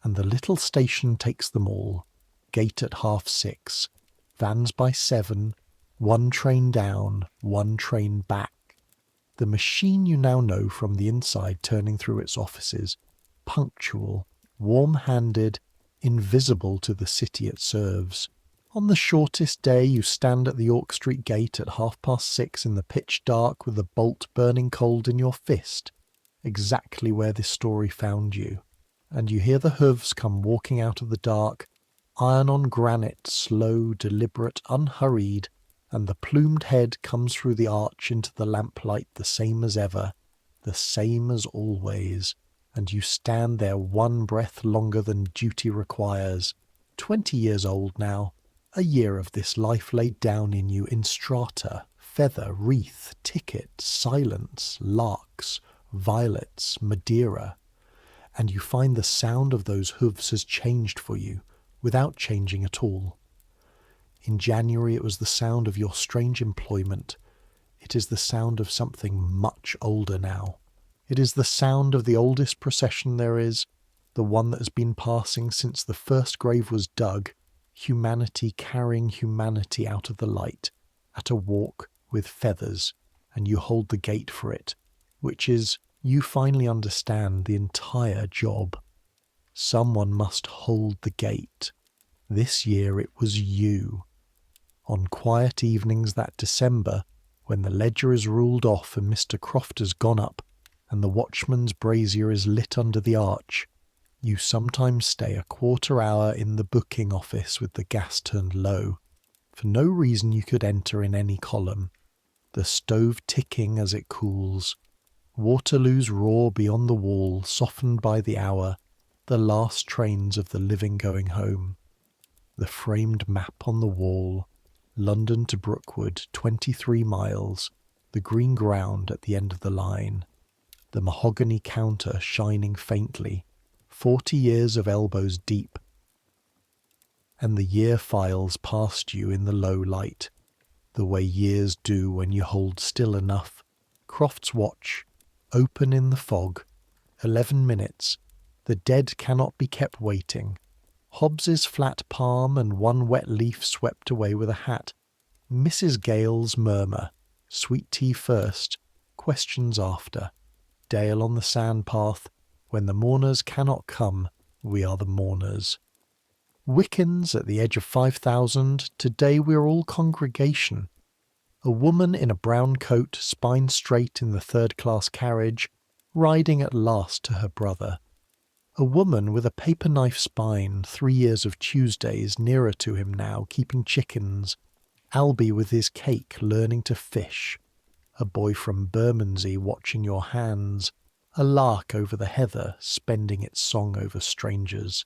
S1: and the little station takes them all. Gate at 6:30, vans by 7, one train down, one train back. The machine you now know from the inside turning through its offices, punctual, warm-handed, invisible to the city it serves. On the shortest day you stand at the York Street gate at 6:30 in the pitch dark with a bolt burning cold in your fist, exactly where this story found you, and you hear the hooves come walking out of the dark, iron on granite, slow, deliberate, unhurried, and the plumed head comes through the arch into the lamplight the same as ever, the same as always, and you stand there one breath longer than duty requires, 20 years old now, a year of this life laid down in you in strata, feather, wreath, ticket, silence, larks, violets, Madeira, and you find the sound of those hooves has changed for you, without changing at all. In January it was the sound of your strange employment. It is the sound of something much older now. It is the sound of the oldest procession there is, the one that has been passing since the first grave was dug, humanity carrying humanity out of the light, at a walk with feathers, and you hold the gate for it, which is, you finally understand, the entire job. Someone must hold the gate. This year it was you. On quiet evenings that December, when the ledger is ruled off and Mr. Croft has gone up, and the watchman's brazier is lit under the arch, you sometimes stay a quarter hour in the booking office with the gas turned low, for no reason you could enter in any column, the stove ticking as it cools, Waterloo's roar beyond the wall softened by the hour, the last trains of the living going home, the framed map on the wall, London to Brookwood, 23 miles, the green ground at the end of the line, the mahogany counter shining faintly, 40 years of elbows deep, and the year files past you in the low light, the way years do when you hold still enough. Croft's watch, open in the fog, 11 minutes, the dead cannot be kept waiting. Hobbs's flat palm and one wet leaf swept away with a hat. Mrs. Gale's murmur, sweet tea first, questions after. Dale on the sand path, when the mourners cannot come, we are the mourners. Wickens at the edge of 5,000, today we are all congregation. A woman in a brown coat, spine straight in the third-class carriage, riding at last to her brother. A woman with a paper knife spine, 3 years of Tuesdays nearer to him now, keeping chickens. Albie with his cake, learning to fish. A boy from Bermondsey watching your hands. A lark over the heather, spending its song over strangers.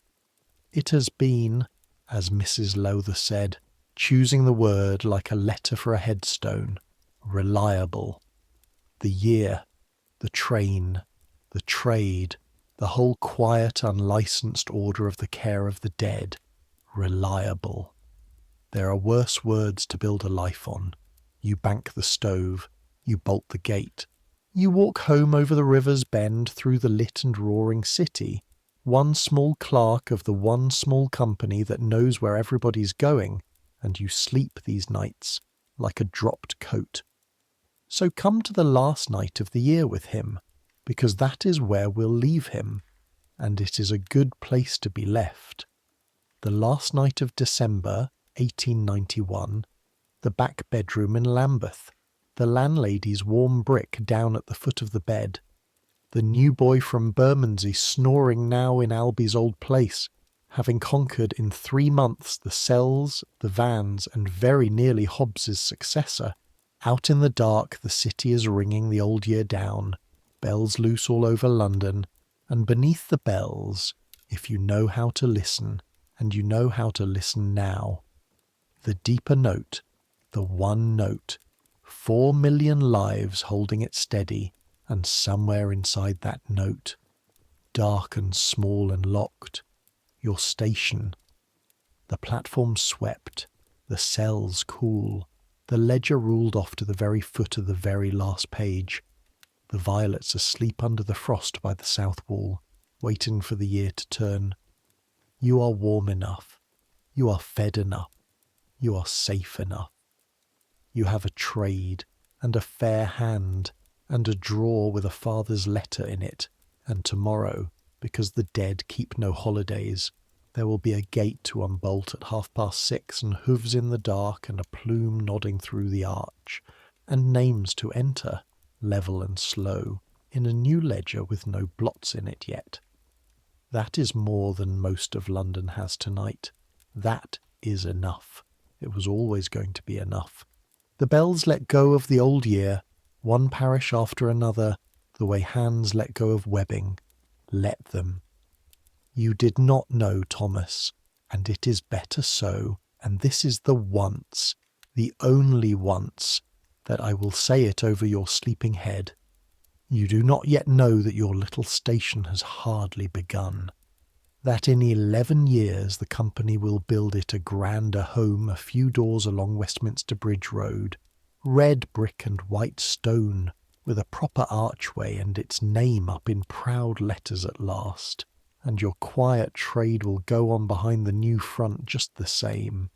S1: It has been, as Mrs. Lowther said, choosing the word like a letter for a headstone, reliable. The year, the train, the trade, the whole quiet, unlicensed order of the care of the dead, reliable. There are worse words to build a life on. You bank the stove, you bolt the gate. You walk home over the river's bend through the lit and roaring city, one small clerk of the one small company that knows where everybody's going, and you sleep these nights like a dropped coat. So come to the last night of the year with him, because that is where we'll leave him, and it is a good place to be left. The last night of December, 1891, the back bedroom in Lambeth, the landlady's warm brick down at the foot of the bed, the new boy from Bermondsey snoring now in Albie's old place, having conquered in 3 months the cells, the vans, and very nearly Hobbs's successor. Out in the dark the city is ringing the old year down, bells loose all over London, and beneath the bells, if you know how to listen, and you know how to listen now, the deeper note, the one note, 4 million lives holding it steady, And somewhere inside that note, dark and small and locked, your station. The platform swept, the cells cool, the ledger ruled off to the very foot of the very last page, the violets asleep under the frost by the south wall, waiting for the year to turn. You are warm enough, you are fed enough, you are safe enough. You have a trade, and a fair hand, and a drawer with a father's letter in it, and tomorrow, because the dead keep no holidays, there will be a gate to unbolt at 6:30, and hooves in the dark, and a plume nodding through the arch, and names to enter, level and slow, in a new ledger with no blots in it yet. That is more than most of London has tonight. That is enough. It was always going to be enough. The bells let go of the old year, one parish after another, the way hands let go of webbing. Let them. You did not know, Thomas, and it is better so, and this is the once, the only once, that I will say it over your sleeping head. You do not yet know that your little station has hardly begun, that in 11 years the company will build it a grander home a few doors along Westminster Bridge Road, red brick and white stone, with a proper archway and its name up in proud letters at last, and your quiet trade will go on behind the new front just the same.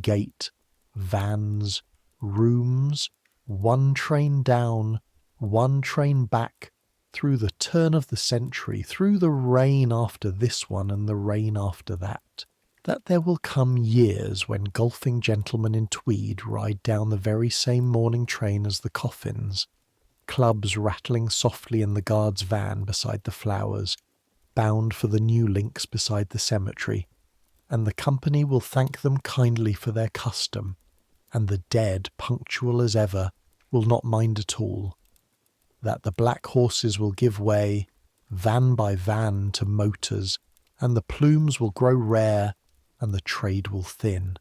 S1: Gate, vans, rooms, one train down, one train back, through the turn of the century, through the rain after this one and the rain after that, that there will come years when golfing gentlemen in tweed ride down the very same morning train as the coffins, clubs rattling softly in the guard's van beside the flowers, bound for the new links beside the cemetery, and the company will thank them kindly for their custom, and the dead, punctual as ever, will not mind at all. That the black horses will give way, van by van, to motors, and the plumes will grow rare, and the trade will thin.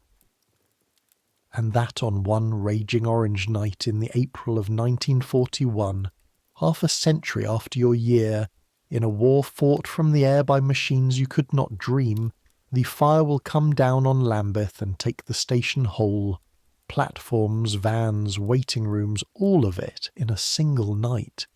S1: And that on one raging orange night in the April of 1941, half a century after your year, in a war fought from the air by machines you could not dream, the fire will come down on Lambeth and take the station whole, platforms, vans, waiting rooms, all of it in a single night,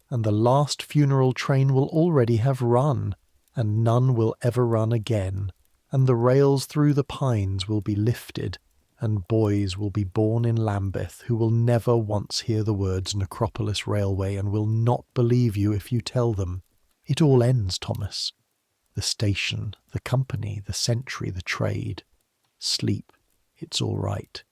S1: and the last funeral train will already have run, and none will ever run again, and the rails through the pines will be lifted, and boys will be born in Lambeth who will never once hear the words Necropolis Railway and will not believe you if you tell them. It all ends, Thomas. The station, the company, the century, the trade. Sleep. It's all right.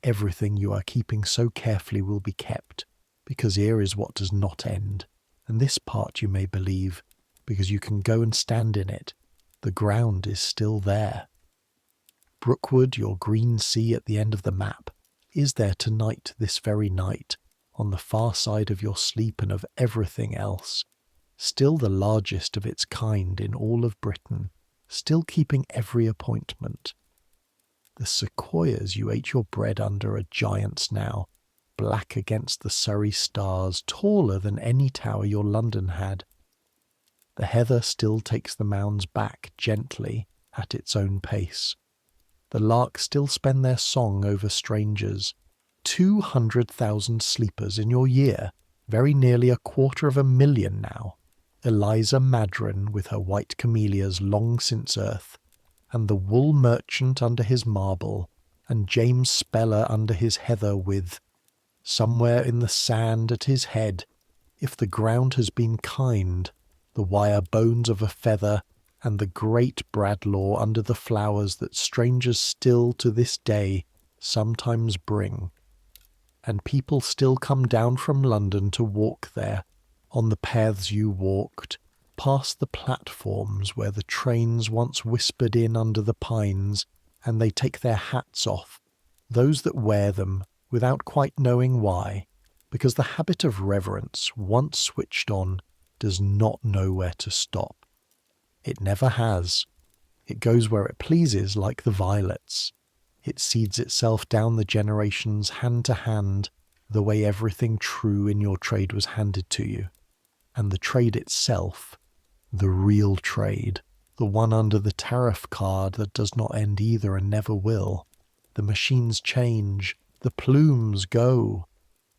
S1: Everything you are keeping so carefully will be kept, because here is what does not end, and this part you may believe, because you can go and stand in it. The ground is still there. Brookwood, your green sea at the end of the map, is there tonight, this very night, on the far side of your sleep and of everything else, still the largest of its kind in all of Britain, still keeping every appointment. The sequoias you ate your bread under are giants now, black against the Surrey stars, taller than any tower your London had. The heather still takes the mounds back gently at its own pace. The larks still spend their song over strangers. 200,000 sleepers in your year, very nearly 250,000 now. Eliza Madron with her white camellias long since earth, and the wool merchant under his marble, and James Speller under his heather with, somewhere in the sand at his head, if the ground has been kind, the wire bones of a feather, and the great Bradlaugh under the flowers that strangers still to this day sometimes bring. And people still come down from London to walk there, on the paths you walked, past the platforms where the trains once whispered in under the pines, and they take their hats off, those that wear them, without quite knowing why, because the habit of reverence, once switched on, does not know where to stop. It never has. It goes where it pleases, like the violets. It seeds itself down the generations hand to hand, the way everything true in your trade was handed to you. And the trade itself, the real trade, the one under the tariff card that does not end either and never will. The machines change, the plumes go,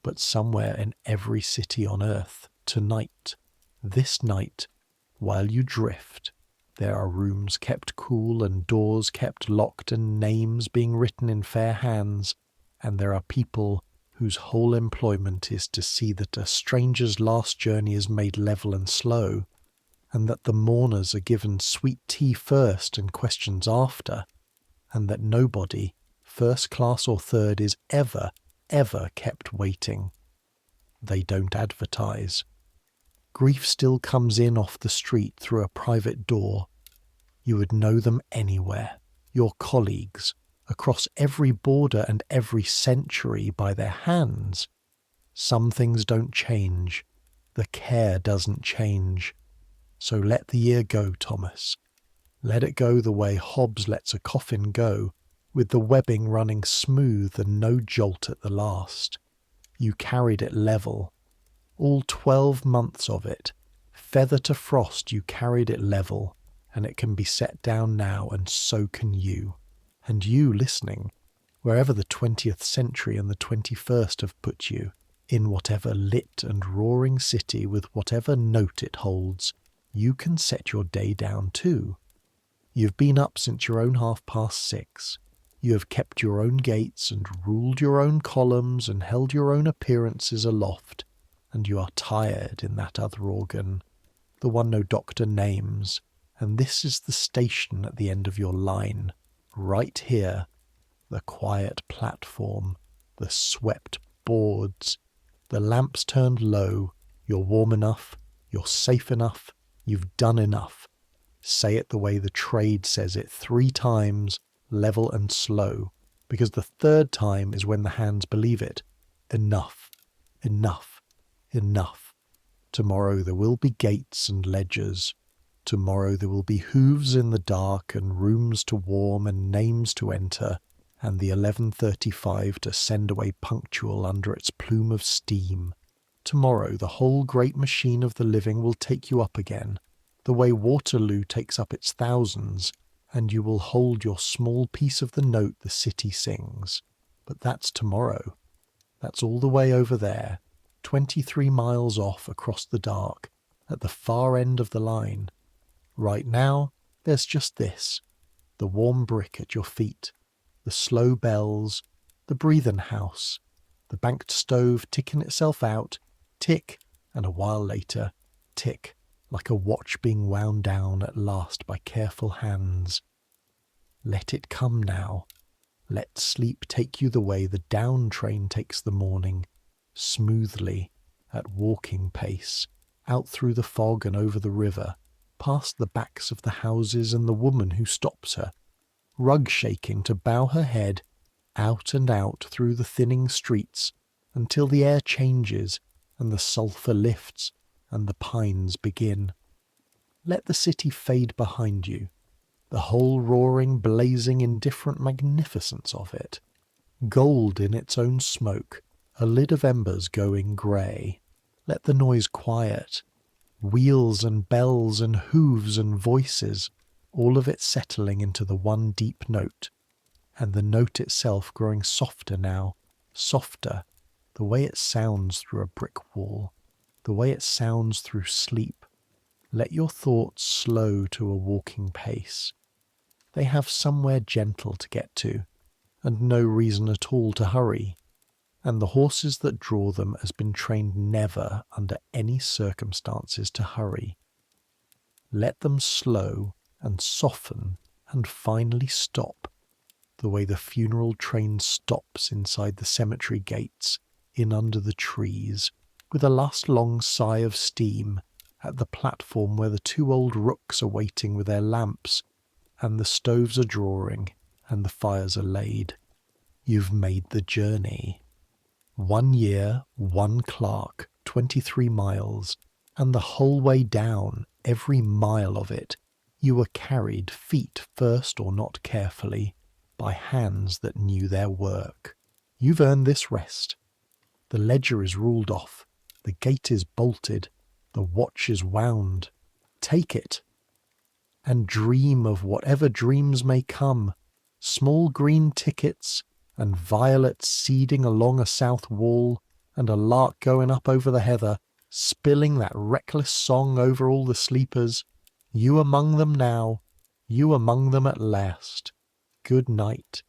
S1: but somewhere in every city on earth, tonight, this night, while you drift, there are rooms kept cool and doors kept locked and names being written in fair hands, and there are people whose whole employment is to see that a stranger's last journey is made level and slow, and that the mourners are given sweet tea first and questions after, and that nobody, first class or third, is ever kept waiting. They don't advertise. Grief still comes in off the street through a private door. You would know them anywhere, your colleagues, across every border and every century by their hands. Some things don't change. The care doesn't change. So let the year go, Thomas. Let it go the way Hobbes lets a coffin go, with the webbing running smooth and no jolt at the last. You carried it level. All 12 months of it, feather to frost, you carried it level, and it can be set down now, and so can you. And you listening, wherever the 20th century and the 21st have put you, in whatever lit and roaring city with whatever note it holds, you can set your day down too. You've been up since your own 6:30. You have kept your own gates and ruled your own columns and held your own appearances aloft, and you are tired in that other organ, the one no doctor names, and this is the station at the end of your line, right here, the quiet platform, the swept boards, the lamps turned low. You're warm enough, you're safe enough, you've done enough. Say it the way the trade says it 3 times, level and slow, because the 3rd time is when the hands believe it. Enough, enough, enough. Tomorrow there will be gates and ledgers. Tomorrow there will be hooves in the dark and rooms to warm and names to enter, and the 11:35 to send away punctual under its plume of steam. Tomorrow the whole great machine of the living will take you up again, the way Waterloo takes up its thousands, and you will hold your small piece of the note the city sings. But that's tomorrow. That's all the way over there, 23 miles off across the dark, at the far end of the line. Right now, there's just this, the warm brick at your feet, the slow bells, the breathin' house, the banked stove ticking itself out, tick, and a while later, tick, like a watch being wound down at last by careful hands. Let it come now. Let sleep take you the way the down train takes the morning, smoothly, at walking pace, out through the fog and over the river, past the backs of the houses and the woman who stops her, rug shaking to bow her head, out and out through the thinning streets, until the air changes and the sulphur lifts and the pines begin. Let the city fade behind you, the whole roaring, blazing, indifferent magnificence of it, gold in its own smoke, a lid of embers going grey. Let the noise quiet, wheels and bells and hooves and voices, all of it settling into the one deep note, and the note itself growing softer now, softer, the way it sounds through a brick wall, the way it sounds through sleep. Let your thoughts slow to a walking pace. They have somewhere gentle to get to, and no reason at all to hurry, and the horses that draw them has been trained never under any circumstances to hurry. Let them slow and soften and finally stop, the way the funeral train stops inside the cemetery gates, in under the trees, with a last long sigh of steam, at the platform where the 2 old rooks are waiting with their lamps, and the stoves are drawing, and the fires are laid. You've made the journey. 1 year, 1 clerk, 23 miles, and the whole way down, every mile of it, you were carried feet first or not carefully, by hands that knew their work. You've earned this rest. The ledger is ruled off. The gate is bolted. The watch is wound. Take it, and dream of whatever dreams may come. Small green tickets, and violets seeding along a south wall, and a lark going up over the heather, spilling that reckless song over all the sleepers. You among them now, you among them at last. Good night.